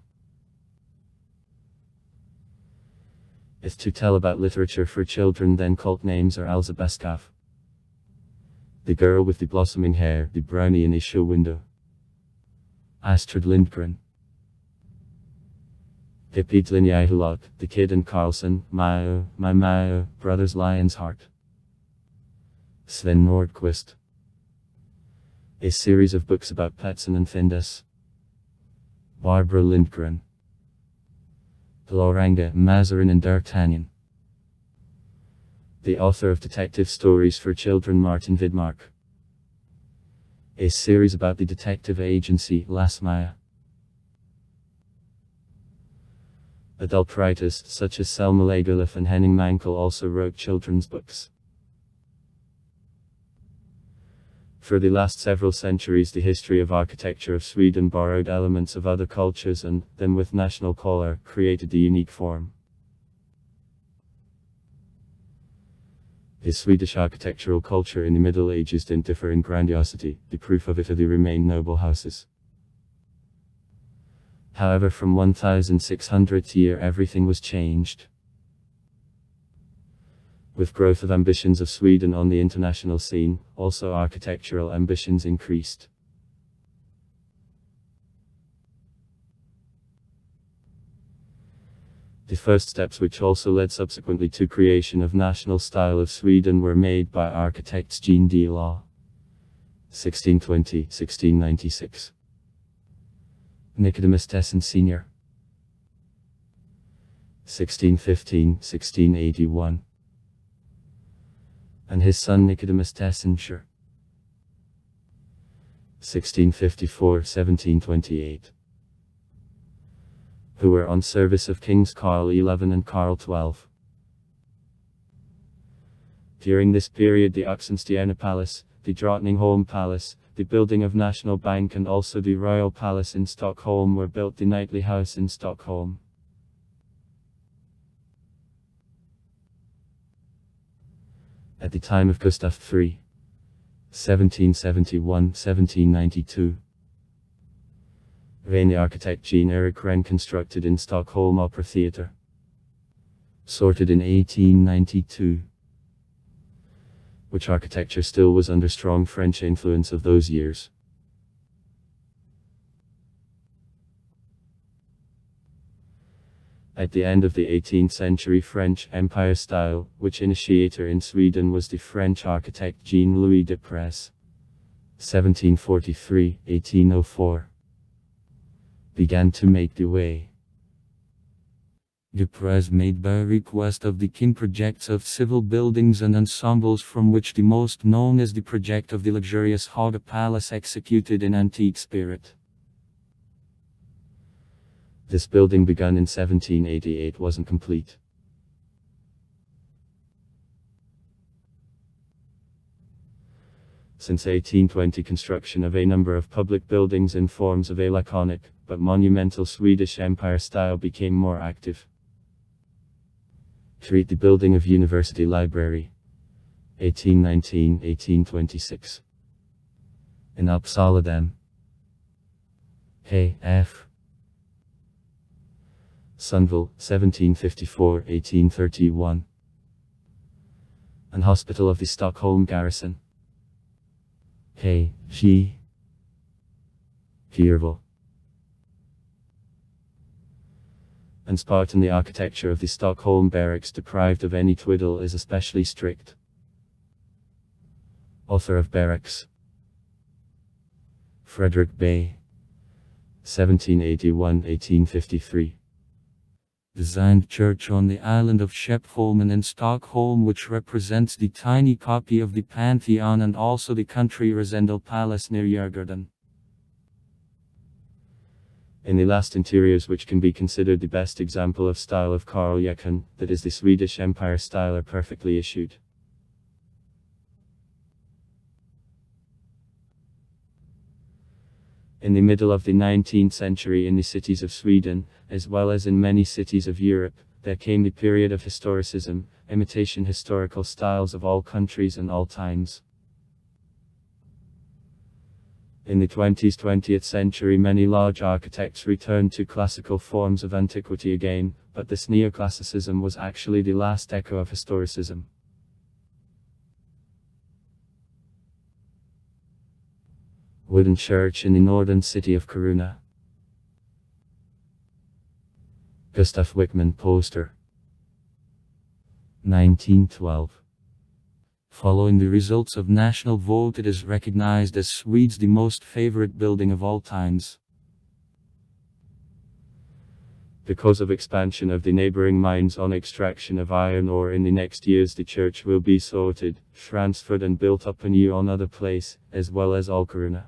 If to tell about literature for children, then cult names are Elsa Beskow, The Girl with the Blossoming Hair, The Brownie in a Show Window, Astrid Lindgren, Pippi Dlinjahulot, The Kid and Carlson, Mao, My Mao, Brothers Lion's Heart, Sven Nordqvist, a series of books about Petson and Findus, Barbara Lindgren, Loranga, Mazarin and D'Artagnan. The author of detective stories for children Martin Widmark. A series about the detective agency Lasmaya. Adult writers such as Selma Lagerlöf and Henning Mankell also wrote children's books. For the last several centuries, the history of architecture of Sweden borrowed elements of other cultures and, then with national color, created the unique form. The Swedish architectural culture in the Middle Ages didn't differ in grandiosity, the proof of it are the remained noble houses. However, from 1600 year everything was changed. With growth of ambitions of Sweden on the international scene, also architectural ambitions increased. The first steps, which also led subsequently to creation of national style of Sweden, were made by architects Jean de Law, 1620-1696, Nicodemus Tesson Sr., 1615-1681, and his son Nicodemus Tesson Schur, 1654-1728, who were on service of Kings Carl XI and Carl XII. During this period, the Oxenstierna Palace, the Drottningholm Palace, the building of National Bank and also the Royal Palace in Stockholm were built, the Knightly House in Stockholm. At the time of Gustav III, 1771-1792, the architect Jean-Erik Wren constructed in Stockholm Opera Theatre, sorted in 1892, which architecture still was under strong French influence of those years. At the end of the 18th century, French Empire style, which initiator in Sweden was the French architect Jean-Louis Deprez, 1743-1804, began to make the way. Deprez made by request of the king projects of civil buildings and ensembles, from which the most known is the project of the luxurious Haga Palace executed in antique spirit. This building, begun in 1788, wasn't complete. Since 1820, construction of a number of public buildings in forms of a laconic, but monumental Swedish Empire style became more active. Treat the building of University Library, 1819–1826. In Uppsala dem. H.F. Sundvall, 1754–1831. An hospital of the Stockholm garrison. G. Kierval. And Spartan, the architecture of the Stockholm barracks, deprived of any twiddle, is especially strict. Author of barracks. Frederick Bay, 1781–1853. Designed church on the island of Skeppsholmen in Stockholm, which represents the tiny copy of the Pantheon and also the country Rosendal Palace near Djurgården. In the last interiors, which can be considered the best example of style of Carl Johan, that is the Swedish Empire style, are perfectly issued. In the middle of the 19th century, in the cities of Sweden, as well as in many cities of Europe, there came the period of historicism, imitation historical styles of all countries and all times. In the 20th century, many large architects returned to classical forms of antiquity again, but this neoclassicism was actually the last echo of historicism. Wooden church in the northern city of Kiruna. Gustav Wickman poster. 1912. Following the results of national vote, it is recognized as Swedes' the most favorite building of all times. Because of expansion of the neighboring mines on extraction of iron ore in the next years, the church will be sorted, transferred and built up anew on other place, as well as all Kiruna.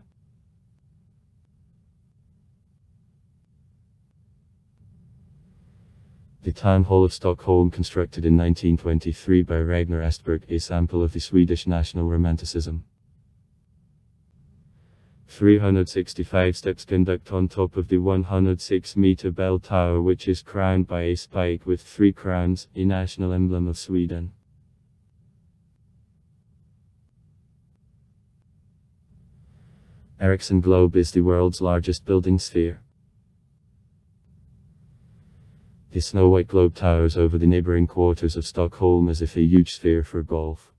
The Town Hall of Stockholm, constructed in 1923 by Ragnar Estberg, a sample of the Swedish national romanticism. 365 steps conduct on top of the 106-meter bell tower, which is crowned by a spike with 3 crowns, a national emblem of Sweden. Ericsson Globe is the world's largest building sphere. The snow-white globe towers over the neighboring quarters of Stockholm as if a huge sphere for golf.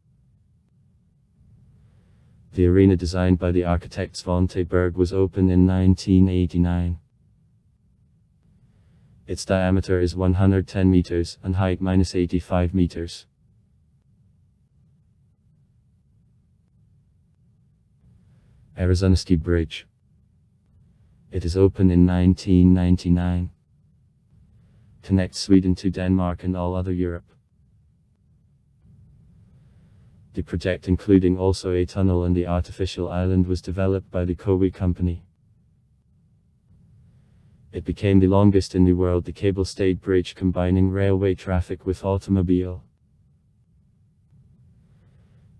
The arena, designed by the architect Svante Berg, was opened in 1989. Its diameter is 110 meters and height -85 meters. Øresundsbro Bridge. It is opened in 1999. Connects Sweden to Denmark and all other Europe. The project, including also a tunnel and the artificial island, was developed by the Cowie Company. It became the longest in the world, the cable-stayed bridge combining railway traffic with automobile.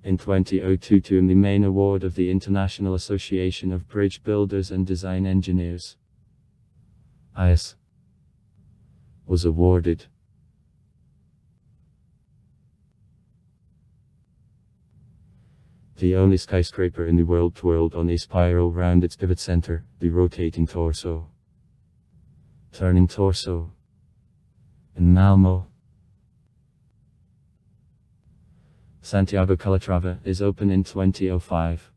In 2002, to the main award of the International Association of Bridge Builders and Design Engineers, IAS, was awarded. The only skyscraper in the world twirled on a spiral round its pivot center, the rotating torso. Turning torso. In Malmö. Santiago Calatrava is open in 2005.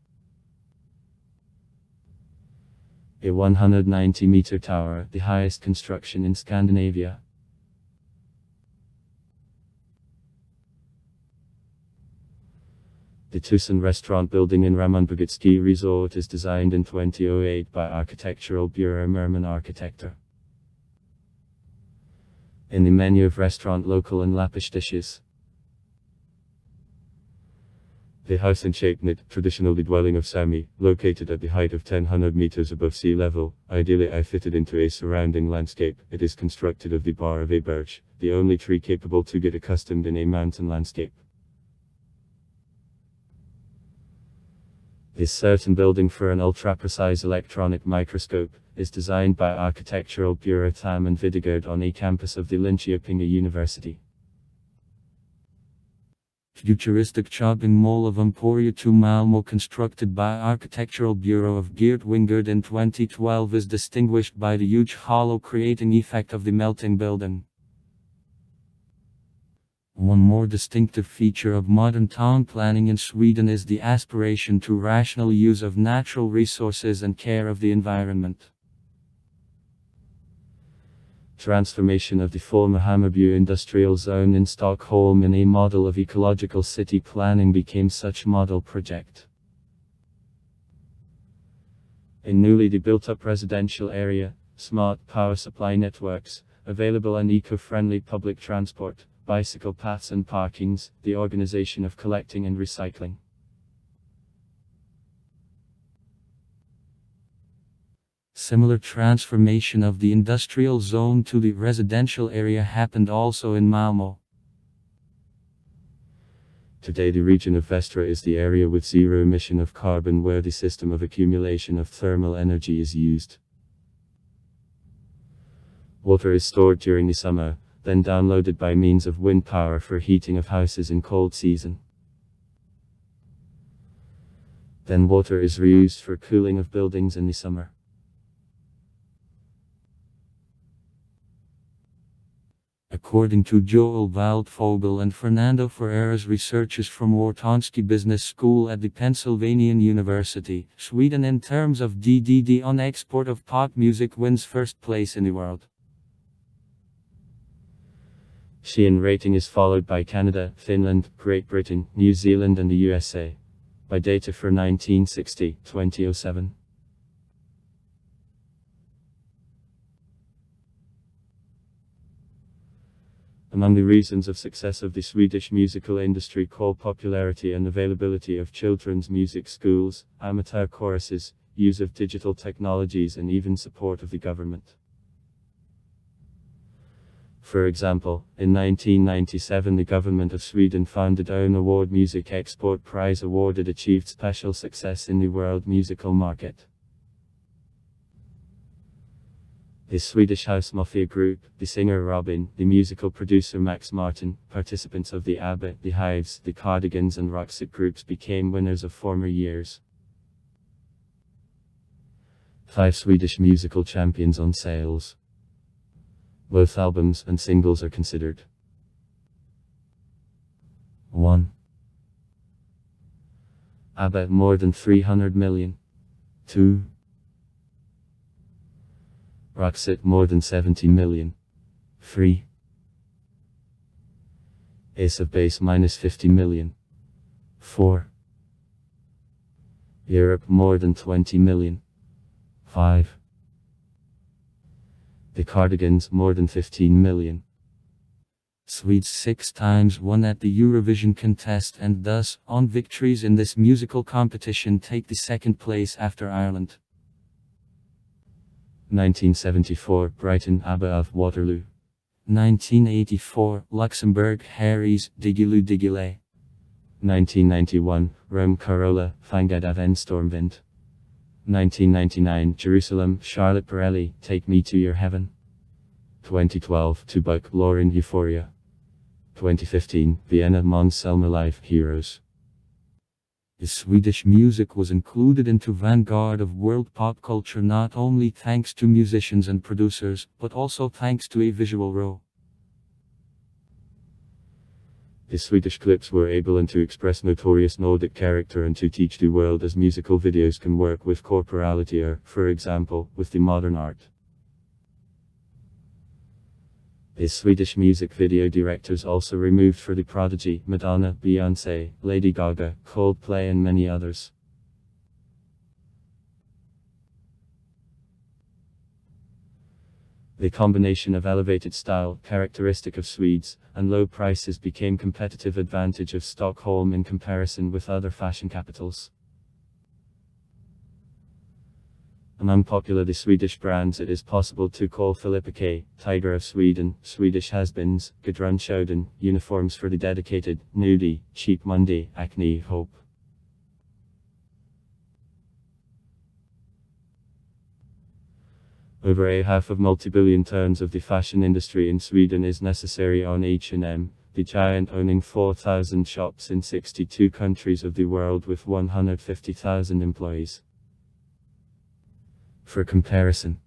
A 190-meter tower, the highest construction in Scandinavia. The Tusen restaurant building in Ramonbygget Ski Resort is designed in 2008 by Architectural Bureau Merman Arkitekter. In the menu of restaurant, local and Lappish dishes. The house in Shapnit, traditional the dwelling of Sami, located at the height of 1,000 meters above sea level, ideally fitted into a surrounding landscape. It is constructed of the bar of a birch, the only tree capable to get accustomed in a mountain landscape. This certain building for an ultra-precise electronic microscope is designed by Architectural Bureau Tam and Videgård on a campus of the Linköping University. Futuristic shopping mall of Emporia to Malmo, constructed by Architectural Bureau of Geert Wingert in 2012, is distinguished by the huge hollow creating effect of the melting building. One more distinctive feature of modern town planning in Sweden is the aspiration to rational use of natural resources and care of the environment. Transformation of the former Hammarby industrial zone in Stockholm in a model of ecological city planning became such model project. A newly built-up residential area, smart power supply networks, available and eco-friendly public transport, bicycle paths and parkings, the organization of collecting and recycling. Similar transformation of the industrial zone to the residential area happened also in Malmö. Today the region of Västra is the area with zero emission of carbon, where the system of accumulation of thermal energy is used. Water is stored during the summer, then downloaded by means of wind power for heating of houses in cold season. Then water is reused for cooling of buildings in the summer. According to Joel Waldvogel and Fernando Ferreira's researchers from Whartonski Business School at the Pennsylvania University, Sweden in terms of DDD on export of pop music wins first place in the world. Shein rating is followed by Canada, Finland, Great Britain, New Zealand and the USA. By data for 1960-2007. Among the reasons of success of the Swedish musical industry call popularity and availability of children's music schools, amateur choruses, use of digital technologies and even support of the government. For example, in 1997 the government of Sweden founded own award Music Export Prize awarded achieved special success in the world musical market. The Swedish House Mafia group, the singer Robin, the musical producer Max Martin, participants of the ABBA, the Hives, the Cardigans and Roxette groups became winners of former years. 5 Swedish musical champions on sales. Both albums and singles are considered. 1. ABBA more than 300 million. 2. Roxette more than 70 million. 3. Ace of Base minus 50 million. 4. Europe more than 20 million. 5. The Cardigans more than 15 million. Swedes 6 times won at the Eurovision contest and thus, on victories in this musical competition, take the second place after Ireland. 1974 Brighton ABBA of Waterloo. 1984 Luxembourg Harry's Diggiloo Diggiley. 1991 Rome Carola Fangad av en stormvind. 1999 Jerusalem Charlotte Perrelli Take Me to Your Heaven. 2012 Tupac Lauren Euphoria. 2015 Vienna Måns Zelmerlöw Live Heroes. The Swedish music was included into vanguard of world pop culture not only thanks to musicians and producers, but also thanks to a visual row. The Swedish clips were able to express notorious Nordic character and to teach the world as musical videos can work with corporality or, for example, with the modern art. The Swedish music video directors also removed for The Prodigy, Madonna, Beyoncé, Lady Gaga, Coldplay and many others. The combination of elevated style, characteristic of Swedes, and low prices became competitive advantage of Stockholm in comparison with other fashion capitals. Among popular the Swedish brands it is possible to call Filippa K, Tiger of Sweden, Swedish Has-Beens, Gudrun Schoden, uniforms for the dedicated, Nudie, Cheap Monday, Acne, Hope. Over a half of multi-billion turns of the fashion industry in Sweden is necessary on H&M, the giant owning 4,000 shops in 62 countries of the world with 150,000 employees. For comparison,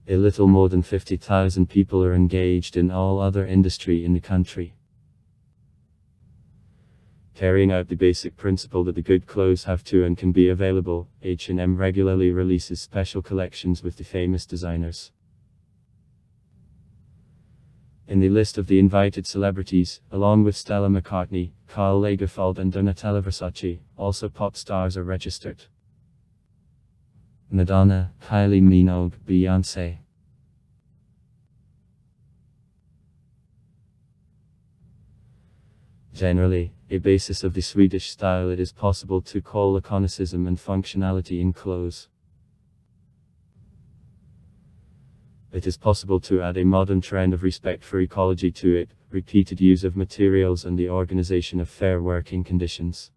a little more than 50,000 people are engaged in all other industry in the country, carrying out the basic principle that the good clothes have to and can be available. H&M regularly releases special collections with the famous designers. In the list of the invited celebrities, along with Stella McCartney, Karl Lagerfeld and Donatella Versace, also pop stars are registered. Madonna, Kylie Minogue, Beyoncé. Generally, a basis of the Swedish style, it is possible to call iconicism and functionality in clothes. It is possible to add a modern trend of respect for ecology to it, repeated use of materials and the organization of fair working conditions.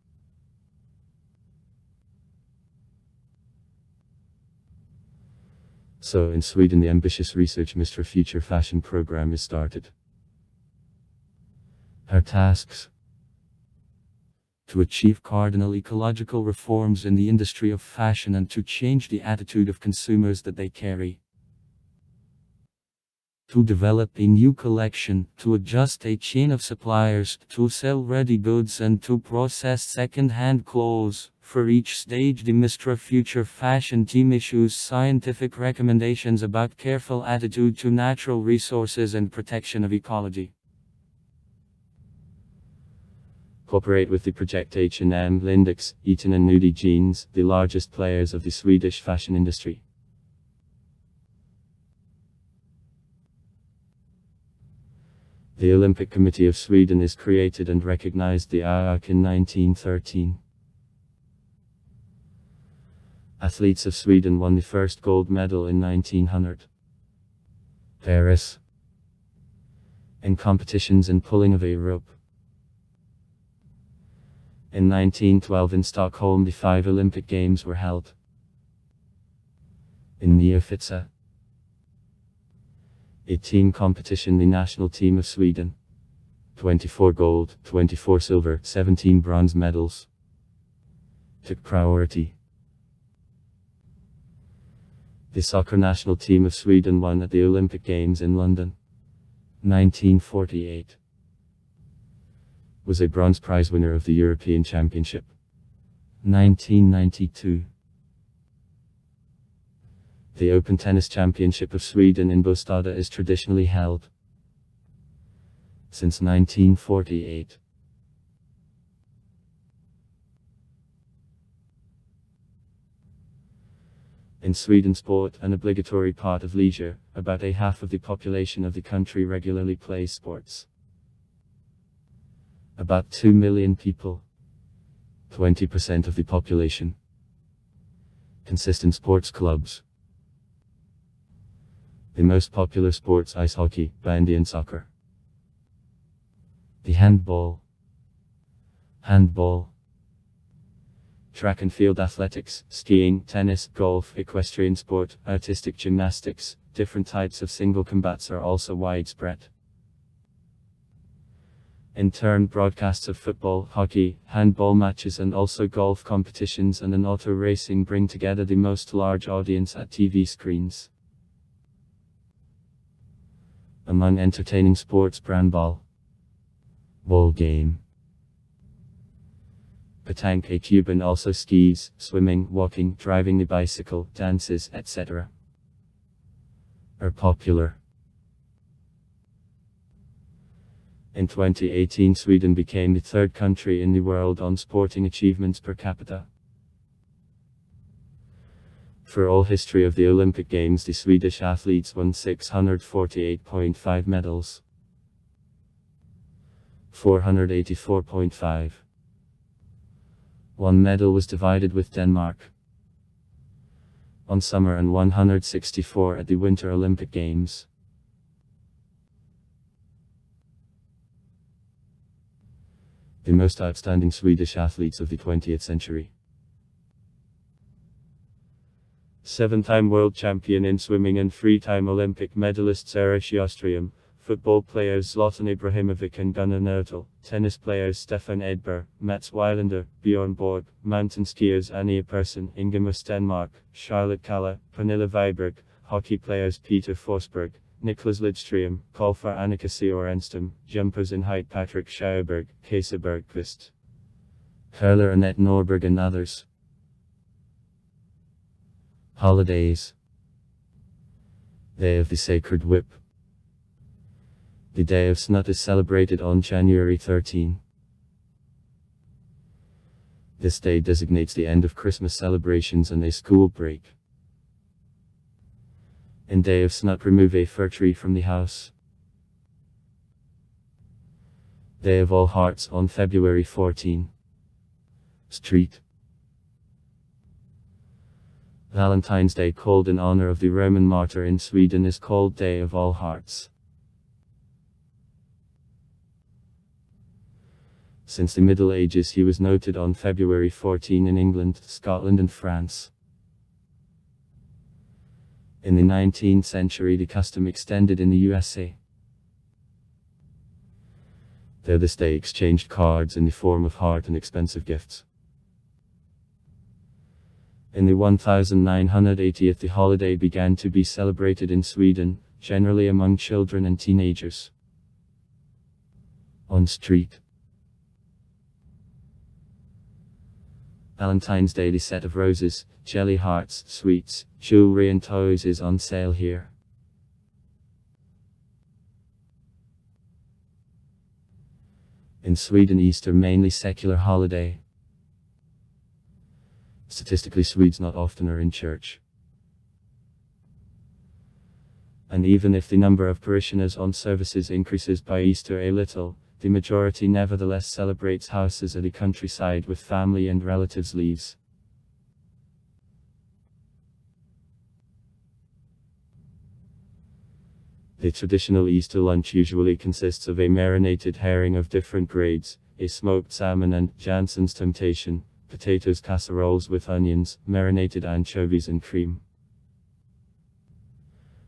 So in Sweden the ambitious Research Mr. Future Fashion program is started. Our tasks: to achieve cardinal ecological reforms in the industry of fashion and to change the attitude of consumers that they carry. To develop a new collection, to adjust a chain of suppliers, to sell ready goods and to process second-hand clothes. For each stage the Mr. Future Fashion team issues scientific recommendations about careful attitude to natural resources and protection of ecology. Cooperate with the project H&M, Lindex, Eton and Nudie Jeans, the largest players of the Swedish fashion industry. The Olympic Committee of Sweden is created and recognized the IOC in 1913. Athletes of Sweden won the first gold medal in 1900. Paris. In competitions in pulling of a rope. In 1912 in Stockholm the 5 Olympic Games were held. In Neofitsa, a team competition, the national team of Sweden, 24 gold, 24 silver, 17 bronze medals, took priority. The soccer national team of Sweden won at the Olympic Games in London, 1948. Was a bronze prize winner of the European Championship, 1992. The Open Tennis Championship of Sweden in Båstad is traditionally held since 1948. In Sweden, sport, an obligatory part of leisure, about a half of the population of the country regularly plays sports. About 2 million people, 20% of the population, consist in sports clubs. The most popular sports: ice hockey, bandy and soccer. The handball, track and field athletics, skiing, tennis, golf, equestrian sport, artistic gymnastics, different types of single combats are also widespread. In turn, broadcasts of football, hockey, handball matches and also golf competitions and an auto racing bring together the most large audience at TV screens. Among entertaining sports: brandball, ball game, petanque, a Cuban, also skis, swimming, walking, driving the bicycle, dances, etc. are popular. In 2018, Sweden became the third country in the world on sporting achievements per capita. For all history of the Olympic Games, the Swedish athletes won 648.5 medals. 484.5. One medal was divided with Denmark on summer and 164 at the Winter Olympic Games. The most outstanding Swedish athletes of the 20th century. 7-time world champion in swimming and 3-time Olympic medalist Sarah Sjöström, Football players Zlatan Ibrahimovic and Gunnar Nertal, tennis players Stefan Edberg, Mats Wilander, Bjorn Borg, mountain skiers Anja Persson, Ingemar Stenmark, Charlotte Kalla, Pernilla Wiberg, hockey players Peter Forsberg, Niklas Lidström, golfer Annika Sjöström, jumpers in height Patrick Sjöberg, Kesa Bergqvist, hurler Annette Norberg and others. Holidays. Day of the Sacred Whip. The Day of Snut is celebrated on January 13. This day designates the end of Christmas celebrations and a school break. In Day of Snut, remove a fir tree from the house. Day of All Hearts on February 14. Street. Valentine's Day, called in honor of the Roman martyr in Sweden, is called Day of All Hearts. Since the Middle Ages he was noted on February 14 in England, Scotland and France. In the 19th century the custom extended in the USA. There this day exchanged cards in the form of heart and expensive gifts. In the 1980s the holiday began to be celebrated in Sweden, generally among children and teenagers. On street. Valentine's Day, the set of roses, jelly hearts, sweets, jewelry and toys is on sale here. In Sweden, Easter mainly secular holiday. Statistically, Swedes not often are in church. And even if the number of parishioners on services increases by Easter a little, the majority nevertheless celebrates houses at the countryside with family and relatives leaves. The traditional Easter lunch usually consists of a marinated herring of different grades, a smoked salmon and, Jansen's temptation, potatoes casseroles with onions, marinated anchovies and cream.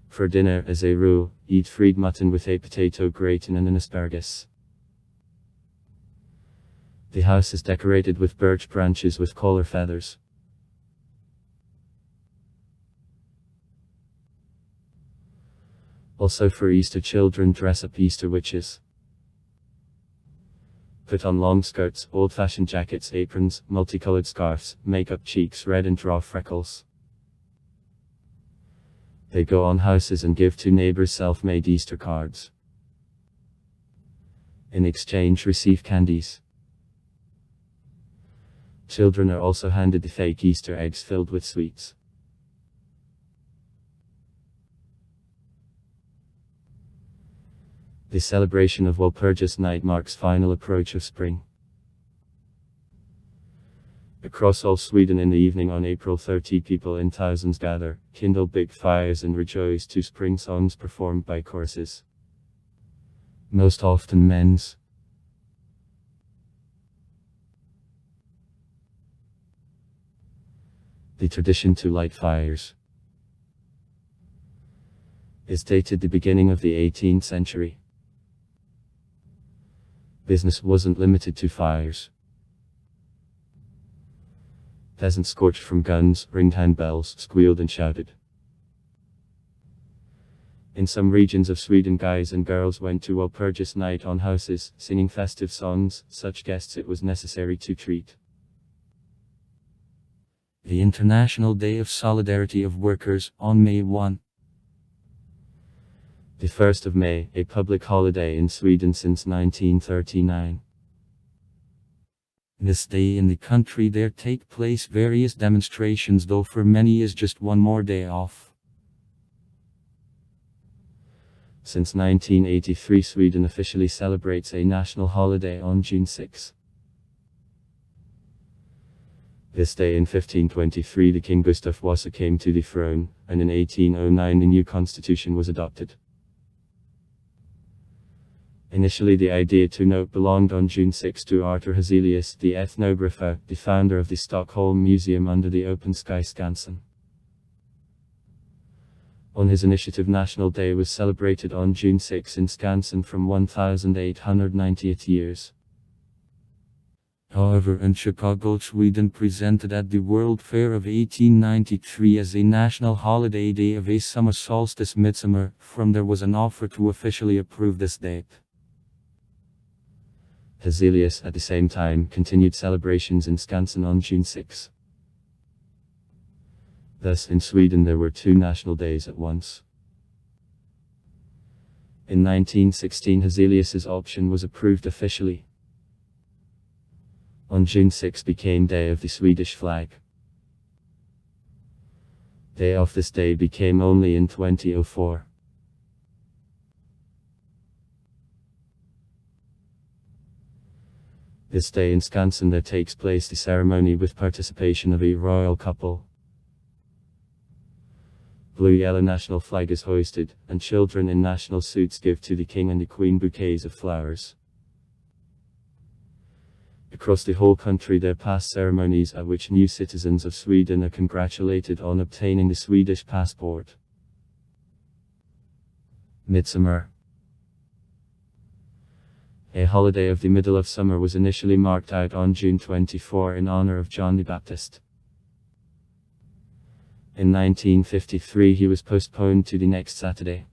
For dinner, as a rule, eat fried mutton with a potato gratin and an asparagus. The house is decorated with birch branches with collar feathers. Also for Easter, children dress up Easter witches. Put on long skirts, old-fashioned jackets, aprons, multicolored scarves, make up cheeks red and draw freckles. They go on houses and give to neighbors self-made Easter cards. In exchange receive candies. Children are also handed the fake Easter eggs filled with sweets. The celebration of Walpurgis Night marks final approach of spring. Across all Sweden in the evening on April 30 people in thousands gather, kindle big fires and rejoice to spring songs performed by choruses. Most often men's. The tradition to light fires is dated the beginning of the 18th century. Business wasn't limited to fires. Peasants scorched from guns, ringed handbells, squealed and shouted. In some regions of Sweden, guys and girls went to Walpurgis Night on houses, singing festive songs. Such guests it was necessary to treat. The International Day of Solidarity of Workers, on May 1. The 1st of May, a public holiday in Sweden since 1939. This day in the country there take place various demonstrations, though for many is just one more day off. Since 1983 Sweden officially celebrates a national holiday on June 6. This day in 1523 the King Gustav Vasa came to the throne, and in 1809 the new constitution was adopted. Initially the idea to note belonged on June 6 to Arthur Hazelius, the ethnographer, the founder of the Stockholm Museum under the Open Sky Skansen. On his initiative, National Day was celebrated on June 6 in Skansen from 1898 years. However, in Chicago, Sweden presented at the World Fair of 1893 as a national holiday day of a summer solstice midsummer. From there was an offer to officially approve this date. Hazelius, at the same time, continued celebrations in Skansen on June 6. Thus, in Sweden there were two national days at once. In 1916, Hazelius's option was approved officially. On June 6 became Day of the Swedish Flag. Day of this day became only in 2004. This day in Skansen there takes place the ceremony with participation of a royal couple. Blue-yellow national flag is hoisted, and children in national suits give to the king and the queen bouquets of flowers. Across the whole country there pass ceremonies at which new citizens of Sweden are congratulated on obtaining the Swedish passport. Midsummer. A holiday of the middle of summer was initially marked out on June 24 in honor of John the Baptist. In 1953 he was postponed to the next Saturday.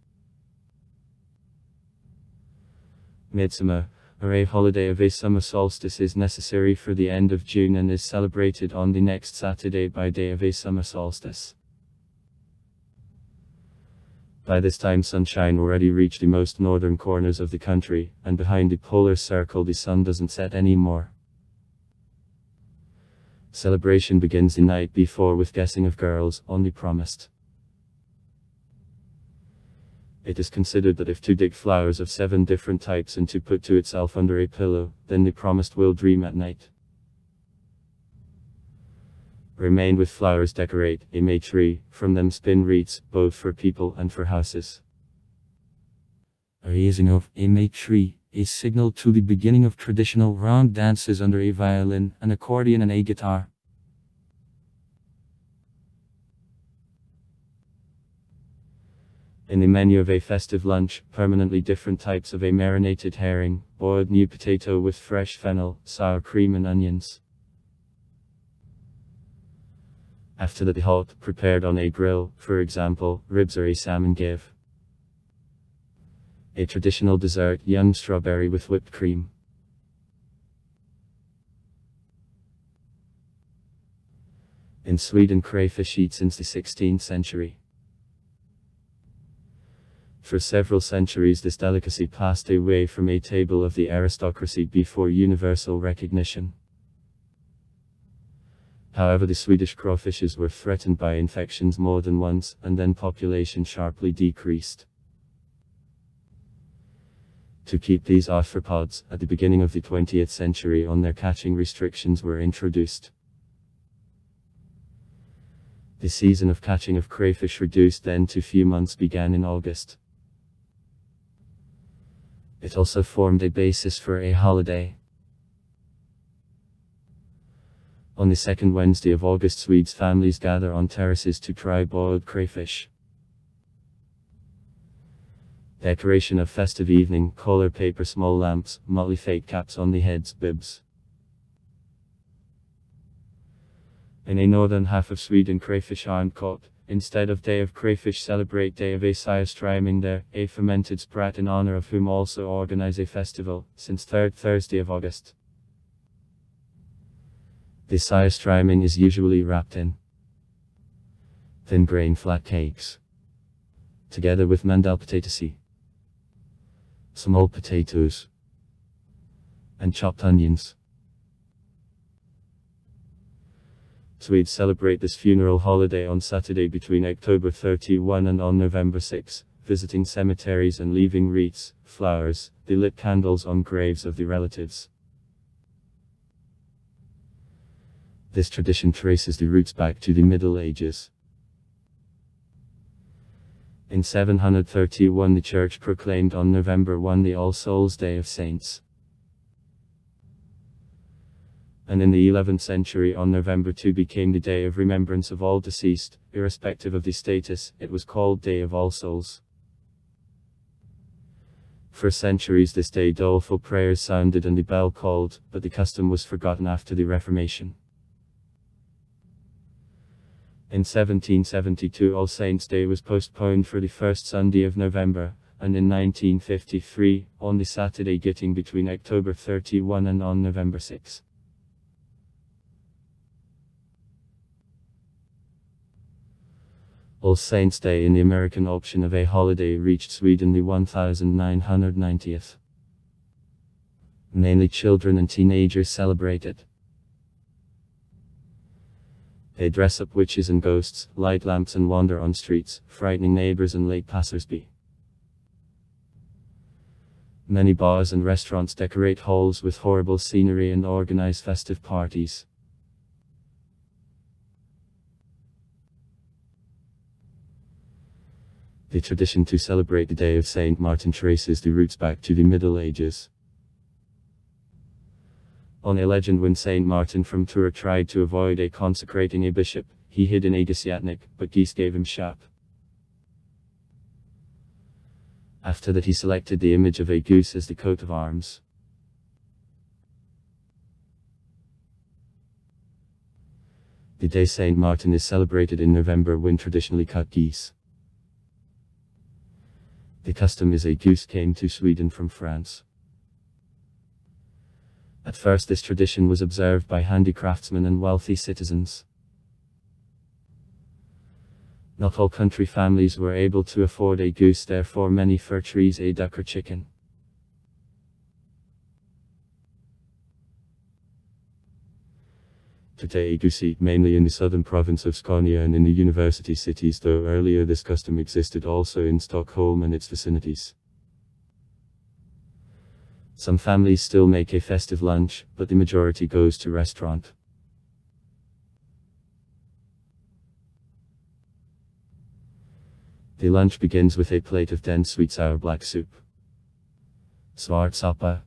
Midsummer, or a holiday of a summer solstice, is necessary for the end of June and is celebrated on the next Saturday by day of a summer solstice. By this time sunshine already reached the most northern corners of the country, and behind the polar circle the sun doesn't set anymore. Celebration begins the night before with guessing of girls, only promised. It is considered that if to dig flowers of 7 different types and to put to itself under a pillow, then the promised will dream at night. Remain with flowers decorate a May tree, from them spin wreaths, both for people and for houses. A raising of a May tree, a signal to the beginning of traditional round dances under a violin, an accordion and a guitar. In the menu of a festive lunch, permanently different types of a marinated herring, boiled new potato with fresh fennel, sour cream and onions. After that the hot, prepared on a grill, for example, ribs or a salmon give. A traditional dessert, young strawberry with whipped cream. In Sweden crayfish eat since the 16th century. For several centuries this delicacy passed away from a table of the aristocracy before universal recognition. However, the Swedish crawfishes were threatened by infections more than once, and then population sharply decreased. To keep these arthropods, at the beginning of the 20th century on their catching restrictions were introduced. The season of catching of crayfish reduced then to few months began in August. It also formed a basis for a holiday. On the second Wednesday of August Swedes families gather on terraces to try boiled crayfish. Decoration of festive evening, color paper small lamps, motley fake caps on the heads, bibs. In a northern half of Sweden crayfish aren't caught. Instead of Day of Crayfish celebrate Day of a Sjöströmming there, a fermented sprat in honor of whom also organize a festival, since 3rd Thursday of August. The Sjöströmming is usually wrapped in thin grain flat cakes, together with mandelpotatisy, small potatoes, and chopped onions. Swedes celebrate this funeral holiday on Saturday between October 31 and on November 6, visiting cemeteries and leaving wreaths, flowers, the lit candles on graves of the relatives. This tradition traces the roots back to the Middle Ages. In 731 the Church proclaimed on November 1 the All Souls' Day of Saints. And in the 11th century on November 2 became the day of remembrance of all deceased, irrespective of the status. It was called Day of All Souls. For centuries this day doleful prayers sounded and the bell called, but the custom was forgotten after the Reformation. In 1772 All Saints' Day was postponed for the first Sunday of November, and in 1953, on the Saturday getting between October 31 and on November 6. All Saints' Day in the American option of a holiday reached Sweden the 1990th. Mainly children and teenagers celebrate it. They dress up witches and ghosts, light lamps and wander on streets, frightening neighbors and late passersby. Many bars and restaurants decorate halls with horrible scenery and organize festive parties. The tradition to celebrate the Day of Saint Martin traces the roots back to the Middle Ages. On a legend when Saint Martin from Tours tried to avoid consecrating a bishop, he hid in a Gysiatnik, but geese gave him shap. After that he selected the image of a goose as the coat of arms. The day Saint Martin is celebrated in November when traditionally cut geese. The custom is a goose came to Sweden from France. At first this tradition was observed by handicraftsmen and wealthy citizens. Not all country families were able to afford a goose, therefore many fur trees a duck or chicken. Today a goose eat mainly in the southern province of Skåne and in the university cities, though earlier this custom existed also in Stockholm and its vicinities. Some families still make a festive lunch, but the majority goes to restaurant. The lunch begins with a plate of dense sweet sour black soup. Svartsoppa.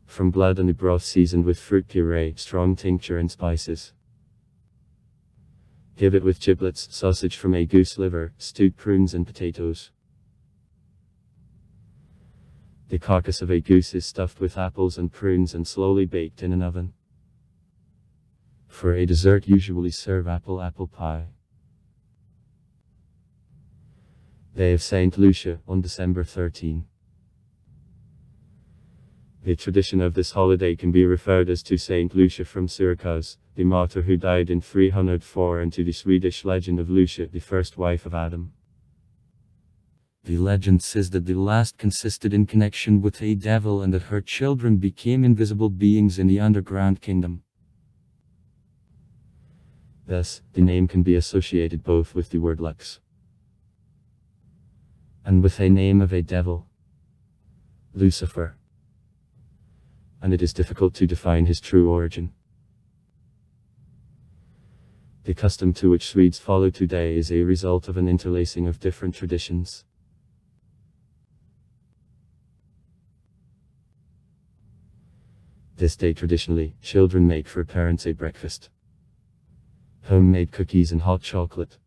From blood and a broth seasoned with fruit puree, strong tincture and spices. Give it with giblets, sausage from a goose liver, stewed prunes and potatoes. The carcass of a goose is stuffed with apples and prunes and slowly baked in an oven. For a dessert usually serve apple pie. Day of Saint Lucia, on December 13. The tradition of this holiday can be referred as to Saint Lucia from Syracuse, the martyr who died in 304, and to the Swedish legend of Lucia, the first wife of Adam. The legend says that the last consisted in connection with a devil and that her children became invisible beings in the underground kingdom. Thus, the name can be associated both with the word lux and with a name of a devil, Lucifer. And it is difficult to define his true origin. The custom to which Swedes follow today is a result of an interlacing of different traditions. This day traditionally, children make for parents a breakfast. Homemade cookies and hot chocolate.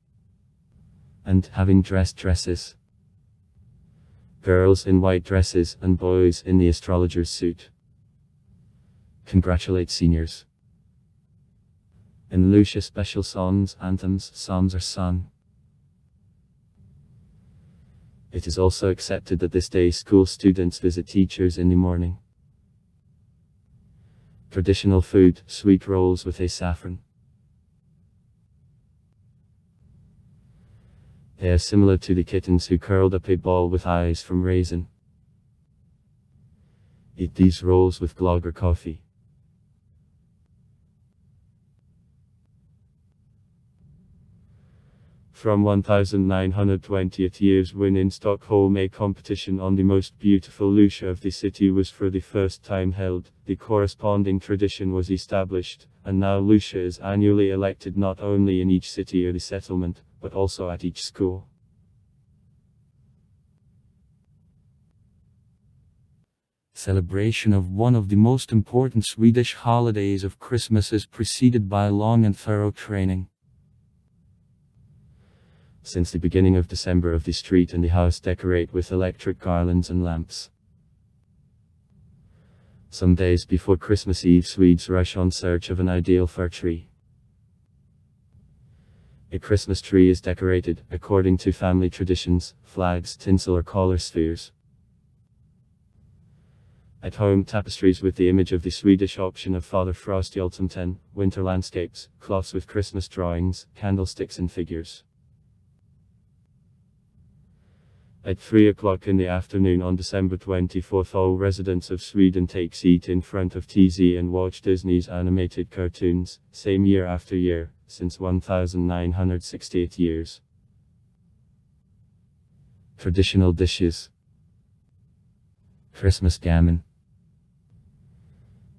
And having dressed dresses. Girls in white dresses and boys in the astrologer's suit. Congratulate seniors. In Lucia special songs, anthems, psalms are sung. It is also accepted that this day school students visit teachers in the morning. Traditional food, sweet rolls with a saffron. They are similar to the kittens who curled up a ball with eyes from raisin. Eat these rolls with glögg or coffee. From 1920th years when in Stockholm a competition on the most beautiful Lucia of the city was for the first time held, the corresponding tradition was established, and now Lucia is annually elected not only in each city or the settlement, but also at each school. Celebration of one of the most important Swedish holidays of Christmas is preceded by long and thorough training. Since the beginning of December, the street and the house decorate with electric garlands and lamps. Some days before Christmas Eve, Swedes rush on search of an ideal fir tree. A Christmas tree is decorated, according to family traditions, flags, tinsel or color spheres. At home, tapestries with the image of the Swedish option of Father Frost Jultomten, winter landscapes, cloths with Christmas drawings, candlesticks and figures. At 3 o'clock in the afternoon on December 24th, all residents of Sweden take seat in front of TZ and watch Disney's animated cartoons, same year after year, since 1968 years. Traditional dishes. Christmas gammon.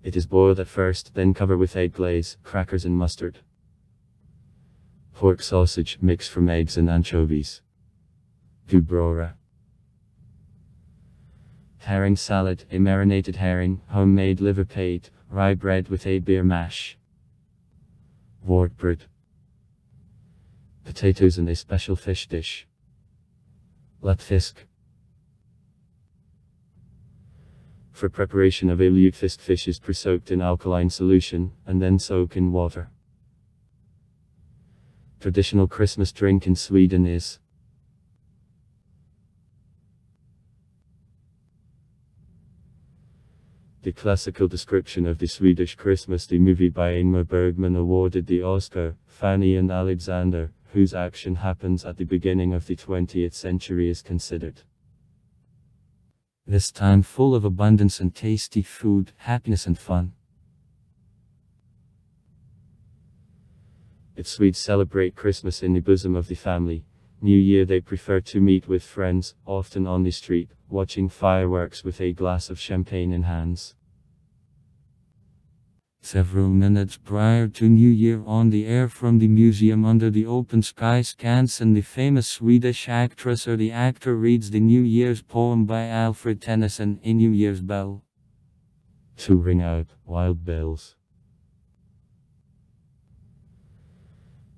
It is boiled at first, then covered with egg glaze, crackers and mustard. Pork sausage, mixed from eggs and anchovies. Gubrora. Herring salad, a marinated herring, homemade liver pate, rye bread with a beer mash. Wårtbröd. Potatoes and a special fish dish. Lutefisk. For preparation of a lutefisk, fish is pre-soaked in alkaline solution, and then soak in water. Traditional Christmas drink in Sweden is the classical description of the Swedish Christmas, the movie by Ingmar Bergman, awarded the Oscar, Fanny and Alexander, whose action happens at the beginning of the 20th century, is considered. This time full of abundance and tasty food, happiness and fun. Its Swedes celebrate Christmas in the bosom of the family. New Year they prefer to meet with friends, often on the street, watching fireworks with a glass of champagne in hands. Several minutes prior to New Year, on the air from the museum under the open sky, Skansen, the famous Swedish actress or the actor reads the New Year's poem by Alfred Tennyson, A New Year's Bell. To ring out, wild bells.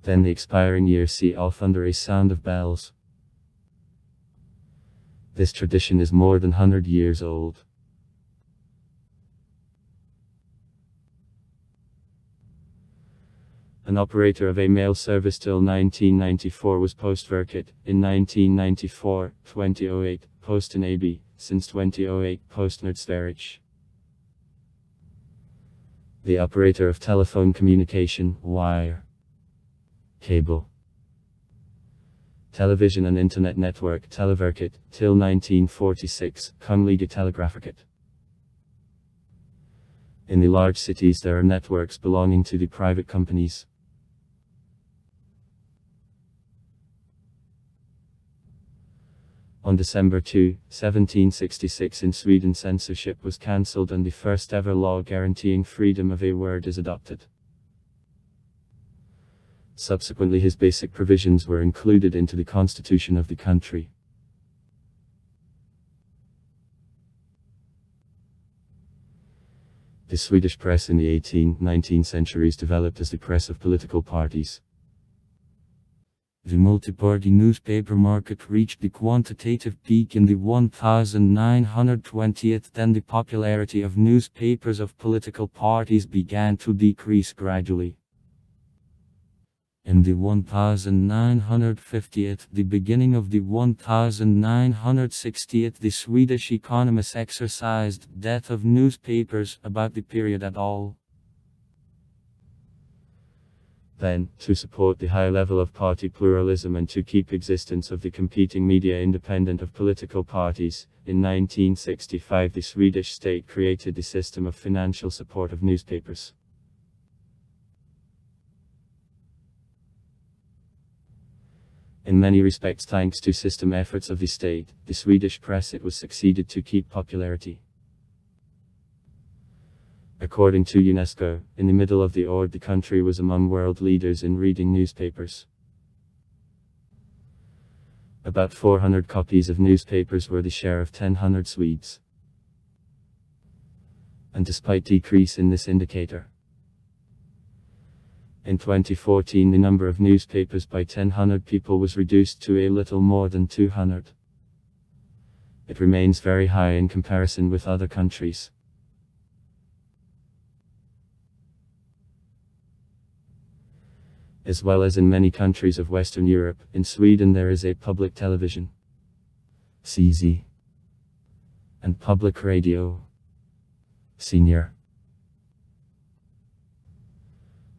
Then the expiring year see off under a sound of bells. This tradition is more than 100 years old. An operator of a mail service till 1994 was Postverket, in 1994, 2008, Posten AB, since 2008, Postnord Sverige. The operator of telephone communication, wire, cable, television and internet network, Televerket, till 1946, Kungliga Telegrafiket. In the large cities there are networks belonging to the private companies. On December 2, 1766 in Sweden, censorship was cancelled and the first ever law guaranteeing freedom of a word is adopted. Subsequently his basic provisions were included into the constitution of the country. The Swedish press in the 18th, 19th centuries developed as the press of political parties. The multi-party newspaper market reached the quantitative peak in the 1920s, then the popularity of newspapers of political parties began to decrease gradually. In the 1950s, the beginning of the 1960s, the Swedish economists exercised death of newspapers about the period at all. Then, to support the high level of party pluralism and to keep existence of the competing media independent of political parties, in 1965 the Swedish state created the system of financial support of newspapers. In many respects, thanks to system efforts of the state, the Swedish press it was succeeded to keep popularity. According to UNESCO, in the middle of the ord the country was among world leaders in reading newspapers. About 400 copies of newspapers were the share of 1,000 Swedes. and despite decrease in this indicator. In 2014 the number of newspapers by 1,000 people was reduced to a little more than 200. It remains very high in comparison with other countries. As well as in many countries of Western Europe, in Sweden there is a public television, CZ, and public radio, Senior.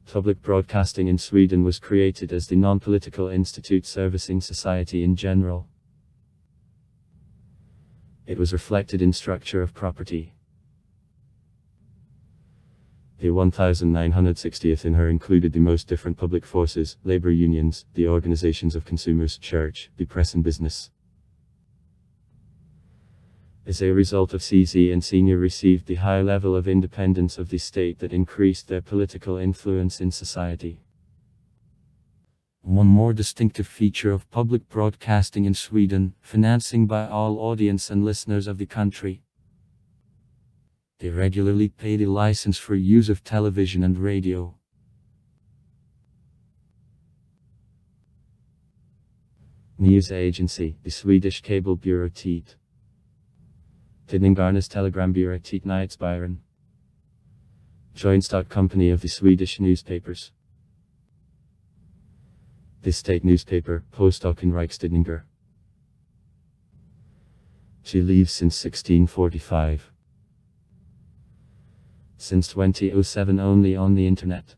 Public broadcasting in Sweden was created as the non-political institute servicing society in general. It was reflected in structure of property. The 1960th in her included the most different public forces, labor unions, the organizations of consumers, church, the press and business. As a result of CZ and Senior received the high level of independence of the state that increased their political influence in society. One more distinctive feature of public broadcasting in Sweden, financing by all audience and listeners of the country. They regularly pay the license for use of television and radio. News agency, the Swedish cable bureau TT. Tidningarnas telegrambyrå TT Nyhetsbyrån. Joint stock company of the Swedish newspapers. The state newspaper, Post-och Rikstidningar. She lives since 1645. Since 2007 only on the internet.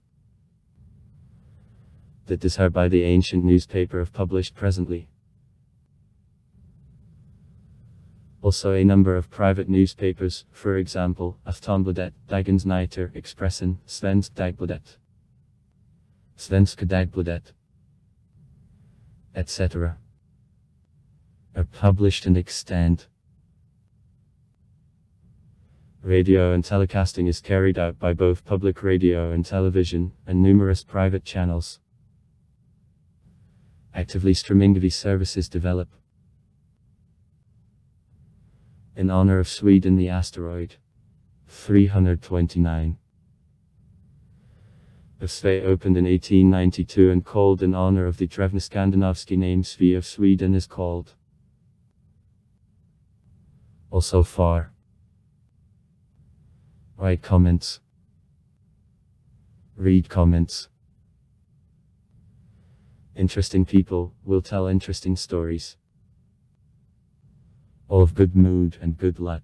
That is her by the ancient newspaper of published presently. Also a number of private newspapers, for example, Aftonbladet, Dagens Nyheter, Expressen, Svensk Dagbladet, Svenska Dagbladet, etc. are published and extant. Radio and telecasting is carried out by both public radio and television, and numerous private channels. Actively streaming these services develop. In honor of Sweden the asteroid 329 of Sve opened in 1892 and called in honor of the Drevne-Skandinavski name Sve of Sweden is called. Also far. Write comments. Read comments. Interesting people will tell interesting stories. All of good mood and good luck.